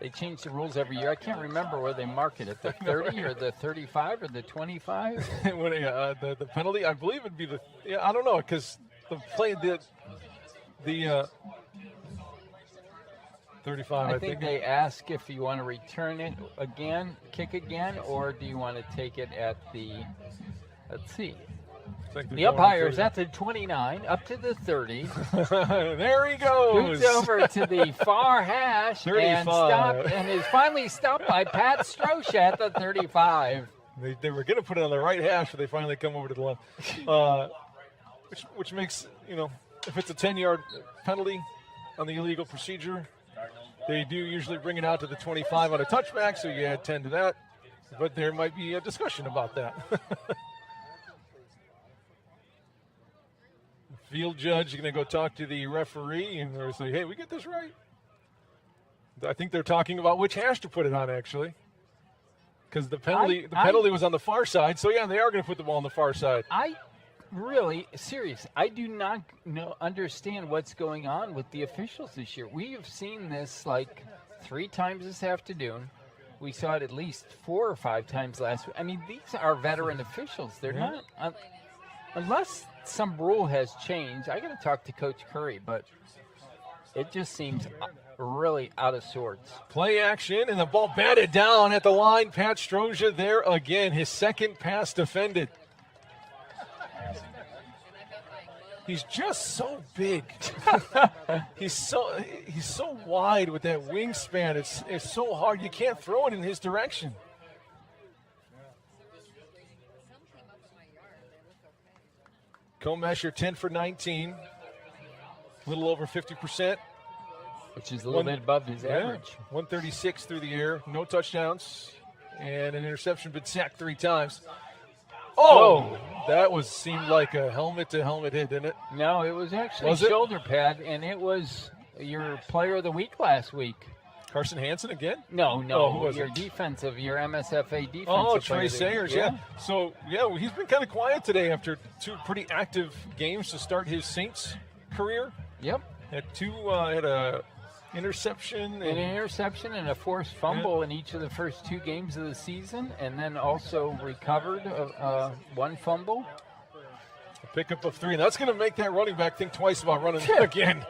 They change the rules every year. I can't remember where they mark it, at the 30 or the 35 or the 25. The penalty, I believe it'd be I don't know, because the play, the 35, I think they ask if you want to return it again, kick again, or do you want to take it at the, let's see. The umpire is at the 29, up to the 30. There he goes. Scoots over to the far hash 35. and is finally stopped by Pat Strosh at the 35. They were going to put it on the right hash, but they finally come over to the left. Which makes, if it's a 10-yard penalty on the illegal procedure, they do usually bring it out to the 25 on a touchback, so you add 10 to that. But there might be a discussion about that. Field judge is going to go talk to the referee and they'll say, hey, we get this right. I think they're talking about which hash to put it on, actually. Because the penalty was on the far side, so yeah, they are going to put the ball on the far side. I do not understand what's going on with the officials this year. We have seen this like 3 times this afternoon. We saw it at least 4 or 5 times last week. I mean, these are veteran officials. They're not, unless some rule has changed. I got to talk to Coach Curry, but it just seems really out of sorts. Play action, and the ball batted down at the line. Pat Stroja there again. His second pass defended. He's just so big. he's so wide with that wingspan. It's so hard. You can't throw it in his direction. Comesher 10 for 19. A little over 50%. Which is a little bit above his average. 136 through the air. No touchdowns. And an interception, but sacked 3 times. Oh, that seemed like a helmet-to-helmet hit, didn't it? No, it was actually shoulder pad, and it was your player of the week last week. Carson Hansen again? No, your it? defensive, your MSFA defensive. Oh, Trey Sayers, yeah. So, he's been kind of quiet today after 2 pretty active games to start his Saints career. Yep. Had a interception. An interception and a forced fumble in each of the first 2 games of the season, and then also recovered 1 fumble. A pickup of 3, and that's going to make that running back think twice about running again,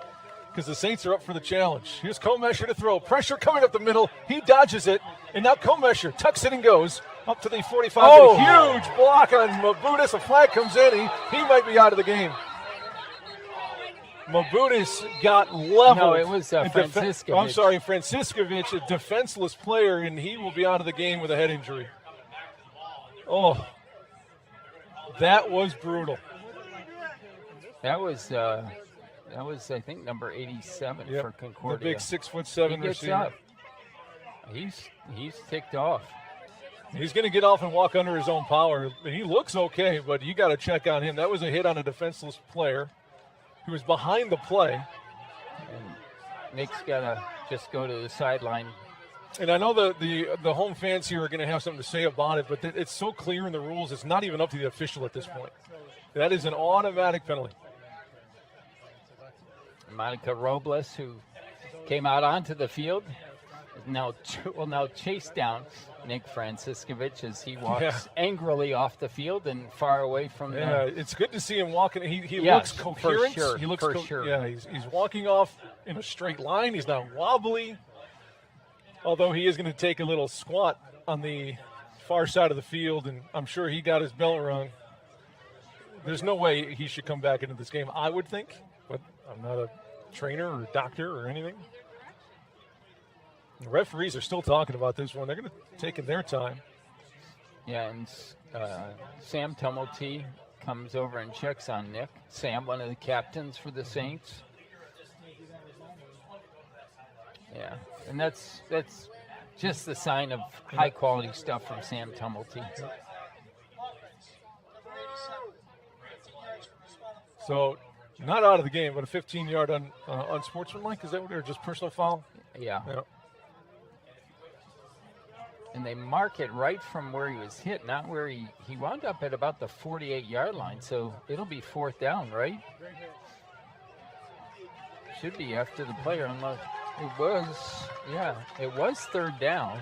because the Saints are up for the challenge. Here's Comesher to throw. Pressure coming up the middle. He dodges it, and now Comesher tucks it and goes up to the 45. A huge block on Mabutis. A flag comes in. He might be out of the game. Mabutis got leveled. No, it was Franciscovich. I'm sorry, Franciscovich, a defenseless player, and he will be out of the game with a head injury. Oh, that was brutal. That was, I think, number 87 for Concordia. The big 6'7" receiver. He's ticked off. He's going to get off and walk under his own power. He looks okay, but you got to check on him. That was a hit on a defenseless player who was behind the play. And Nick's got to just go to the sideline. And I know the home fans here are going to have something to say about it, but it's so clear in the rules, it's not even up to the official at this point. That is an automatic penalty. Monica Robles, who came out onto the field, will now chase down Nick Franciscovich as he walks angrily off the field and far away from it's good to see him walking. He looks coherent. For sure. He looks sure. Yeah, he's walking off in a straight line. He's not wobbly. Although he is going to take a little squat on the far side of the field, and I'm sure he got his bell rung. There's no way he should come back into this game, I would think, but I'm not a trainer or doctor or anything. The referees are still talking about this one. They're going to take their time. Yeah, and Sam Tumulty comes over and checks on Nick. Sam, one of the captains for the Saints. Yeah, and that's just the sign of high-quality stuff from Sam Tumulty. So, not out of the game, but a 15-yard unsportsmanlike. Is that what they're just personal foul? Yeah. And they mark it right from where he was hit, not where he wound up at about the 48-yard line. So it'll be 4th down, right? Should be after the player, unless it was 3rd down.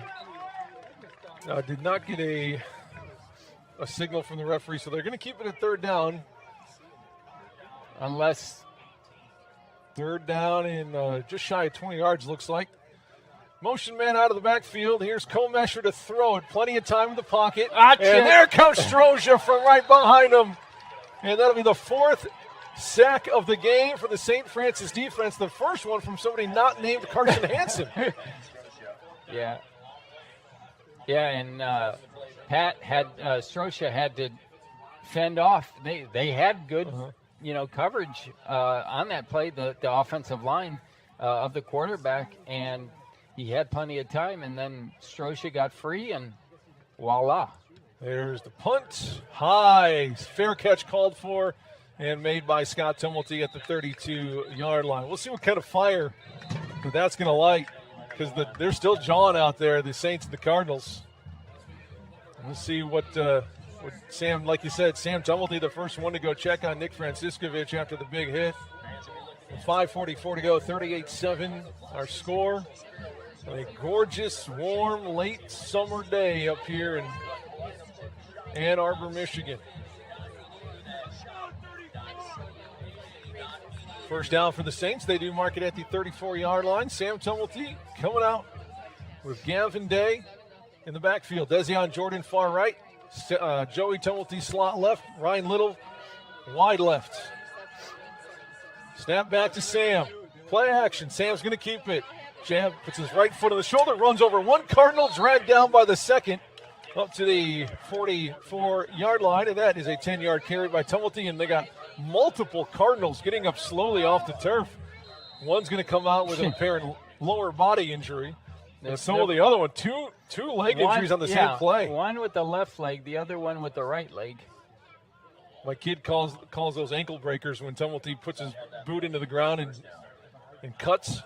Did not get a signal from the referee, so they're going to keep it at 3rd down. Unless 3rd down and just shy of 20 yards, looks like. Motion man out of the backfield. Here's Comesher to throw it. Plenty of time in the pocket. And there comes Stroja from right behind him. And that'll be the 4th sack of the game for the St. Francis defense. The first one from somebody not named Carson Hansen. Yeah. Yeah, and Pat had Stroja had to fend off. They had good coverage on that play, the offensive line of the quarterback, and he had plenty of time, and then Stroja got free, and voila. There's the punt. High. Fair catch called for and made by Scott Tumulty at the 32-yard line. We'll see what kind of fire that's going to light, because they're still jawing out there, the Saints and the Cardinals. We'll see what Sam, like you said, Sam Tumulty, the first one to go check on Nick Franciscovich after the big hit. 5:44 to go, 38-7 our score. A gorgeous, warm, late summer day up here in Ann Arbor, Michigan. First down for the Saints. They do mark it at the 34-yard line. Sam Tumulty coming out with Gavin Day in the backfield. Dezion Jordan far right. Joey Tumulty slot left. Ryan Little wide left. Snap back to Sam. Play action. Sam's going to keep it. Jab puts his right foot on the shoulder, runs over one Cardinal, dragged down by the second, up to the 44-yard line, and that is a 10-yard carry by Tumulty, and they got multiple Cardinals getting up slowly off the turf. One's going to come out with an apparent lower body injury, and so will the other one. Two leg injuries on the same play. One with the left leg, the other one with the right leg. My kid calls those ankle breakers when Tumulty puts his boot into the ground and cuts.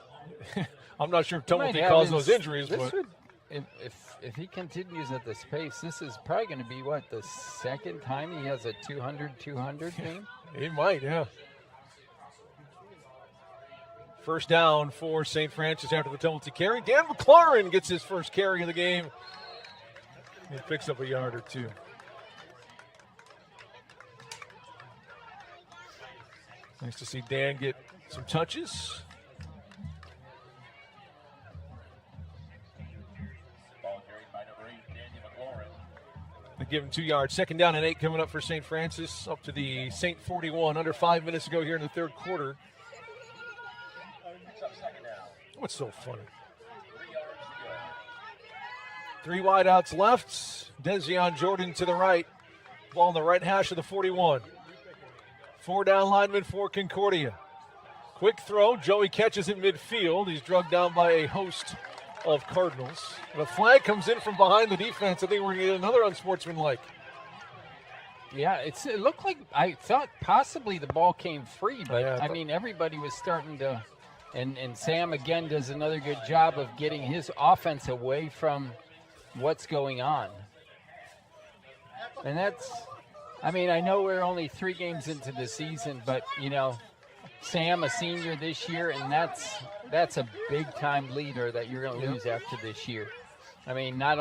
I'm not sure if Tumulty caused those injuries, but if he continues at this pace, this is probably going to be the second time he has a 200 game. He might, yeah. First down for St. Francis after the Tumulty carry. Dan McLaurin gets his first carry of the game. He picks up a yard or two. Nice to see Dan get some touches. They give him 2 yards. 2nd down and 8 coming up for St. Francis. Up to the St. 41. Under 5 minutes to go here in the 3rd quarter. What's so funny? 3 wideouts left. Dezion Jordan to the right. Ball on the right hash of the 41. 4 down linemen for Concordia. Quick throw. Joey catches it midfield. He's drugged down by a host of Cardinals. And a flag comes in from behind the defense. I think we're going to get another unsportsmanlike. Yeah, it looked like, I thought possibly the ball came free, but everybody was starting to, and Sam again does another good job of getting his offense away from what's going on. And that's, I know we're only 3 games into the season, but Sam, a senior this year, and that's a big-time leader that you're going to lose after this year. Not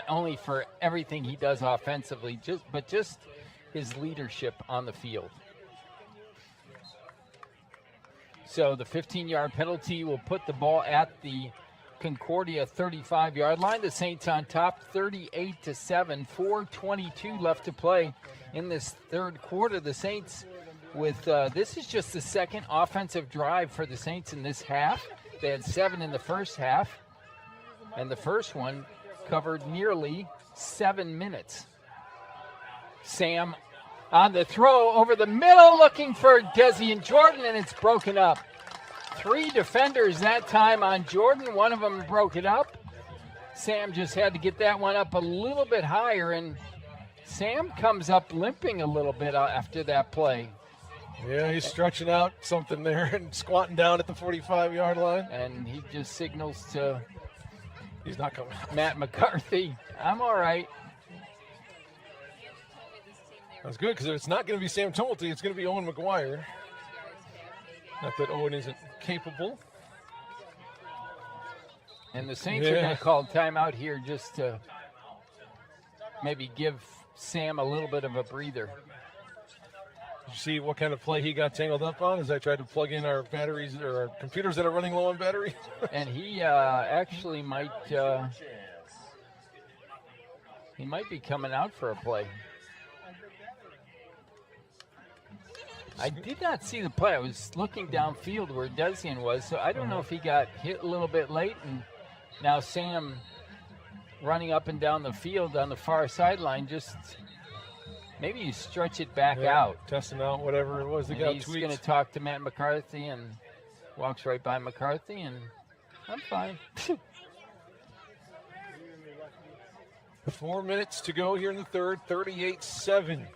only for everything he does offensively, but just his leadership on the field. So the 15-yard penalty will put the ball at the Concordia 35-yard line. The Saints on top 38-7, 4:22 left to play in this third quarter. The Saints with, this is just the second offensive drive for the Saints in this half. They had 7 in the first half, and the first one covered nearly 7 minutes. Sam on the throw over the middle, looking for Desi and Jordan, and it's broken up. 3 defenders that time on Jordan. One of them broke it up. Sam just had to get that one up a little bit higher, and Sam comes up limping a little bit after that play. Yeah, he's stretching out something there and squatting down at the 45-yard line. And he just signals to he's not coming. Matt McCarthy, I'm all right. That's good, because it's not going to be Sam Tumulty. It's going to be Owen McGuire. Not that Owen isn't capable. And the Saints are going to call timeout here just to maybe give Sam a little bit of a breather. Did you see what kind of play he got tangled up on as I tried to plug in our batteries or our computers that are running low on battery? And he actually might be coming out for a play. I did not see the play. I was looking downfield where Desian was, so I don't know if he got hit a little bit late, and now Sam running up and down the field on the far sideline, just maybe you stretch it back out. Testing out whatever it was that got tweaked. He's going to talk to Matt McCarthy and walks right by McCarthy, and I'm fine. 4 minutes to go here in the third, 38-7.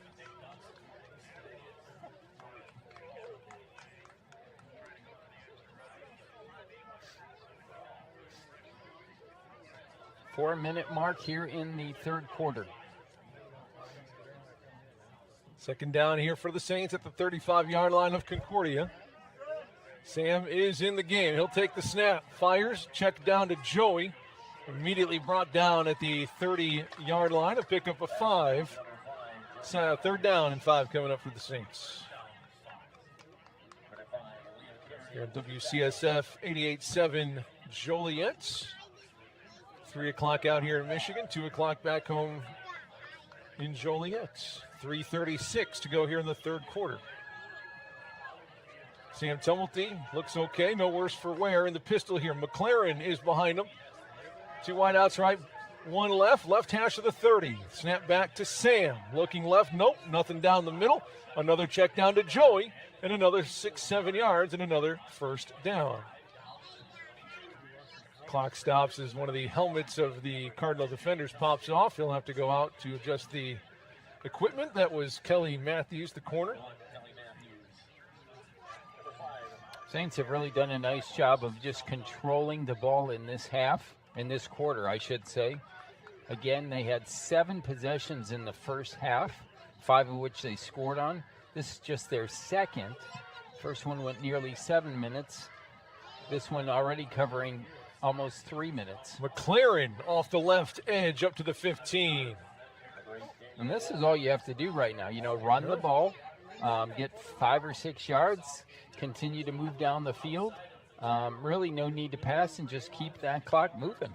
Four-minute mark here in the third quarter. Second down here for the Saints at the 35-yard line of Concordia. Sam is in the game. He'll take the snap. Fires. Check down to Joey. Immediately brought down at the 30-yard line. A pickup of 5. So third down and 5 coming up for the Saints. Here at WCSF 88.7 Joliet. 3 o'clock out here in Michigan. 2 o'clock back home in Joliet. 3:36 to go here in the third quarter. Sam Tumulty looks okay. No worse for wear in the pistol here. McLaren is behind him. 2 wideouts right, 1 left. Left hash of the 30. Snap back to Sam. Looking left. Nope. Nothing down the middle. Another check down to Joey. And another 6-7 yards and another first down. Clock stops as one of the helmets of the Cardinal defenders pops off. He'll have to go out to adjust the equipment. That was Kelly Matthews, the corner. Saints have really done a nice job of just controlling the ball in this half, in this quarter, I should say. Again, they had 7 possessions in the first half, 5 of which they scored on. This is just their second. First one went nearly 7 minutes. This one already covering almost 3 minutes. McLaren off the left edge up to the 15. And this is all you have to do right now. You know, run the ball, get 5 or 6 yards, continue to move down the field. Really no need to pass and just keep that clock moving.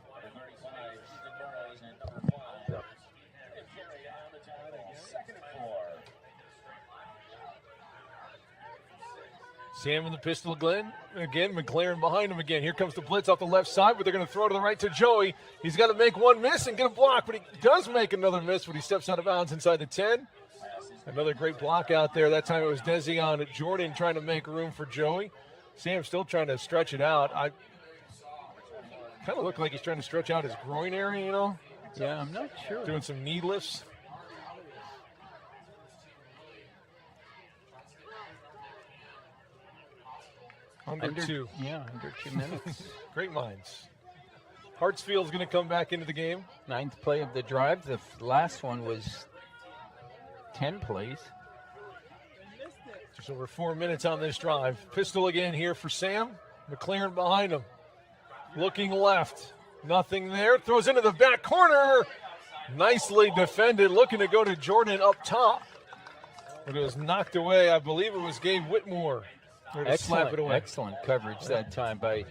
Sam in the pistol again. McLaren behind him again. Here comes the blitz off the left side, but they're going to throw to the right to Joey. He's got to make one miss and get a block, but he does make another miss when he steps out of bounds inside the 10. Another great block out there. That time it was Desi on Jordan trying to make room for Joey. Sam still trying to stretch it out. I kind of look like he's trying to stretch out his groin area, you know? Yeah, I'm not sure. Doing some knee lifts. Under 2. Yeah, under 2 minutes. Great minds. Hartsfield's going to come back into the game. 9th play of the drive. The last one was 10 plays. Just over 4 minutes on this drive. Pistol again here for Sam. McLaren behind him. Looking left. Nothing there. Throws into the back corner. Nicely defended. Looking to go to Jordan up top. But it was knocked away. I believe it was Gabe Whitmore. Slap it away. Excellent coverage that time by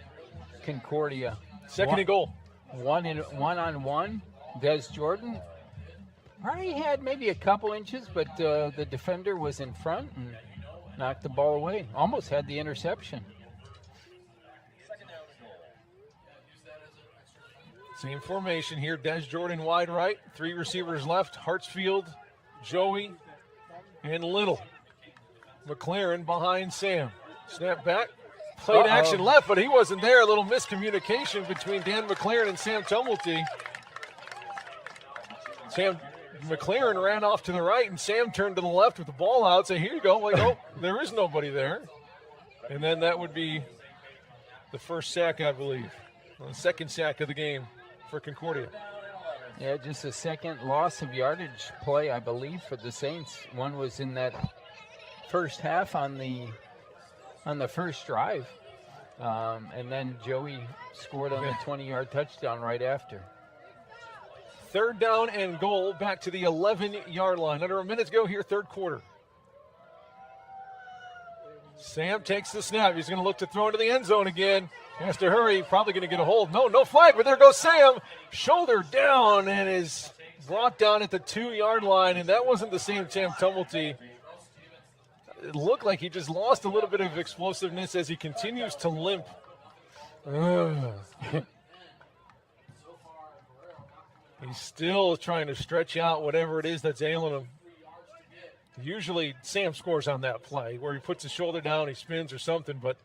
Concordia. Second and goal. One-on-one. Des Jordan probably had maybe a couple inches, but the defender was in front and knocked the ball away. Almost had the interception. Same formation here. Des Jordan wide right. 3 receivers left. Hartsfield, Joey, and Little. McLaren behind Sam. Snap back. Played action left, but he wasn't there. A little miscommunication between Dan McLaren and Sam Tumulty. Sam McLaren ran off to the right, and Sam turned to the left with the ball out. Say, here you go. Like, oh, there is nobody there. And then that would be the first sack, I believe. The second sack of the game for Concordia. Yeah, just a second loss of yardage play, I believe, for the Saints. One was in that first half on the first drive. And then Joey scored on the 20-yard touchdown right after. Third down and goal back to the 11-yard line. Under a minute to go here, third quarter. Sam takes the snap. He's going to look to throw into the end zone again. He has to hurry. Probably going to get a hold. No flag, but there goes Sam. Shoulder down and is brought down at the 2-yard line, and that wasn't the same Sam Tumulty. It looked like he just lost a little bit of explosiveness as he continues to limp. He's still trying to stretch out whatever it is that's ailing him. Usually Sam scores on that play where he puts his shoulder down, he spins or something, but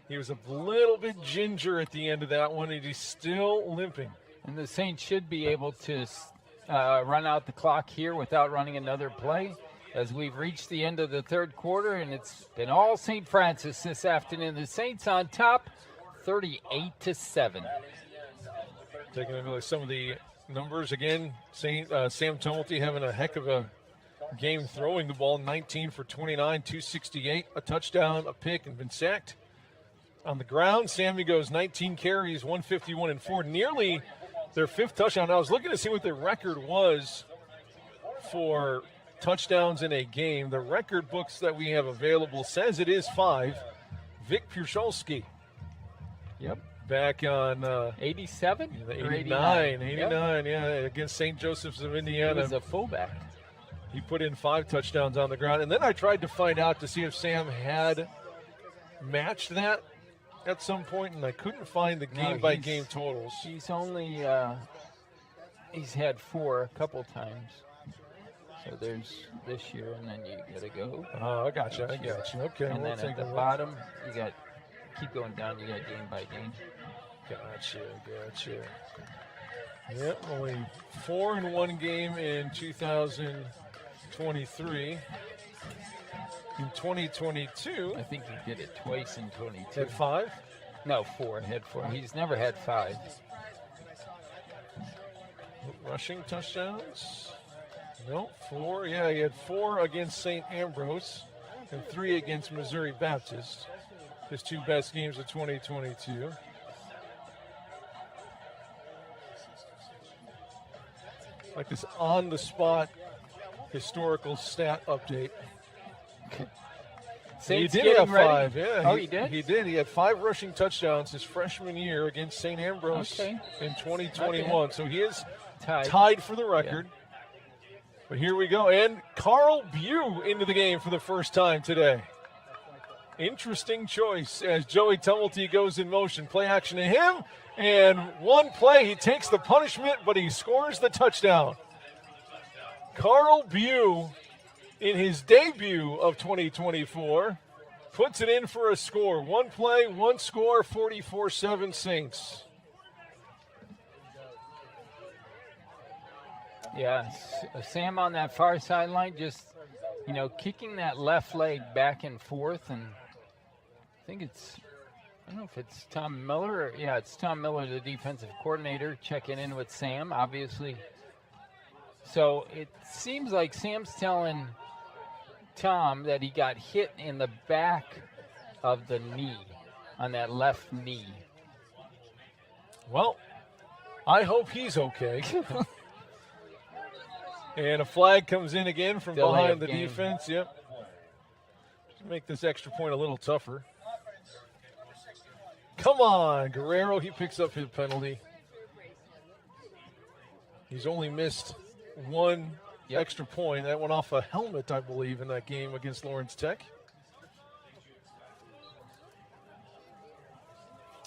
he was a little bit ginger at the end of that one, and he's still limping. And the Saints should be able to run out the clock here without running another play, as we've reached the end of the third quarter, and it's been all St. Francis this afternoon. The Saints on top, 38-7. Taking a look at some of the numbers again. Sam Tumulty having a heck of a game throwing the ball. 19 for 29, 268, a touchdown, a pick, and been sacked. On the ground, Sammy goes 19 carries, 151 and 4, nearly their 5th touchdown. I was looking to see what their record was for touchdowns in a game. The record books that we have available says it is 5. Vic Pierzolski. Yep. Back on 87? 89, yep. Yeah, against St. Joseph's of Indiana. He was a fullback. He put in 5 touchdowns on the ground. And then I tried to find out to see if Sam had matched that at some point, and I couldn't find the game-by-game totals. He's only he's had 4 a couple times. So there's this year, and then you got to go. Oh, I got you. Okay. And then at the bottom, you got keep going down. You got game by game. Gotcha. Yep, only 4 in one game in 2023. In 2022, I think he did it twice in 22. Had 5? No, 4. Had 4. He's never had 5. Rushing touchdowns? No, 4. Yeah, he had 4 against St. Ambrose and 3 against Missouri Baptist. His 2 best games of 2022. Like this on-the-spot historical stat update. He did have 5. Ready? Yeah, he did? He did. He had 5 rushing touchdowns his freshman year against St. Ambrose in 2021. Okay. So he is tied for the record. Yeah. But here we go. And Carl Bew into the game for the first time today. Interesting choice as Joey Tumulty goes in motion. Play action to him. And one play, he takes the punishment, but he scores the touchdown. Carl Bew, in his debut of 2024, puts it in for a score. 1 play, 1 score, 44-7 Saints. Yeah, Sam on that far sideline just, kicking that left leg back and forth. And I think I don't know if it's Tom Miller. It's Tom Miller, the defensive coordinator, checking in with Sam, obviously. So it seems like Sam's telling Tom that he got hit in the back of the knee, on that left knee. Well, I hope he's okay. And a flag comes in again from behind the defense. Yep. Just make this extra point a little tougher. Come on, Guerrero. He picks up his penalty. He's only missed one extra point. That went off a helmet, I believe, in that game against Lawrence Tech.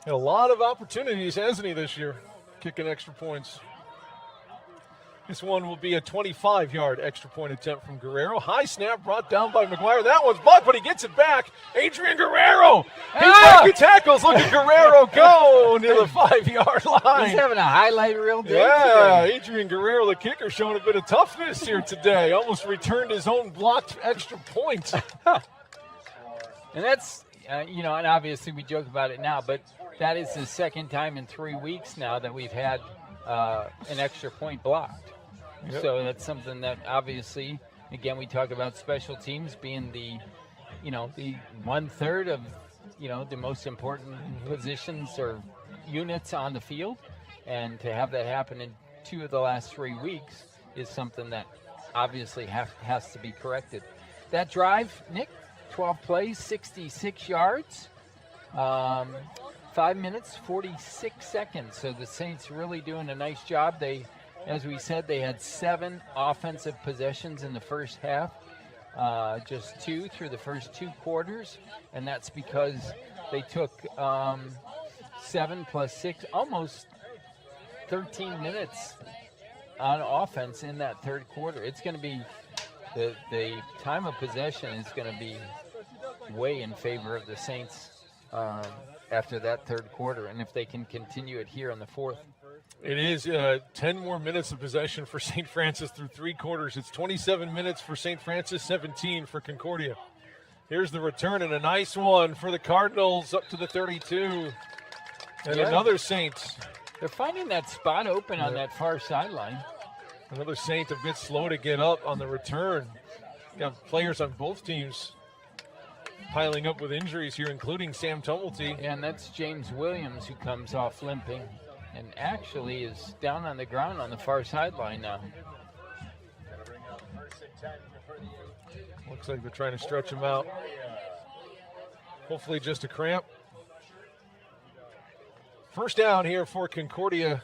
Had a lot of opportunities, hasn't he, this year, kicking extra points. This one will be a 25-yard extra point attempt from Guerrero. High snap brought down by McGuire. That one's blocked, but he gets it back. Adrian Guerrero. He breaking tackles. Look at Guerrero go near the 5-yard line. He's having a highlight reel day. Yeah, Adrian Guerrero, the kicker, showing a bit of toughness here today. Almost returned his own blocked extra point. And that's, and obviously we joke about it now, but that is the second time in 3 weeks now that we've had an extra point blocked. Yep. So that's something that obviously, again, we talk about special teams being the 1/3 of, the most important positions or units on the field. And to have that happen in 2 of the last 3 weeks is something that obviously has to be corrected. That drive, Nick, 12 plays, 66 yards, 5 minutes, 46 seconds. So the Saints really doing a nice job. As we said, they had 7 offensive possessions in the first half, just 2 through the first 2 quarters, and that's because they took 7 plus 6, almost 13 minutes on offense in that third quarter. It's going to be the time of possession is going to be way in favor of the Saints after that third quarter, and if they can continue it here in the fourth. It is 10 more minutes of possession for St. Francis through 3 quarters. It's 27 minutes for St. Francis, 17 for Concordia. Here's the return, and a nice one for the Cardinals up to the 32. And another Saint. They're finding that spot open on that far sideline. Another Saint a bit slow to get up on the return. Got players on both teams piling up with injuries here, including Sam Tumulty. And that's James Williams, who comes off limping and actually is down on the ground on the far sideline now. Looks like they're trying to stretch him out. Hopefully just a cramp. First down here for Concordia.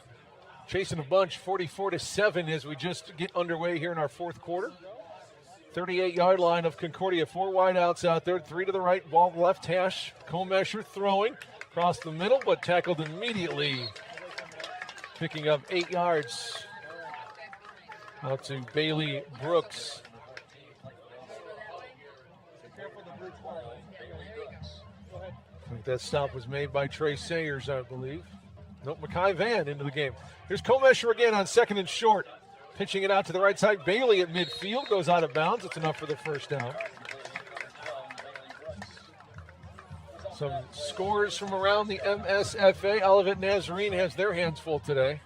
Chasing a bunch, 44-7 as we just get underway here in our fourth quarter. 38-yard line of Concordia. 4 wideouts out there, 3 to the right, ball left hash. Comesher throwing across the middle, but tackled immediately. Picking up 8 yards. Out to Bailey Brooks. I think that stop was made by Trey Sayers, I believe. Nope, Mekhi Van into the game. Here's Comesher again on 2nd and short. Pitching it out to the right side. Bailey at midfield goes out of bounds. It's enough for the first down. Some scores from around the MSFA. Olivet Nazarene has their hands full today,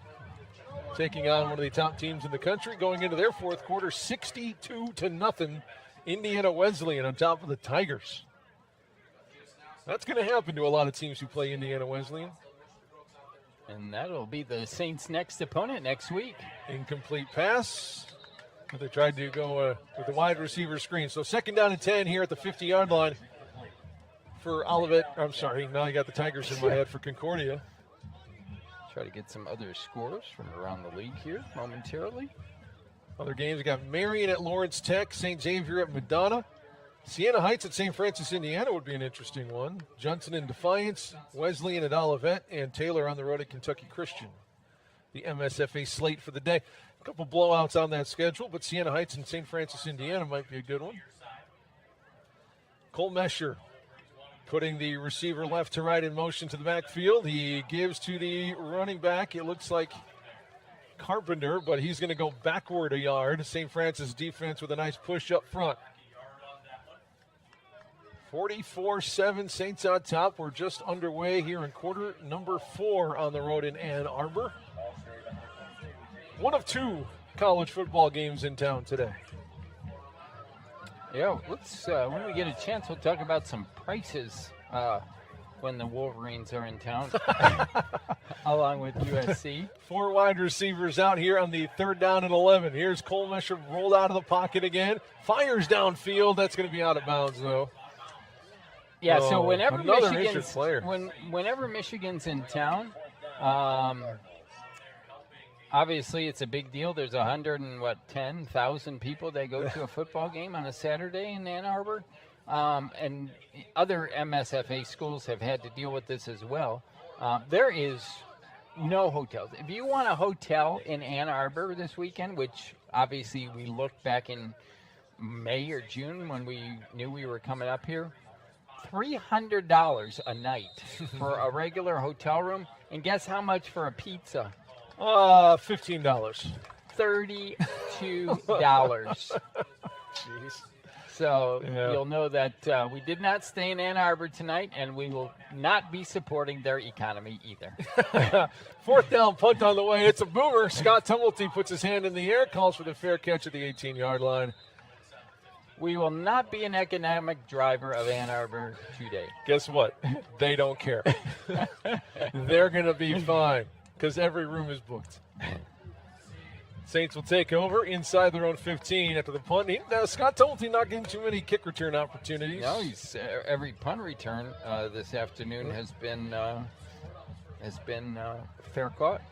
taking on one of the top teams in the country. Going into their fourth quarter, 62-0. Indiana Wesleyan on top of the Tigers. That's going to happen to a lot of teams who play Indiana Wesleyan. And that'll be the Saints' next opponent next week. Incomplete pass. But they tried to go with the wide receiver screen. So 2nd down and 10 here at the 50-yard line for Olivet. I'm sorry, now I got the Tigers in my head for Concordia. Try to get some other scores from around the league here momentarily. Other games, we got Marion at Lawrence Tech, St. Xavier at Madonna. Siena Heights at St. Francis, Indiana would be an interesting one. Johnson in Defiance, Wesleyan at Olivet, and Taylor on the road at Kentucky Christian. The MSFA slate for the day. A couple blowouts on that schedule, but Siena Heights and St. Francis, Indiana might be a good one. Cole Mesher putting the receiver left to right in motion to the backfield. He gives to the running back. It looks like Carpenter, but he's going to go backward a yard. St. Francis defense with a nice push up front. 44-7, Saints on top. We're just underway here in quarter number 4 on the road in Ann Arbor. One of 2 college football games in town today. Yeah, let's when we get a chance, we'll talk about some prices when the Wolverines are in town, along with USC. 4 wide receivers out here on the 3rd down and 11. Here's Cole Mesher rolled out of the pocket again. Fires downfield. That's going to be out of bounds, though. Yeah, so whenever another injured Michigan's player. whenever Michigan's in town, obviously it's a big deal. There's 10,000 people that go to a football game on a Saturday in Ann Arbor, and other MSFA schools have had to deal with this as well. There is no hotels. If you want a hotel in Ann Arbor this weekend, which obviously we looked back in May or June when we knew we were coming up here, $300 a night for a regular hotel room, and guess how much for a pizza? $15. $32. Jeez. So Yeah. you'll know that we did not stay in Ann Arbor tonight, and we will not be supporting their economy either. Fourth down, punt on the way. It's a boomer. Scott Tumulty puts his hand in the air, calls for the fair catch at the 18-yard line. We will not be an economic driver of Ann Arbor today. Guess what? They don't care. They're going to be fine because every room is booked. Saints will take over inside their own 15 after the punt. Scott Tumulty not getting too many kick return opportunities. No, he's every punt return this afternoon has been fair caught.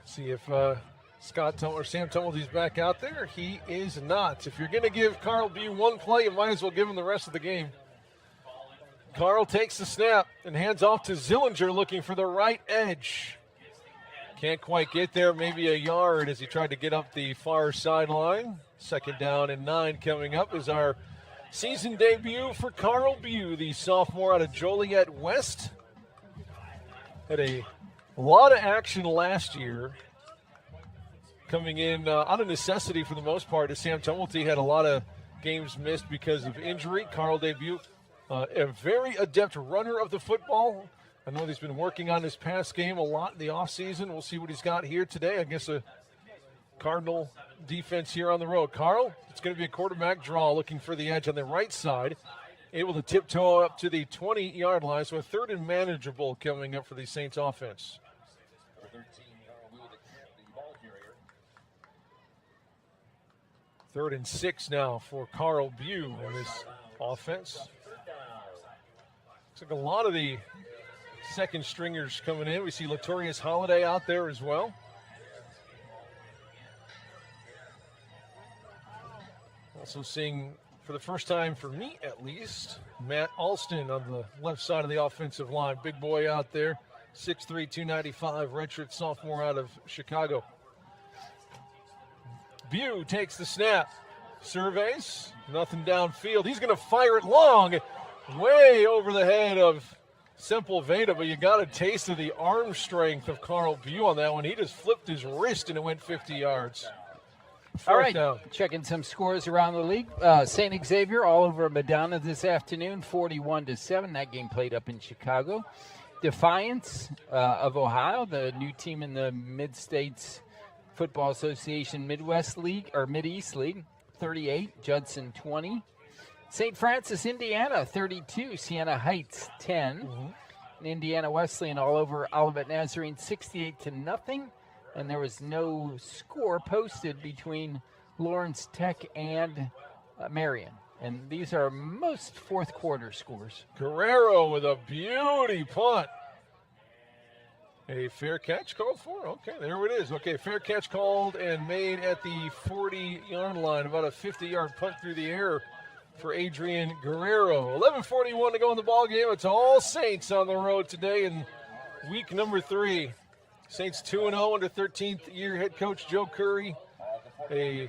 See if Scott or Sam Tumulty's back out there. He is not. If you're going to give Carl B one play, you might as well give him the rest of the game. Carl takes the snap and hands off to Zillinger looking for the right edge. Can't quite get there, maybe a yard as he tried to get up the far sideline. Second down and 9 coming up is our season debut for Carl Bew, the sophomore out of Joliet West. Had a lot of action last year. Coming in out of necessity for the most part, as Sam Tumulty had a lot of games missed because of injury. Carl Debut, a very adept runner of the football. I know he's been working on his pass game a lot in the offseason. We'll see what he's got here today against a Cardinal defense here on the road. Carl, it's going to be a quarterback draw looking for the edge on the right side. Able to tiptoe up to the 20-yard line, so a third and manageable coming up for the Saints offense. Third and 6 now for Carl Bew in this offense. Looks like a lot of the second stringers coming in. We see Latorius Holiday out there as well. Also seeing, for the first time for me at least, Matt Alston on the left side of the offensive line. Big boy out there, 6'3", 295, redshirt sophomore out of Chicago. Bew takes the snap, surveys, nothing downfield. He's going to fire it long, way over the head of Sepulveda, but you got a taste of the arm strength of Carl Bew on that one. He just flipped his wrist and it went 50 yards. All right, checking some scores around the league. St. Xavier all over Madonna this afternoon, 41-7. That game played up in Chicago. Defiance of Ohio, the new team in the Mid-States Football Association Midwest League, or Mid-East League, 38, Judson 20. St. Francis, Indiana, 32, Siena Heights 10. And Indiana Wesleyan all over Olivet Nazarene, 68-0. And there was no score posted between Lawrence Tech and Marion. And these are most fourth quarter scores. Guerrero with a beauty punt. A fair catch called for? Okay, there it is. Okay, fair catch called and made at the 40-yard line. About a 50-yard punt through the air for Adrian Guerrero. 11:41 to go in the ball game. It's all Saints on the road today in week number 3. Saints 2-0 under 13th-year head coach Joe Curry. A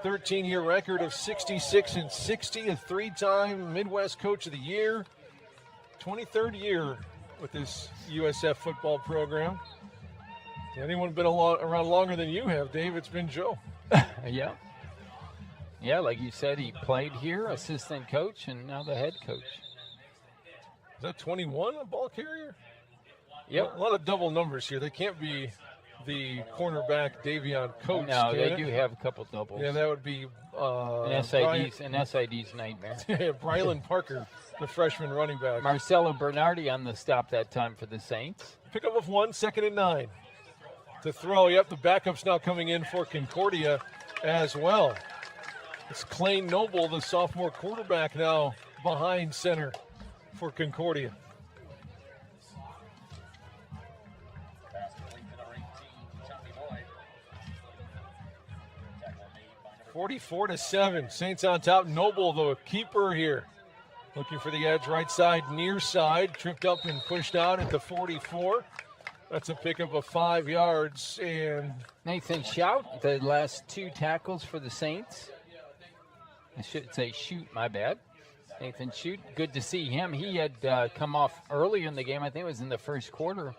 13-year record of 66-60, a 3-time Midwest Coach of the Year. 23rd year with this USF football program. Anyone been around longer than you have, Dave? It's been Joe. Yeah. Yeah, like you said, he played here, assistant coach, and now the head coach. Is that 21, a ball carrier? Yep. A lot of double numbers here. They can't be the cornerback Davion Coates. No, they do have a couple doubles. Yeah, that would be an SID's nightmare. Brylan Parker, the freshman running back. Marcelo Bernardi on the stop that time for the Saints. Pick up of 1, 2nd and 9. To throw, yep, the backup's now coming in for Concordia as well. It's Clay Noble, the sophomore quarterback, now behind center for Concordia. 44-7. Saints on top. Noble, the keeper here. Looking for the edge, right side, near side. Tripped up and pushed out at the 44. That's a pickup of 5 yards. And Nathan Shout, the last 2 tackles for the Saints. I should say shoot, my bad. Nathan Shoot, good to see him. He had come off early in the game. I think it was in the first quarter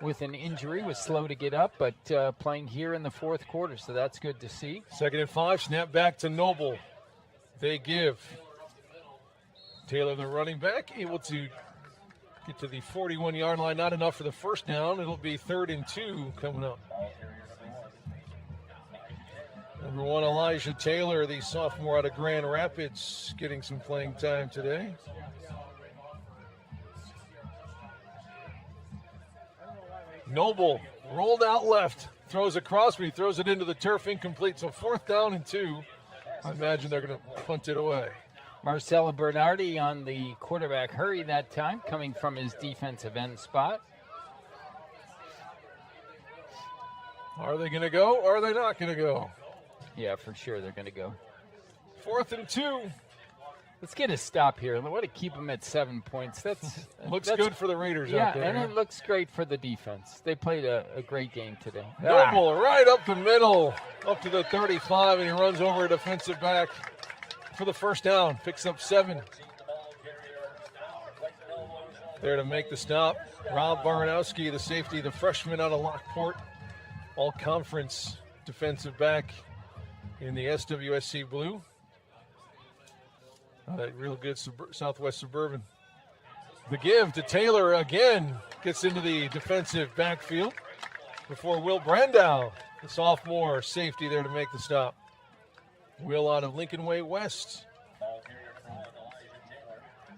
with an injury. Was slow to get up, but playing here in the fourth quarter, so that's good to see. 2nd and 5, snap back to Noble. They give. Taylor, the running back, able to get to the 41-yard line. Not enough for the first down. It'll be 3rd and 2 coming up. Number 1, Elijah Taylor, the sophomore out of Grand Rapids, getting some playing time today. Noble rolled out left, throws across, but he throws it into the turf, incomplete. So 4th down and 2. I imagine they're going to punt it away. Marcelo Bernardi on the quarterback hurry that time, coming from his defensive end spot. Are they going to go or are they not going to go? Yeah, for sure they're going to go. 4th and 2. Let's get a stop here. I want to keep them at 7 points. That's good for the Raiders yeah, out there. and it looks great for the defense. They played a great game today. Noble right up the middle, up to the 35, and he runs over a defensive back for the first down. Picks up 7. There to make the stop. Rob Baranowski, the safety, the freshman out of Lockport, all-conference defensive back in the SWSC blue. That real good Southwest Suburban. The give to Taylor again. Gets into the defensive backfield before Will Brandow, the sophomore safety, there to make the stop. Will out of Lincoln Way West.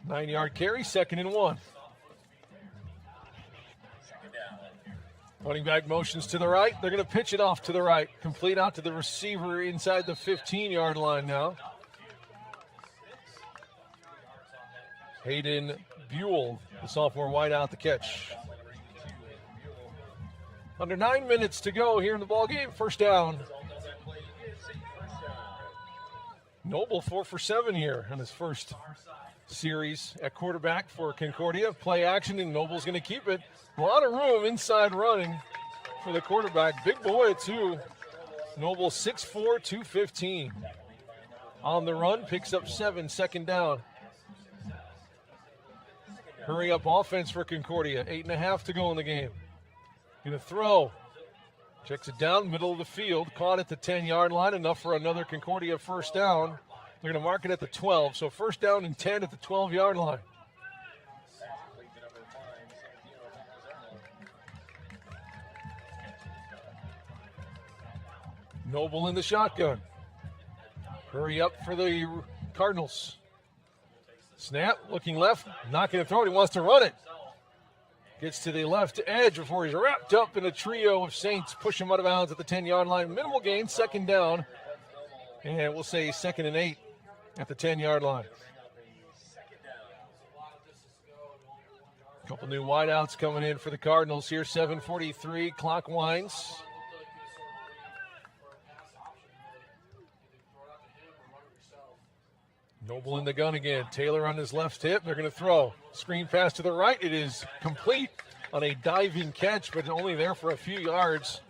9-yard carry, 2nd and 1. Running back motions to the right. They're going to pitch it off to the right. Complete out to the receiver inside the 15-yard line now. Hayden Buell, the sophomore wide out the catch. Under 9 minutes to go here in the ball game. First down. Noble 4 for 7 here on his first series at quarterback for Concordia. Play action, and Noble's going to keep it. A lot of room inside running for the quarterback. Big boy, too. Noble 6'4", 215. On the run, picks up 7, 2nd down. Hurry up offense for Concordia. 8.5 to go in the game. Going to throw. Checks it down, middle of the field. Caught at the 10-yard line, enough for another Concordia first down. They're going to mark it at the 12, so first down and 10 at the 12-yard line. Noble in the shotgun. Hurry up for the Cardinals. Snap, looking left, not going to throw it. He wants to run it. Gets to the left edge before he's wrapped up in a trio of Saints. Push him out of bounds at the 10-yard line. Minimal gain, 2nd down. And we'll say 2nd and 8 at the 10-yard line. A couple new wideouts coming in for the Cardinals here. 7:43, clock winds. Noble in the gun again. Taylor on his left hip. They're going to throw. Screen pass to the right. It is complete on a diving catch, but only there for a few yards.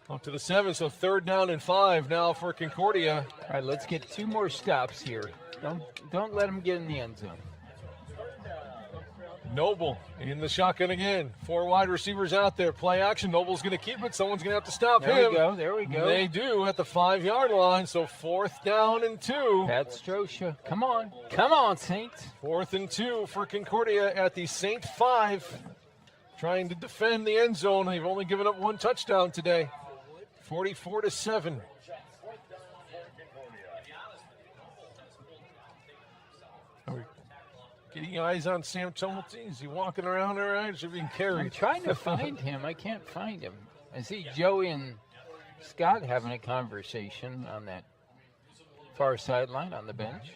Up to the 7, so 3rd down and 5 now for Concordia. All right, let's get 2 more stops here. Don't let them get in the end zone. Noble in the shotgun again. 4 wide receivers out there. Play action. Noble's going to keep it. Someone's going to have to stop him. There we go. They do at the 5-yard line, so 4th down and 2. Pat Strosha. Come on, Saints. 4th and 2 for Concordia at the Saint 5. Trying to defend the end zone. They've only given up 1 touchdown today. 44-7. Getting eyes on Sam Tumulty. Is he walking around all right? Is he being carried? I'm trying to find him. I can't find him. I see Joey and Scott having a conversation on that far sideline on the bench.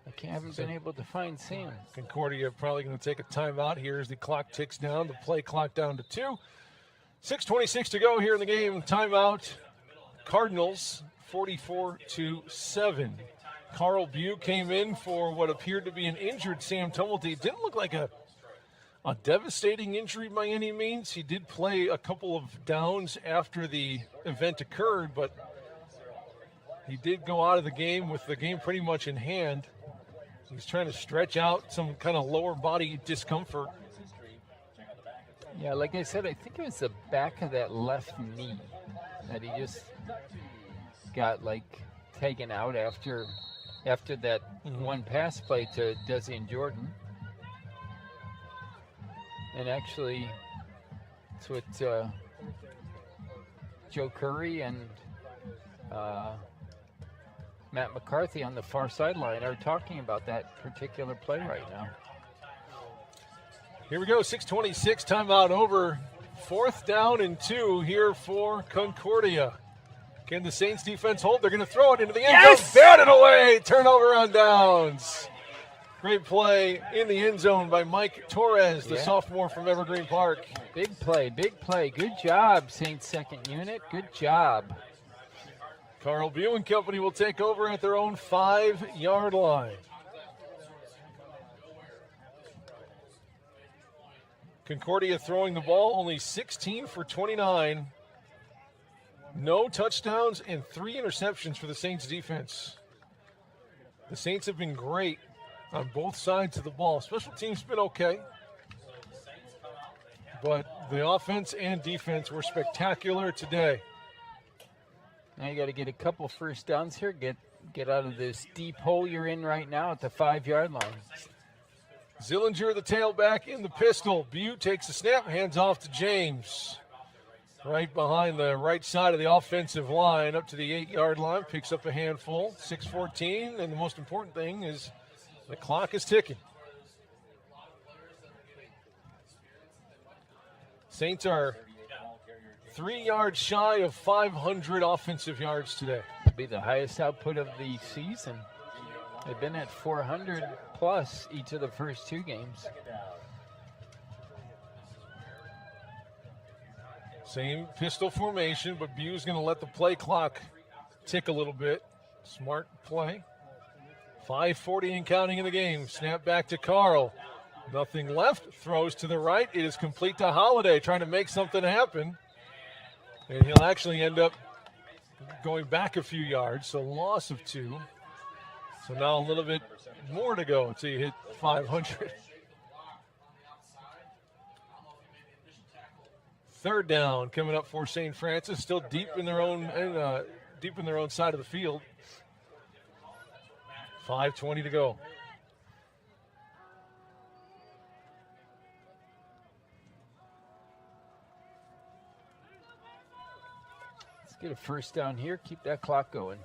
I haven't been able to find Sam. Concordia probably going to take a timeout here as the clock ticks down, the play clock down to 2. 6:26 to go here in the game. Timeout. Cardinals 44-7. Carl Bew came in for what appeared to be an injured Sam Tumulty. Didn't look like a devastating injury by any means. He did play a couple of downs after the event occurred, but he did go out of the game with the game pretty much in hand. He's trying to stretch out some kind of lower body discomfort. Yeah, like I said, I think it was the back of that left knee that he just got taken out after that one pass play to Desi and Jordan. And actually, it's what Joe Curry and Matt McCarthy on the far sideline are talking about that particular play right now. Here we go, 6:26, timeout over. 4th down and 2 here for Concordia. Can the Saints defense hold? They're going to throw it into the end zone. Batted away. Turnover on downs. Great play in the end zone by Mike Torres, the sophomore from Evergreen Park. Big play, big play. Good job, Saints second unit. Good job. Carl Bew and company will take over at their own 5-yard line. Concordia throwing the ball, only 16 for 29. No touchdowns and 3 interceptions for the Saints defense. The Saints have been great on both sides of the ball. Special teams been okay, but the offense and defense were spectacular today. Now you got to get a couple first downs here. Get out of this deep hole you're in right now at the 5-yard line. Zillinger, the tailback, in the pistol. Bew takes the snap, hands off to James. Right behind the right side of the offensive line, up to the 8-yard line, picks up a handful. 6:14, and the most important thing is the clock is ticking. Saints are 3 yards shy of 500 offensive yards today. It'll be the highest output of the season. They've been at 400 plus each of the first 2 games. Same pistol formation, but Bew's going to let the play clock tick a little bit. Smart play. 5:40 and counting in the game. Snap back to Carl. Nothing left. Throws to the right. It is complete to Holiday, trying to make something happen. And he'll actually end up going back a few yards, so loss of 2. So now a little bit more to go until you hit 500. 3rd down coming up for St. Francis, still deep in their own side of the field. 5:20 to go. Let's get a first down here. Keep that clock going.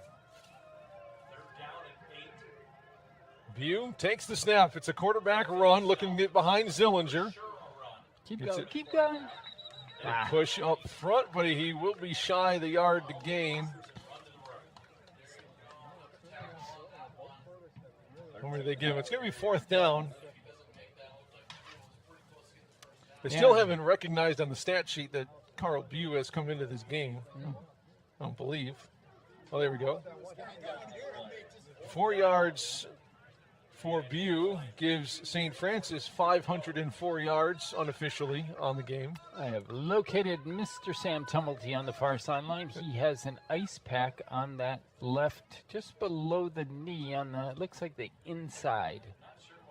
Bew takes the snap. It's a quarterback run, looking to get behind Zillinger. Keep going. Keep going. Push up front, but he will be shy the yard to gain. How many do they give him? It's going to be 4th down. They still haven't recognized on the stat sheet that Carl Bew has come into this game. I don't believe. Oh, there we go. 4 yards for Bew gives St. Francis 504 yards unofficially on the game. I have located Mr. Sam Tumulty on the far sideline. He has an ice pack on that left, just below the knee on the, it looks like the inside.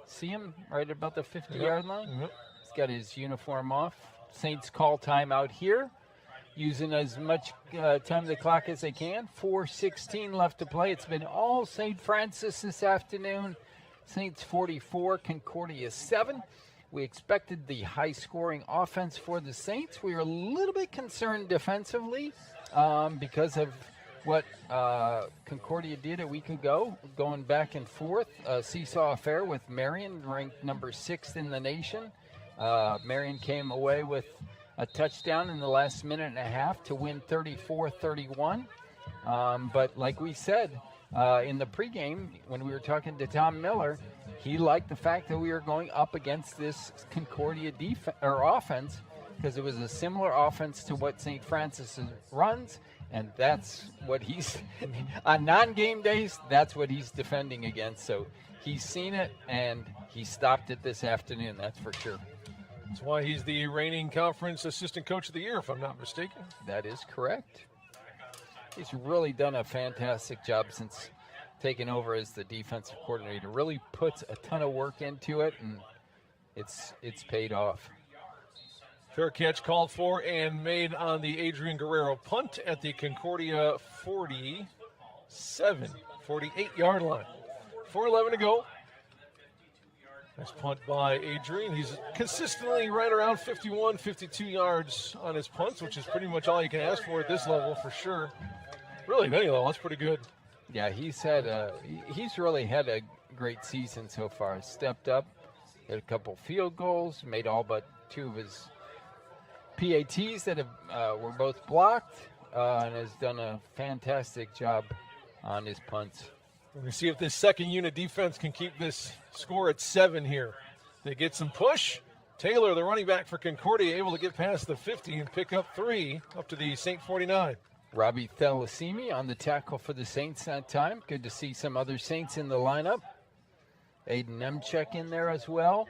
See him right about the 50-yard line? Yep. He's got his uniform off. Saints call timeout here, using as much time of the clock as they can. 4:16 left to play. It's been all St. Francis this afternoon. Saints 44, Concordia 7. We expected the high-scoring offense for the Saints. We were a little bit concerned defensively because of what Concordia did a week ago, going back and forth. A seesaw affair with Marion, ranked number 6th in the nation. Marion came away with a touchdown in the last minute and a half to win 34-31. But like we said, in the pregame when we were talking to Tom Miller, he liked the fact that we were going up against this Concordia offense because it was a similar offense to what St. Francis runs, and that's what he's on non-game days. That's what he's defending against. So he's seen it and he stopped it this afternoon. That's for sure. That's why he's the reigning conference assistant coach of the year, if I'm not mistaken. That is correct. He's really done a fantastic job since taking over as the defensive coordinator. Really puts a ton of work into it, and it's paid off. Fair catch called for and made on the Adrian Guerrero punt at the Concordia 48-yard line. 4:11 to go. Nice punt by Adrian. He's consistently right around 51, 52 yards on his punts, which is pretty much all you can ask for at this level for sure. Really, at any level, that's pretty good. Yeah, he's really had a great season so far. Stepped up, had a couple field goals, made all but 2 of his PATs that were both blocked, and has done a fantastic job on his punts. We're going to see if this second unit defense can keep this score at 7 here. They get some push. Taylor, the running back for Concordia, able to get past the 50 and pick up 3 up to the St. 49. Robbie Thalasimi on the tackle for the Saints that time. Good to see some other Saints in the lineup. Aiden Nemchek in there as well.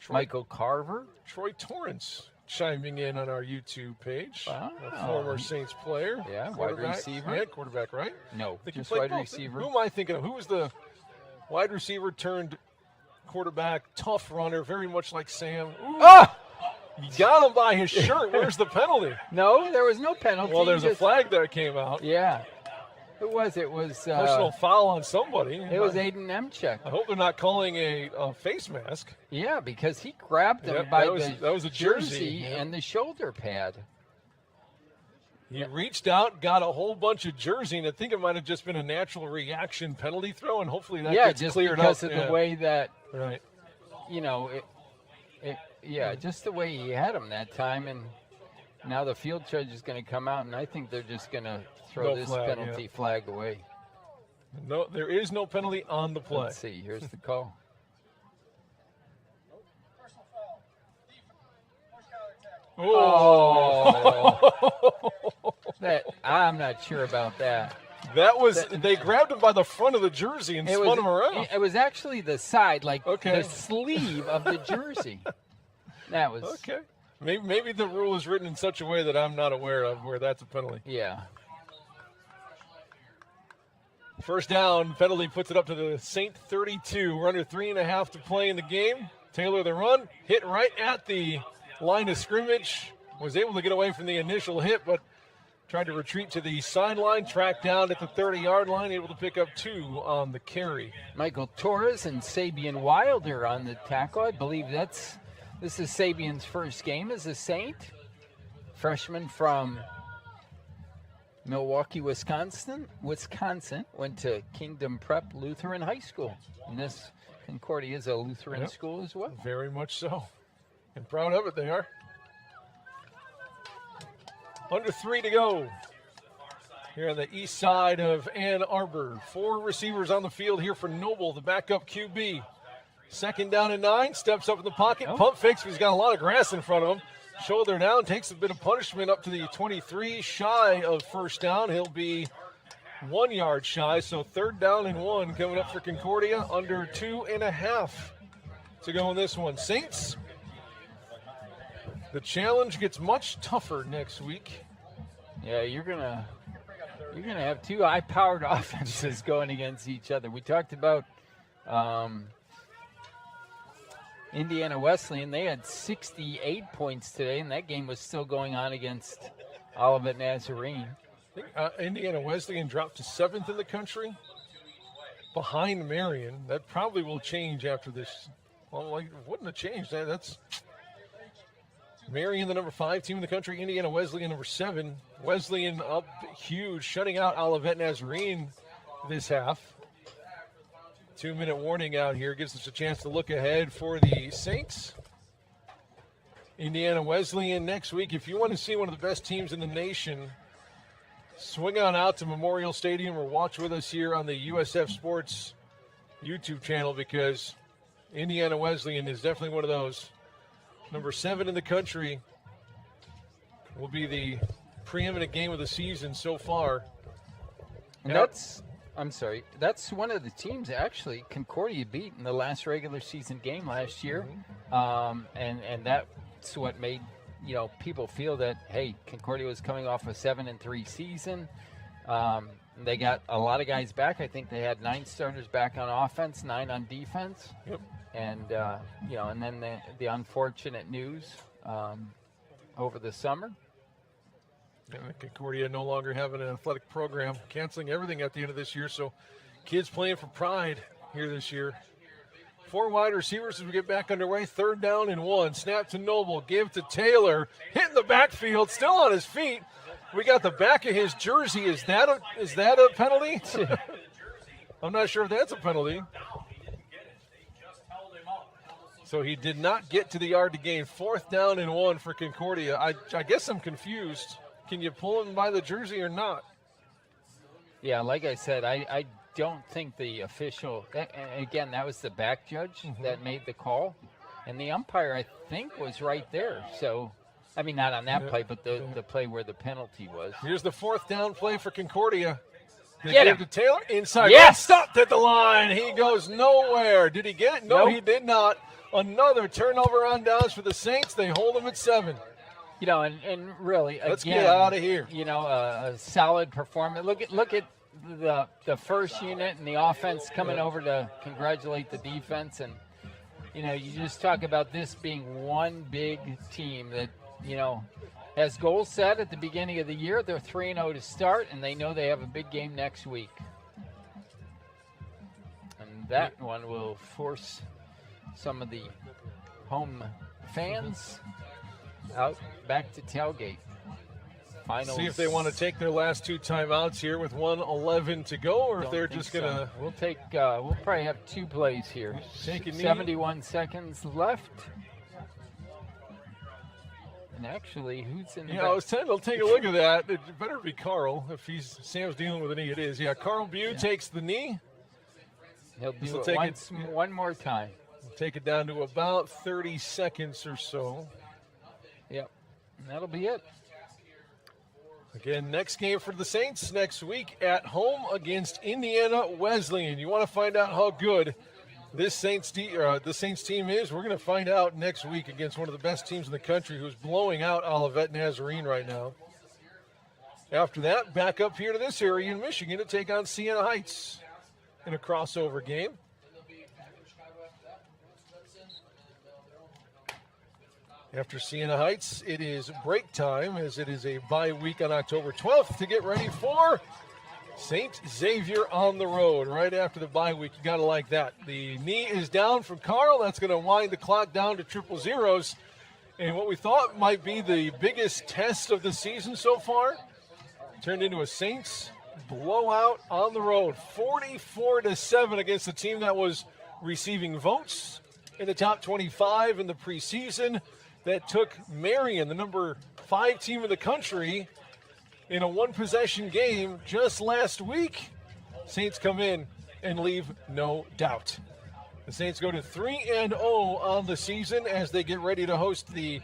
Michael Carver. Troy Torrance chiming in on our YouTube page. Wow. A former Saints player. Yeah, wide receiver. Yeah, quarterback, right? No, just wide both. receiver. Who am I thinking of? Who was the wide receiver turned quarterback, tough runner, very much like Sam? Ooh. Ah! You got him by his shirt. Where's the penalty? No, there was no penalty. Well, there's a flag that came out. Yeah. Who was it? It was personal foul on somebody. It was Aiden Nemchek. I hope they're not calling a face mask. Yeah, because he grabbed him by that was a jersey and the shoulder pad. He reached out, got a whole bunch of jersey, and I think it might have just been a natural reaction penalty throw, and hopefully that gets cleared up. Yeah, just because of the way that, right. Just the way he had him that time, and now the field judge is going to come out, and I think they're just going to throw this penalty flag away. No, there is no penalty on the play. Let's see. Here's the call. I'm not sure about that. They grabbed him by the front of the jersey and spun him around. It was actually the side, like the sleeve of the jersey. That was okay. Maybe the rule is written in such a way that I'm not aware of where that's a penalty. Yeah. First down, penalty puts it up to the St. 32. We're under 3.5 to play in the game. Taylor the run, hit right at the line of scrimmage. Was able to get away from the initial hit, but tried to retreat to the sideline, tracked down at the 30-yard line, able to pick up 2 on the carry. Michael Torres and Sabian Wilder on the tackle. I believe this is Sabian's first game as a Saint. Freshman from Milwaukee, Wisconsin, went to Kingdom Prep Lutheran High School. And this Concordia is a Lutheran school as well. Very much so. And proud of it, they are. Under 3 to go here on the east side of Ann Arbor. 4 receivers on the field here for Noble, the backup QB. Second down and 9, steps up in the pocket, pump fakes, but he's got a lot of grass in front of him. Shoulder down, takes a bit of punishment up to the 23, shy of first down. He'll be 1 yard shy, so third down and 1 coming up for Concordia. Under 2.5 to go in this one. Saints, the challenge gets much tougher next week. Yeah, you're gonna have 2 high-powered offenses going against each other. We talked about Indiana Wesleyan. They had 68 points today, and that game was still going on against Olivet Nazarene. I think Indiana Wesleyan dropped to 7th in the country, behind Marion. That probably will change after this. Well, it wouldn't have changed. That's Marion, the number 5 team in the country. Indiana Wesleyan, number 7. Wesleyan up huge, shutting out Olivet Nazarene this half. 2-minute warning out here gives us a chance to look ahead for the Saints. Indiana Wesleyan next week. If you want to see one of the best teams in the nation swing on out to Memorial Stadium or watch with us here on the USF Sports YouTube channel, because Indiana Wesleyan is definitely one of those. Number 7 in the country will be the preeminent game of the season so far. And that's one of the teams actually Concordia beat in the last regular season game last year. And that's what made people feel that, hey, Concordia was coming off a 7-3 season. They got a lot of guys back. I think they had 9 starters back on offense, 9 on defense. Yep. And and then the unfortunate news over the summer. And Concordia no longer having an athletic program, canceling everything at the end of this year. So kids playing for pride here this year. 4 wide receivers as we get back underway. 3rd down and 1. Snap to Noble. Give to Taylor. Hitting the backfield. Still on his feet. We got the back of his jersey. Is that a penalty? I'm not sure if that's a penalty. So he did not get to the yard to gain. 4th down and 1 for Concordia. I guess I'm confused. Can you pull him by the jersey or not? Yeah, like I said, I don't think the official, again, that was the back judge that made the call. And the umpire, I think, was right there. So, I mean, not on that play, but the play where the penalty was. Here's the 4th down play for Concordia. Get him. To Taylor inside. Yes. Stopped at the line. He goes nowhere. Did he get it? No, He did not. Another turnover on downs for the Saints. They hold him at 7. And really, let's again, get out of here. A solid performance. Look at the first unit and the offense coming over to congratulate the defense. And, you just talk about this being one big team that, has goals set at the beginning of the year. They're 3-0 to start, and they know they have a big game next week. And that one will force some of the home fans out back to tailgate. Finals. See if they want to take their last 2 timeouts here with 1:11 to go, or if they're just going to. We'll probably have 2 plays here. 71 seconds left. And actually, who's in the back? I was telling, I'll take a look at that. It better be Carl. If Sam's dealing with a knee, it is. Yeah, Carl Bew takes the knee. He'll do it one more time. Take it down to about 30 seconds or so. Yep, and that'll be it. Again, next game for the Saints next week at home against Indiana Wesleyan. You want to find out how good this Saints team is? We're going to find out next week against one of the best teams in the country, who's blowing out Olivet Nazarene right now. After that, back up here to this area in Michigan to take on Siena Heights in a crossover game. After Siena Heights, it is break time, as it is a bye week on October 12th to get ready for St. Xavier on the road. Right after the bye week, you got to like that. The knee is down from Carl. That's going to wind the clock down to 0-0s. And what we thought might be the biggest test of the season so far turned into a Saints blowout on the road. 44-7 against the team that was receiving votes in the top 25 in the preseason. That took Marion, the number 5 team in the country, in a 1-possession game just last week. Saints come in and leave no doubt. The Saints go to 3-0 on the season as they get ready to host the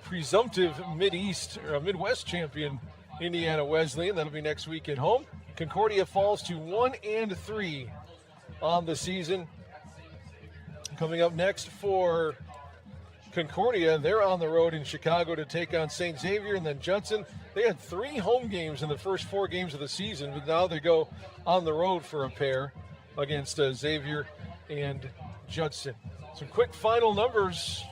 presumptive Midwest champion Indiana Wesleyan. That'll be next week at home. Concordia falls to 1-3 on the season. Coming up next for Concordia, they're on the road in Chicago to take on St. Xavier and then Judson. They had 3 home games in the first 4 games of the season, but now they go on the road for a pair against Xavier and Judson. Some quick final numbers,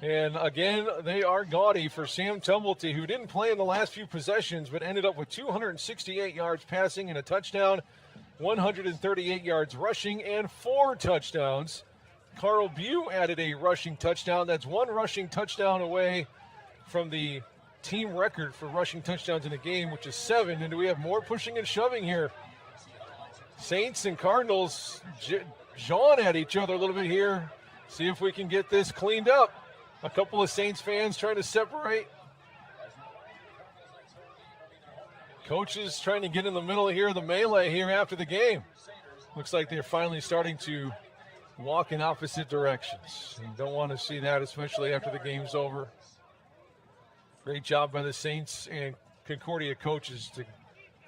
and again, they are gaudy for Sam Tumblety, who didn't play in the last few possessions, but ended up with 268 yards passing and a touchdown, 138 yards rushing, and 4 touchdowns. Carl Bew added a rushing touchdown. That's 1 rushing touchdown away from the team record for rushing touchdowns in a game, which is 7. And do we have more pushing and shoving here? Saints and Cardinals jawing at each other a little bit here. See if we can get this cleaned up. A couple of Saints fans trying to separate. Coaches trying to get in the middle here of the melee here after the game. Looks like they're finally starting to walk in opposite directions. And don't want to see that, especially after the game's over. Great job by the Saints and Concordia coaches to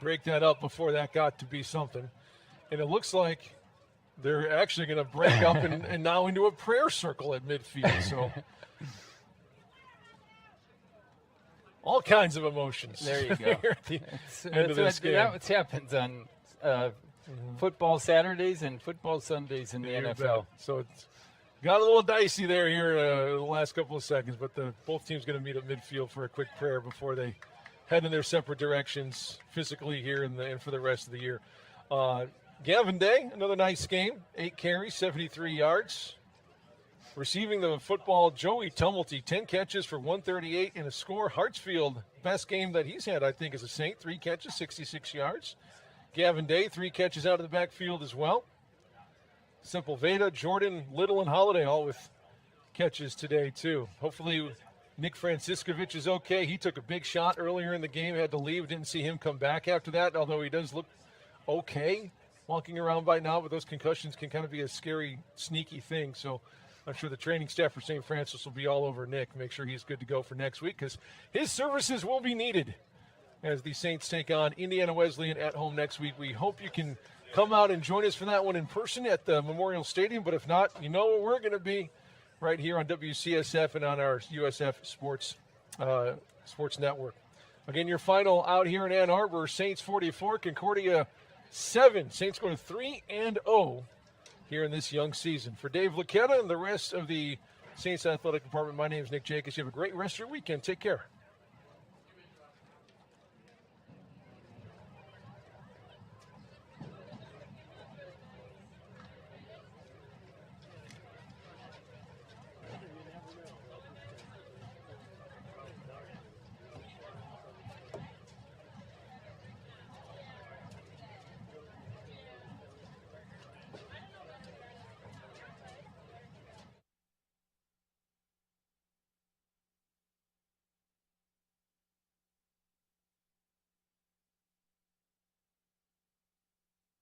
break that up before that got to be something. And it looks like they're actually going to break up and now into a prayer circle at midfield. So all kinds of emotions. There you go. That's what happens on football Saturdays and football Sundays in the NFL. So it's got a little dicey there here the last couple of seconds, but both teams going to meet at midfield for a quick prayer before they head in their separate directions physically here and for the rest of the year. Gavin Day, another nice game. 8 carries, 73 yards. Receiving the football, Joey Tumulty, 10 catches for 138 and a score. Hartsfield, best game that he's had, I think, as a Saint. 3 catches, 66 yards. Gavin Day, 3 catches out of the backfield as well. Simple Veda, Jordan, Little, and Holiday all with catches today, too. Hopefully Nick Franciscovich is okay. He took a big shot earlier in the game, had to leave. Didn't see him come back after that, although he does look okay walking around by now, but those concussions can kind of be a scary, sneaky thing. So I'm sure the training staff for St. Francis will be all over Nick, make sure he's good to go for next week, because his services will be needed as the Saints take on Indiana Wesleyan at home next week. We hope you can come out and join us for that one in person at the Memorial Stadium, but if not, you know where we're going to be, right here on WCSF and on our USF Sports Network. Again, your final out here in Ann Arbor, Saints 44, Concordia 7. Saints go to 3-0 here in this young season. For Dave Lucchetta and the rest of the Saints Athletic Department, my name is Nick Jacobs. You have a great rest of your weekend. Take care.